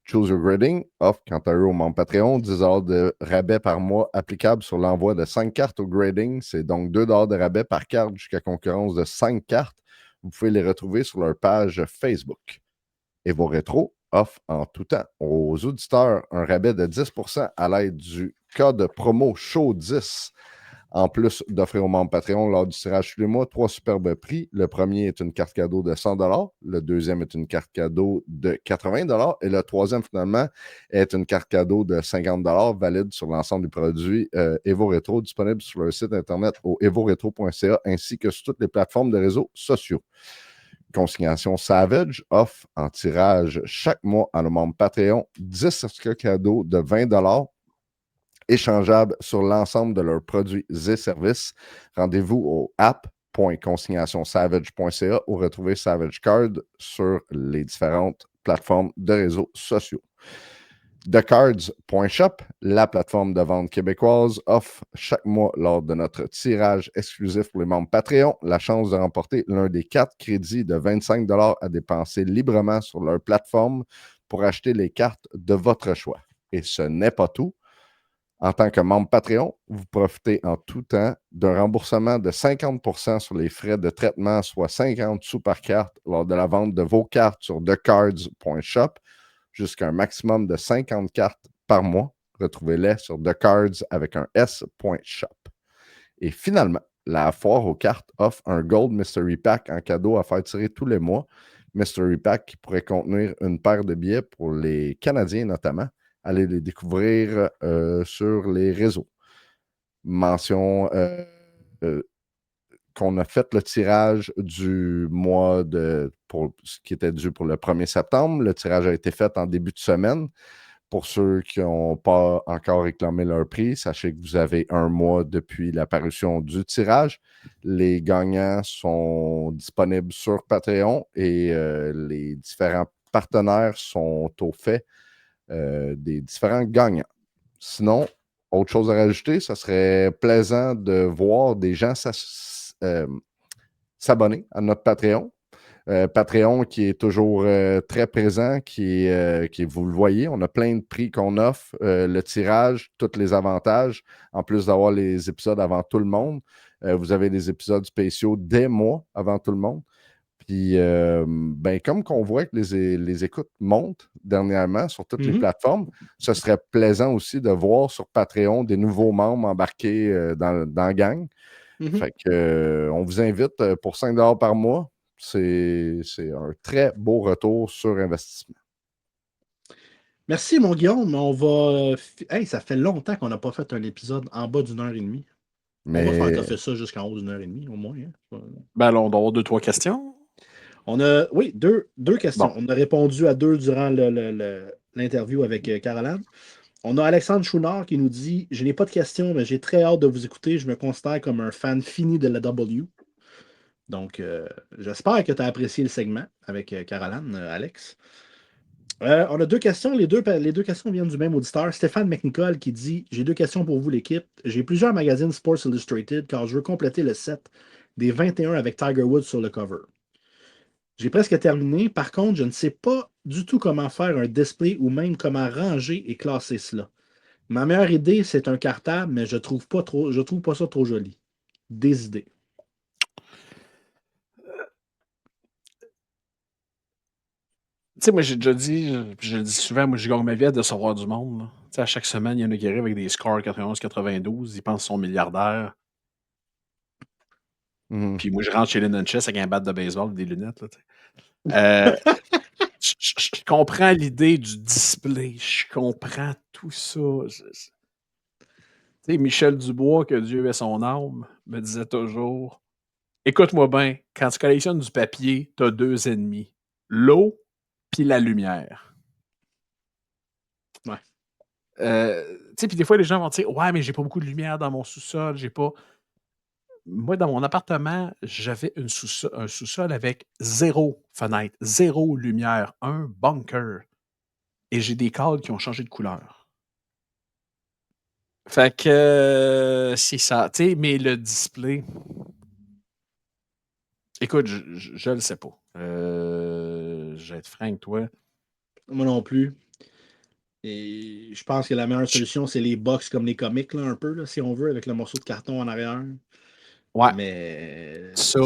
Speaker 3: Choose Your Grading offre, quant à eux, aux membres Patreon, 10$ de rabais par mois applicable sur l'envoi de 5 cartes au grading. C'est donc 2$ de rabais par carte jusqu'à concurrence de 5 cartes. Vous pouvez les retrouver sur leur page Facebook. Et vos rétros offre en tout temps aux auditeurs un rabais de 10% à l'aide du code promo SHOW10. En plus d'offrir aux membres Patreon lors du tirage tous les mois 3 superbes prix. Le premier est une carte cadeau de 100 $, le deuxième est une carte cadeau de 80 $ et le troisième, finalement, est une carte cadeau de 50 $ valide sur l'ensemble des produits Evo Retro, disponible sur leur site internet au evoretro.ca ainsi que sur toutes les plateformes de réseaux sociaux. Consignation Savage offre en tirage chaque mois à nos membres Patreon 10 certificats cadeaux de 20 $ échangeables sur l'ensemble de leurs produits et services. Rendez-vous au app.consignationsavage.ca ou retrouvez Savage Card sur les différentes plateformes de réseaux sociaux. TheCards.shop, la plateforme de vente québécoise, offre chaque mois lors de notre tirage exclusif pour les membres Patreon la chance de remporter l'un des 4 crédits de 25 $ à dépenser librement sur leur plateforme pour acheter les cartes de votre choix. Et ce n'est pas tout. En tant que membre Patreon, vous profitez en tout temps d'un remboursement de 50% sur les frais de traitement, soit 50 sous par carte, lors de la vente de vos cartes sur TheCards.shop, jusqu'à un maximum de 50 cartes par mois. Retrouvez-les sur TheCards avec un S.shop. Et finalement, la foire aux cartes offre un Gold Mystery Pack en cadeau à faire tirer tous les mois. Mystery Pack qui pourrait contenir une paire de billets pour les Canadiens notamment. Allez les découvrir sur les réseaux. Mention qu'on a fait le tirage du mois pour ce qui était dû pour le 1er septembre. Le tirage a été fait en début de semaine. Pour ceux qui n'ont pas encore réclamé leur prix, sachez que vous avez un mois depuis l'apparition du tirage. Les gagnants sont disponibles sur Patreon et les différents partenaires sont au fait des différents gagnants. Sinon, autre chose à rajouter, ça serait plaisant de voir des gens s'abonner à notre Patreon. Patreon qui est toujours très présent, qui vous le voyez, on a plein de prix qu'on offre, le tirage, tous les avantages, en plus d'avoir les épisodes avant tout le monde. Vous avez des épisodes spéciaux des mois avant tout le monde. Puis, comme qu'on voit que les écoutes montent dernièrement sur toutes les plateformes, ce serait plaisant aussi de voir sur Patreon des nouveaux membres embarqués dans la gang. Fait que, on vous invite pour 5 $ par mois. C'est un très beau retour sur investissement.
Speaker 1: Merci, mon Guillaume. On va. Hey, ça fait longtemps qu'on n'a pas fait un épisode en bas d'1h30.
Speaker 3: Mais...
Speaker 1: On va faire fait ça jusqu'en haut d'1h30, au moins. Hein.
Speaker 2: Ben là, on doit avoir 2-3 questions.
Speaker 1: On a, oui, deux questions.
Speaker 2: Bon.
Speaker 1: On a répondu à 2 durant l'interview avec Caroline. On a Alexandre Chouinard qui nous dit « Je n'ai pas de questions, mais j'ai très hâte de vous écouter. Je me considère comme un fan fini de la W. » Donc, j'espère que tu as apprécié le segment avec Caroline, Alex. On a 2 questions. Les deux questions viennent du même auditeur. Stéphane McNicol qui dit « J'ai 2 questions pour vous, l'équipe. J'ai plusieurs magazines Sports Illustrated car je veux compléter le set des 21 avec Tiger Woods sur le cover. J'ai presque terminé. Par contre, je ne sais pas du tout comment faire un display ou même comment ranger et classer cela. Ma meilleure idée, c'est un cartable, mais je trouve pas ça trop joli. Des idées.
Speaker 2: Tu sais, moi, j'ai déjà dit, je le dis souvent, moi, je gagne ma vie à décevoir du monde. Tu sais, à chaque semaine, il y en a qui arrivent avec des scores 91-92, ils pensent qu'ils sont milliardaires. Puis moi, je rentre chez Lennon Chess avec un bat de baseball et des lunettes. Là, je comprends l'idée du display. Je comprends tout ça. Tu sais, Michel Dubois, que Dieu ait son âme, me disait toujours « Écoute-moi bien, quand tu collectionnes du papier, tu as 2 ennemis. L'eau puis la lumière. »
Speaker 1: Ouais.
Speaker 2: Tu sais, puis des fois, les gens vont dire « Ouais, mais j'ai pas beaucoup de lumière dans mon sous-sol. J'ai pas... » Moi, dans mon appartement, j'avais un sous-sol avec 0 fenêtre, 0 lumière, un bunker. Et j'ai des cadres qui ont changé de couleur. Fait que c'est ça. Tu sais, mais le display... Écoute, je le sais pas. Je vais être franc avec toi.
Speaker 1: Moi non plus. Et je pense que la meilleure solution, c'est les box comme les comics, là, un peu, là, si on veut, avec le morceau de carton en arrière.
Speaker 2: Ouais.
Speaker 1: Mais...
Speaker 2: Ça.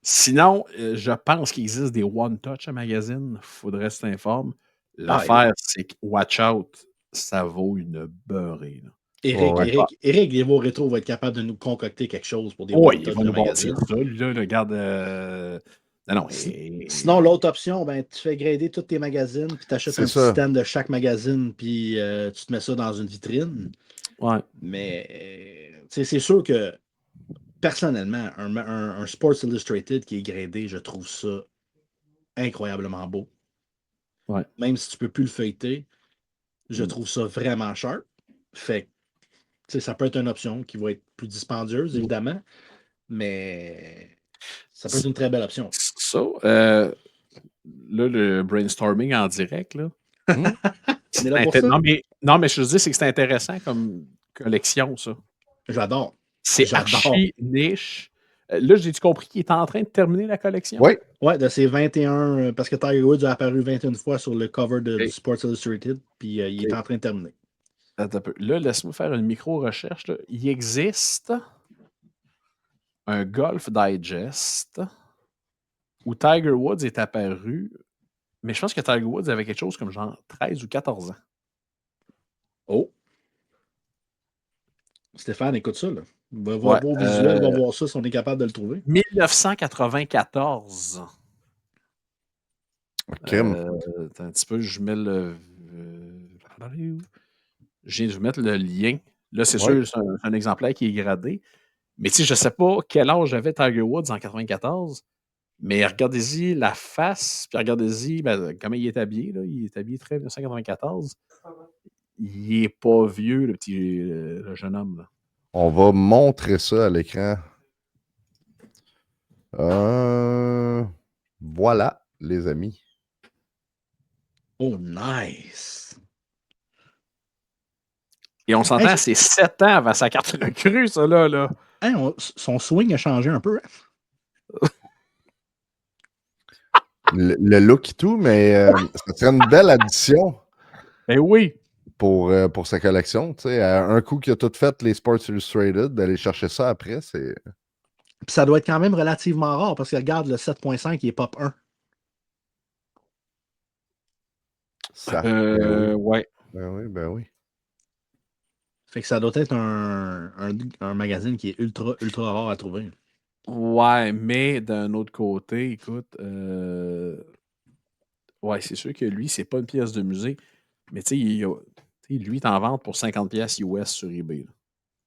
Speaker 2: Sinon, je pense qu'il existe des One Touch à magazine. Faudrait s'informer. L'affaire, c'est que watch out, ça vaut une beurrée. Là.
Speaker 1: Éric Lévaux Rétro va être capable de nous concocter quelque chose pour des
Speaker 2: Oui,
Speaker 1: one-touch
Speaker 2: il va
Speaker 1: de
Speaker 2: nous bâtir
Speaker 1: magazine.
Speaker 2: ça. Lui, là, regarde. Non.
Speaker 1: Sinon, l'autre option, ben, tu fais grader tous tes magazines, puis tu achètes
Speaker 3: C'est
Speaker 1: un petit
Speaker 3: ça.
Speaker 1: stand de chaque magazine, puis tu te mets ça dans une vitrine.
Speaker 2: Ouais.
Speaker 1: Mais c'est sûr que, personnellement, un Sports Illustrated qui est gradé, je trouve ça incroyablement beau.
Speaker 2: Ouais.
Speaker 1: Même si tu peux plus le feuilleter, je trouve ça vraiment sharp. Fait que, ça peut être une option qui va être plus dispendieuse, évidemment, mais ça peut être une très belle option.
Speaker 2: Ça, là, le brainstorming en direct, là.
Speaker 3: Hmm?
Speaker 1: On est là pour ça?
Speaker 2: Non, mais je te dis, c'est que c'est intéressant comme collection, ça.
Speaker 1: J'adore.
Speaker 2: C'est archi niche. Là, j'ai-tu compris qu'il est en train de terminer la collection?
Speaker 3: Oui.
Speaker 1: Ouais, de ces 21, parce que Tiger Woods a apparu 21 fois sur le cover du Sports Illustrated, puis il est en train de terminer.
Speaker 2: Attends un peu. Là, laisse-moi faire une micro-recherche. Là. Il existe un Golf Digest où Tiger Woods est apparu, mais je pense que Tiger Woods avait quelque chose comme genre 13 ou 14 ans.
Speaker 1: Oh! Stéphane, écoute ça, là. Va voir au visuel, va voir ça si on est capable de le trouver.
Speaker 2: 1994.
Speaker 3: Attends
Speaker 2: un petit peu, je mets le. Je viens de vous mettre le lien. Là, c'est sûr, c'est un exemplaire qui est gradé. Mais tu sais, je ne sais pas quel âge avait Tiger Woods en 94, mais regardez-y la face, puis regardez-y comment il est habillé. Là. Il est habillé très 1994. Il n'est pas vieux, le jeune homme. Là.
Speaker 3: On va montrer ça à l'écran. Voilà, les amis.
Speaker 1: Oh, nice!
Speaker 2: Et on s'entend, c'est 7 ans avant sa carte recrue, ça, là.
Speaker 1: Hein, son swing a changé un peu. Hein?
Speaker 3: Le look et tout, mais ça serait une belle addition.
Speaker 2: Eh oui!
Speaker 3: Pour sa collection. Un coup qu'il a tout fait, les Sports Illustrated, d'aller chercher ça après, c'est.
Speaker 1: Puis ça doit être quand même relativement rare, parce que regarde, le 7.5, il est pop 1.
Speaker 3: Ça.
Speaker 2: Ben oui.
Speaker 3: Ben oui.
Speaker 1: Fait que ça doit être un magazine qui est ultra, ultra rare à trouver.
Speaker 2: Ouais, mais d'un autre côté, écoute, ouais, c'est sûr que lui, c'est pas une pièce de musée, mais tu sais, lui, il est en vente pour 50 pièces US sur eBay. Là.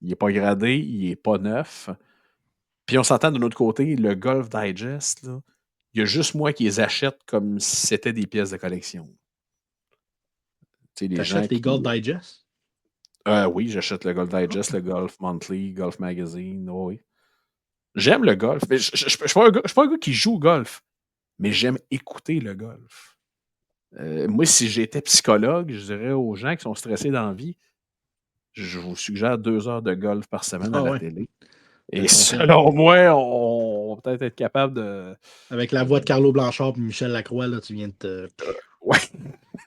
Speaker 2: Il n'est pas gradé, il n'est pas neuf. Puis on s'entend de notre côté, le Golf Digest, là, il y a juste moi qui les achète comme si c'était des pièces de collection.
Speaker 1: T'achètes les Golf Digest?
Speaker 2: Oui, j'achète le Golf Digest, le Golf Monthly, Golf Magazine, oui. J'aime le golf. Mais je ne suis pas un gars qui joue au golf, mais j'aime écouter le golf. Moi, si j'étais psychologue, je dirais aux gens qui sont stressés dans la vie, je vous suggère 2 heures de golf par semaine à la télé. Et selon moi, on va peut-être être capable de...
Speaker 1: Avec la voix de Carlo Blanchard et Michel Lacroix, là, tu viens de te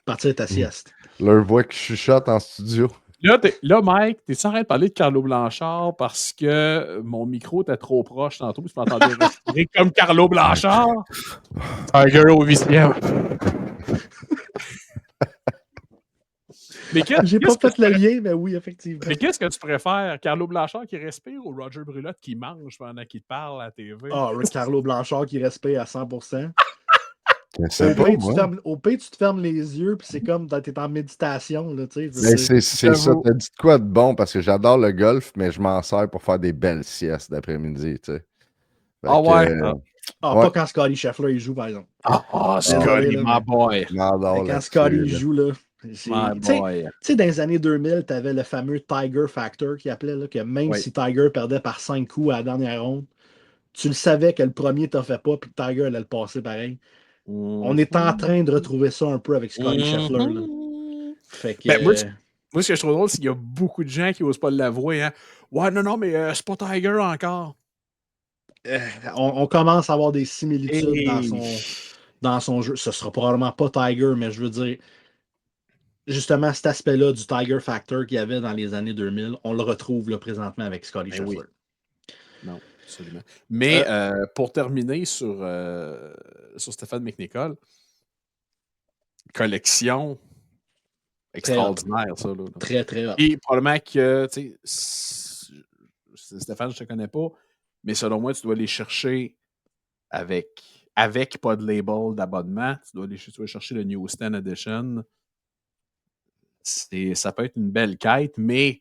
Speaker 1: partir de ta sieste.
Speaker 3: Leur voix qui chuchote en studio.
Speaker 2: Là, Mike, t'es-tu en train de parler de Carlo Blanchard parce que mon micro était trop proche tantôt puis tu m'entendais respirer comme Carlo Blanchard? Tiger au 8e.
Speaker 1: J'ai pas fait le lien, mais oui, effectivement.
Speaker 2: Mais qu'est-ce que tu préfères? Carlo Blanchard qui respire ou Roger Brulotte qui mange pendant qu'il te parle à la TV?
Speaker 1: Ah, Carlo Blanchard qui respire à 100%. Au pire, tu te fermes les yeux, puis c'est comme t'es en méditation. Là, c'est
Speaker 3: ça, t'as dit de quoi de bon, parce que j'adore le golf, mais je m'en sers pour faire des belles siestes d'après-midi.
Speaker 1: Pas quand Scotty Scheffler il joue, par exemple.
Speaker 2: Scotty, my boy.
Speaker 1: Quand Scotty il joue, là. Tu sais, dans les années 2000, tu avais le fameux Tiger Factor qui appelait, là, que même si Tiger perdait par 5 coups à la dernière ronde, tu le savais que le premier t'en fait pas, puis que Tiger allait le passer pareil. On est en train de retrouver ça un peu avec Scotty Scheffler. Là. Fait que,
Speaker 2: moi, ce que je trouve drôle, c'est qu'il y a beaucoup de gens qui n'osent pas l'avouer. Hein. Ouais, non, mais c'est pas Tiger encore.
Speaker 1: On commence à avoir des similitudes dans son jeu. Ce sera probablement pas Tiger, mais je veux dire, justement, cet aspect-là du Tiger Factor qu'il y avait dans les années 2000, on le retrouve là, présentement avec Scotty Scheffler.
Speaker 2: Oui. Non, absolument. Mais pour terminer sur Stéphane McNichol, collection extraordinaire, ça. Là.
Speaker 1: Très, très hot.
Speaker 2: Et probablement que, tu sais, Stéphane, je te connais pas, mais selon moi, tu dois les chercher avec pas de label d'abonnement. Tu dois chercher le Newsstand Edition. Ça peut être une belle quête, mais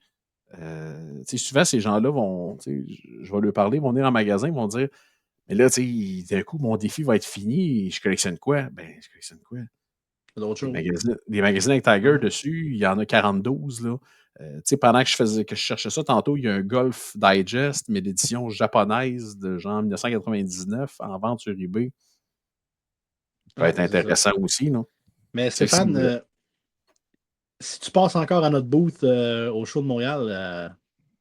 Speaker 2: souvent, ces gens-là vont, je vais leur parler, ils vont venir en magasin, ils vont dire, mais là, d'un coup, mon défi va être fini, je collectionne quoi? Ben, je collectionne quoi?
Speaker 1: D'autres
Speaker 2: Des
Speaker 1: choses.
Speaker 2: magazines avec Tiger dessus, il y en a 42, là. Pendant que je cherchais ça tantôt, il y a un Golf Digest, mais l'édition japonaise de genre 1999 en vente sur eBay. Ça peut être intéressant aussi, non?
Speaker 1: Mais Stéphane, si tu passes encore à notre booth au show de Montréal,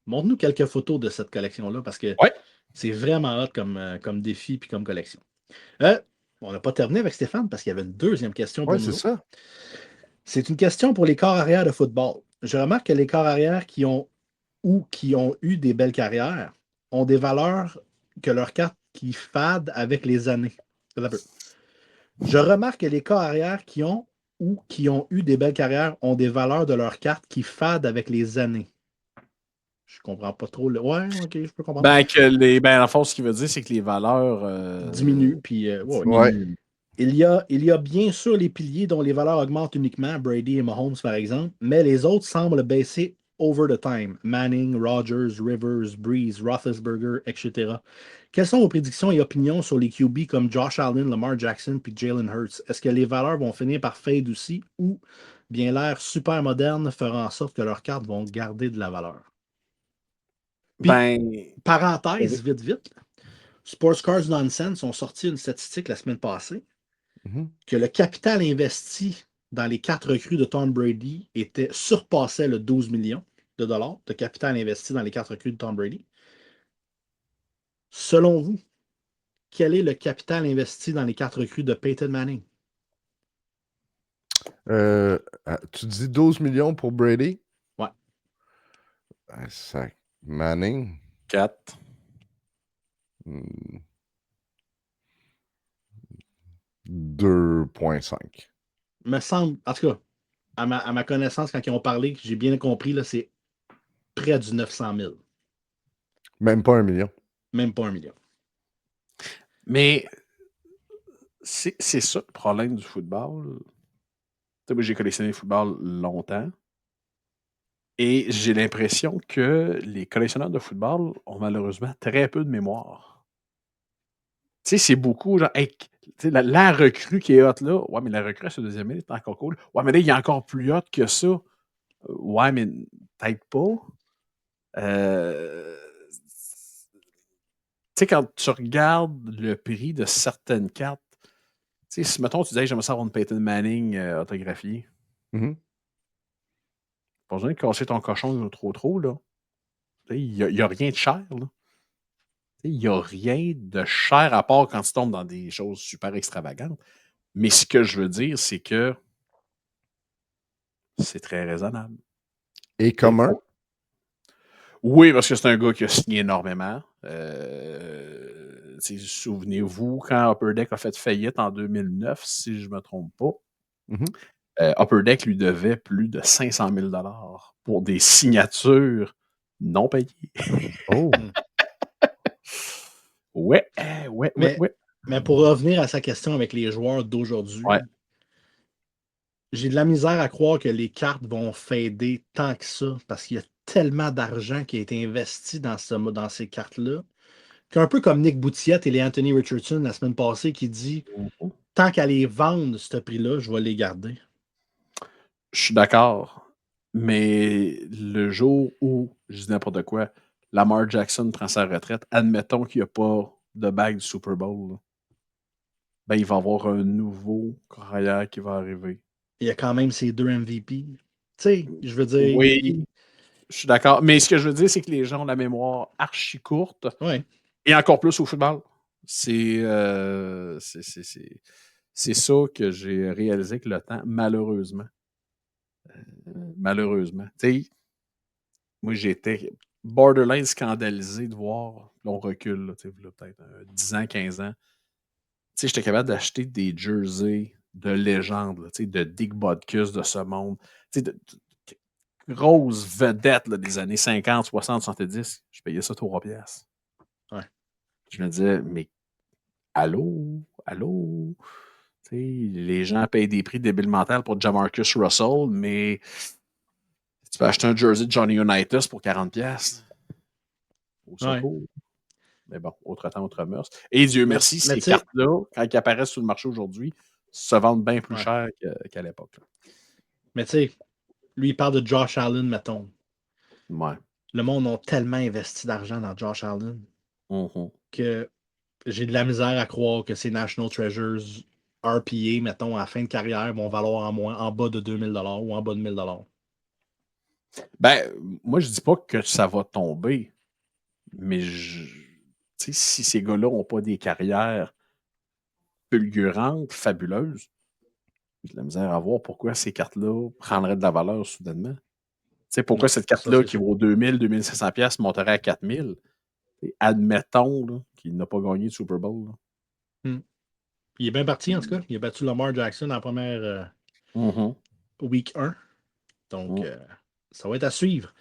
Speaker 1: montre-nous quelques photos de cette collection-là parce que c'est vraiment hot comme défi puis comme collection. On n'a pas terminé avec Stéphane parce qu'il y avait une deuxième question pour nous.
Speaker 3: C'est ça.
Speaker 1: C'est une question pour les corps arrière de football. Je remarque que les corps arrière qui ont eu des belles carrières ont des valeurs que leur carte qui fade avec les années. Je remarque que les corps arrière qui ont eu des belles carrières ont des valeurs de leur carte qui fadent avec les années. Je comprends pas trop. Ouais, ok, je peux comprendre.
Speaker 2: En fond, ce qu'il veut dire, c'est que les valeurs
Speaker 1: diminuent. Puis,
Speaker 2: diminuent.
Speaker 1: Il y a bien sûr les piliers dont les valeurs augmentent uniquement, Brady et Mahomes par exemple, mais les autres semblent baisser over the time. Manning, Rodgers, Rivers, Breeze, Roethlisberger, etc. Quelles sont vos prédictions et opinions sur les QB comme Josh Allen, Lamar Jackson puis Jalen Hurts? Est-ce que les valeurs vont finir par fade aussi ou bien l'ère super moderne fera en sorte que leurs cartes vont garder de la valeur? Puis, parenthèse, vite. Sports Cards Nonsense ont sorti une statistique la semaine passée que le capital investi dans les 4 recrues de Tom Brady surpassait le 12 millions de dollars de capital investi dans les 4 recrues de Tom Brady. Selon vous, quel est le capital investi dans les 4 recrues de Peyton Manning?
Speaker 3: Tu dis 12 millions pour Brady?
Speaker 1: Ouais.
Speaker 3: Manning?
Speaker 2: 4.
Speaker 3: 2,5.
Speaker 1: Me semble, en tout cas, à ma connaissance, quand ils ont parlé, j'ai bien compris, là, c'est près du 900 000.
Speaker 3: Même pas 1 million.
Speaker 1: Même pas 1 million.
Speaker 2: Mais c'est ça le problème du football. Moi, j'ai collectionné le football longtemps. Et j'ai l'impression que les collectionneurs de football ont malheureusement très peu de mémoire. Tu sais, c'est beaucoup, genre, hey, la recrue qui est hot là, ouais, mais la recrue à ce deuxième minute est encore cool. Ouais, mais là, il est encore plus hot que ça. Ouais, mais peut-être pas. Tu sais, quand tu regardes le prix de certaines cartes, tu sais, si, mettons, tu disais, j'aimerais savoir une Peyton Manning autographiée. Pas besoin de casser ton cochon trop, là. Il n'y a rien de cher, là. Il n'y a rien de cher à part quand tu tombes dans des choses super extravagantes. Mais ce que je veux dire, c'est que c'est très raisonnable.
Speaker 3: Et commun?
Speaker 2: Oui, parce que c'est un gars qui a signé énormément. Souvenez-vous, quand Upper Deck a fait faillite en 2009, si je ne me trompe pas, Upper Deck lui devait plus de 500 000 $ pour des signatures non payées.
Speaker 3: Oh!
Speaker 2: Ouais.
Speaker 1: Mais pour revenir à sa question avec les joueurs d'aujourd'hui, j'ai de la misère à croire que les cartes vont fader tant que ça parce qu'il y a tellement d'argent qui a été investi dans ces cartes-là qu'un peu comme Nick Boutiette et les Anthony Richardson la semaine passée qui dit tant qu'à les vendre ce prix-là, je vais les garder.
Speaker 2: Je suis d'accord. Mais le jour où, je dis n'importe quoi, Lamar Jackson prend sa retraite, admettons qu'il n'y a pas de bague du Super Bowl, là, ben il va y avoir un nouveau carrière qui va arriver.
Speaker 1: Il y a quand même ces 2 MVP. Tu sais, je veux dire...
Speaker 2: Oui, je suis d'accord. Mais ce que je veux dire, c'est que les gens ont la mémoire archi courte.
Speaker 1: Ouais.
Speaker 2: Et encore plus au football. C'est ça que j'ai réalisé avec le temps, malheureusement. Malheureusement. Tu sais, moi, j'étais borderline scandalisé de voir, là, on recule, là, peut-être 10 ans, 15 ans. Tu sais, j'étais capable d'acheter des jerseys de légende, là, de Dick Butkus de ce monde. Grosse vedette là, des années 50, 60, 70. Je payais ça 3 piastres.
Speaker 1: Ouais.
Speaker 2: Je me disais, mais allô? Les gens payent des prix débiles mentales pour Jamarcus Russell, mais tu peux acheter un jersey de Johnny Unitas pour 40 piastres. Au secours. Mais bon, autre temps, autre mœurs. Et Dieu merci, ces cartes-là, quand ils apparaissent sur le marché aujourd'hui, se vendent bien plus cher qu'à l'époque.
Speaker 1: Mais tu sais, lui, il parle de Josh Allen, mettons.
Speaker 2: Ouais.
Speaker 1: Le monde a tellement investi d'argent dans Josh Allen que j'ai de la misère à croire que ces National Treasures RPA, mettons, à la fin de carrière, vont valoir en bas de 2000 $ ou en bas de 1000 $.
Speaker 2: Ben, moi, je dis pas que ça va tomber, mais si ces gars-là n'ont pas des carrières fulgurantes, fabuleuses, j'ai de la misère à voir pourquoi ces cartes-là prendraient de la valeur soudainement. Pourquoi cette carte-là qui vaut 2000, 2500 pièces monterait à 4000? Admettons là, qu'il n'a pas gagné de Super Bowl.
Speaker 1: Il est bien parti, en tout cas. Il a battu Lamar Jackson en première week 1. Donc, ça va être à suivre.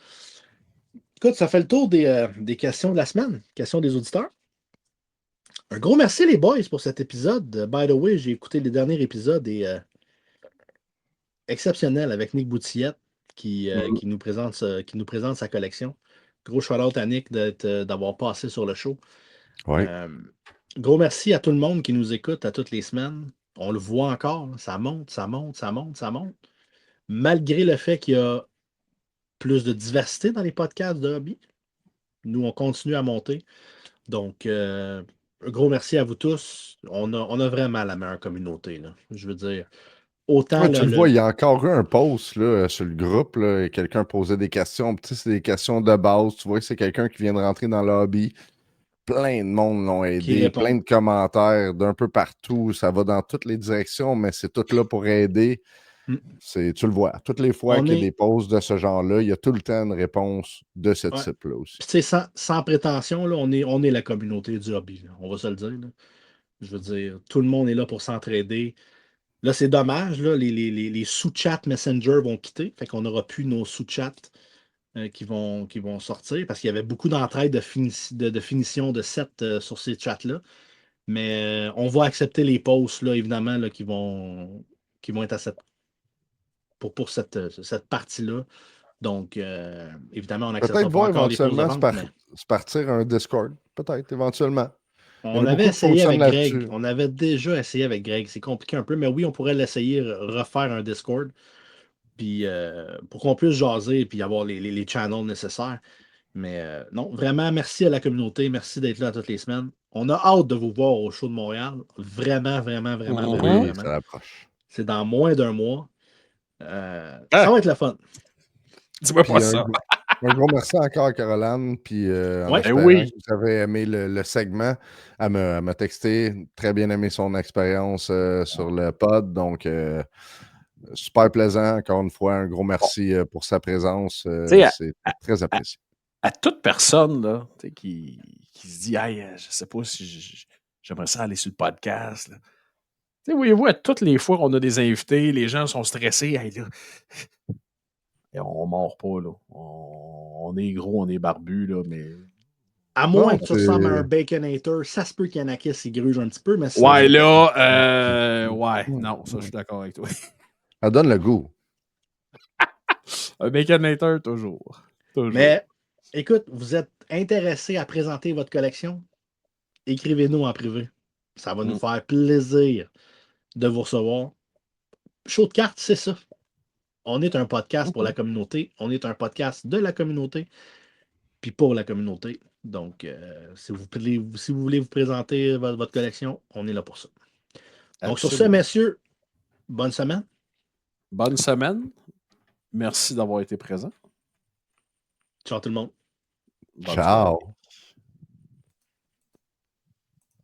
Speaker 1: Écoute, ça fait le tour des questions de la semaine. Questions des auditeurs. Un gros merci, les boys, pour cet épisode. By the way, j'ai écouté les derniers épisodes et exceptionnel avec Nick Boutillette qui nous présente sa collection. Gros shout-out à Nick d'avoir passé sur le show.
Speaker 3: Ouais.
Speaker 1: Gros merci à tout le monde qui nous écoute à toutes les semaines. On le voit encore, ça monte. Malgré le fait qu'il y a plus de diversité dans les podcasts de hobby, nous, on continue à monter. Donc, un gros merci à vous tous. On a vraiment la meilleure communauté, là. Je veux dire, autant
Speaker 3: tu le vois, il y a encore eu un post là, sur le groupe, là, et quelqu'un posait des questions. C'est des questions de base. Tu vois que c'est quelqu'un qui vient de rentrer dans le hobby. Plein de monde l'ont aidé, plein de commentaires d'un peu partout. Ça va dans toutes les directions, mais c'est tout là pour aider. Tu le vois. Toutes les fois qu'il y a des posts de ce genre-là, il y a tout le temps une réponse de ce type-là aussi.
Speaker 1: Puis, sans prétention, là, on est la communauté du hobby. Là. On va se le dire. Là. Je veux dire, tout le monde est là pour s'entraider. Là, c'est dommage. Là, les sous-chats Messenger vont quitter. Fait qu'on n'aura plus nos sous-chats qui vont sortir parce qu'il y avait beaucoup d'entraide de finition de sets sur ces chats-là. Mais on va accepter les posts, là, évidemment, là, qui vont être à pour cette partie-là. Donc, évidemment, on acceptera pas encore les posts de vente.
Speaker 3: Se partir un Discord, peut-être, éventuellement.
Speaker 1: On avait essayé avec Greg. On avait déjà essayé avec Greg. C'est compliqué un peu, mais oui, on pourrait l'essayer, refaire un Discord. Puis pour qu'on puisse jaser et avoir les channels nécessaires. Mais non, vraiment, merci à la communauté. Merci d'être là toutes les semaines. On a hâte de vous voir au show de Montréal. Vraiment.
Speaker 3: Ça approche.
Speaker 1: C'est dans moins d'un mois. Ça va être le fun.
Speaker 2: Dis-moi pas ça.
Speaker 3: Un gros merci encore à Caroline. Puis en espérant que vous avez aimé le segment. Elle m'a texté. Très bien aimé son expérience sur le pod. Donc, super plaisant. Encore une fois, un gros merci pour sa présence. C'est très apprécié.
Speaker 2: À toute personne là, qui se dit hey, je sais pas si j'aimerais ça aller sur le podcast. Là. Voyez-vous, à toutes les fois qu'on a des invités, les gens sont stressés. Hey, là, et on ne mord pas. Là. On est gros, on est barbu, là, mais.
Speaker 1: À moins que tu ressembles à un Baconator, ça se peut qu'Yanakis il gruge un petit peu, mais c'est.
Speaker 2: Ouais, là, non, ça, je suis d'accord avec toi.
Speaker 3: Elle donne le goût.
Speaker 2: Un Baconator, toujours.
Speaker 1: Mais, écoute, vous êtes intéressé à présenter votre collection? Écrivez-nous en privé. Ça va nous faire plaisir de vous recevoir. Show de cartes, c'est ça. On est un podcast pour la communauté. On est un podcast de la communauté. Puis pour la communauté. Donc, si vous voulez vous présenter votre collection, on est là pour ça. Donc, sur ce, messieurs, bonne semaine.
Speaker 2: Bonne semaine. Merci d'avoir été présent.
Speaker 1: Ciao tout le monde.
Speaker 3: Ciao.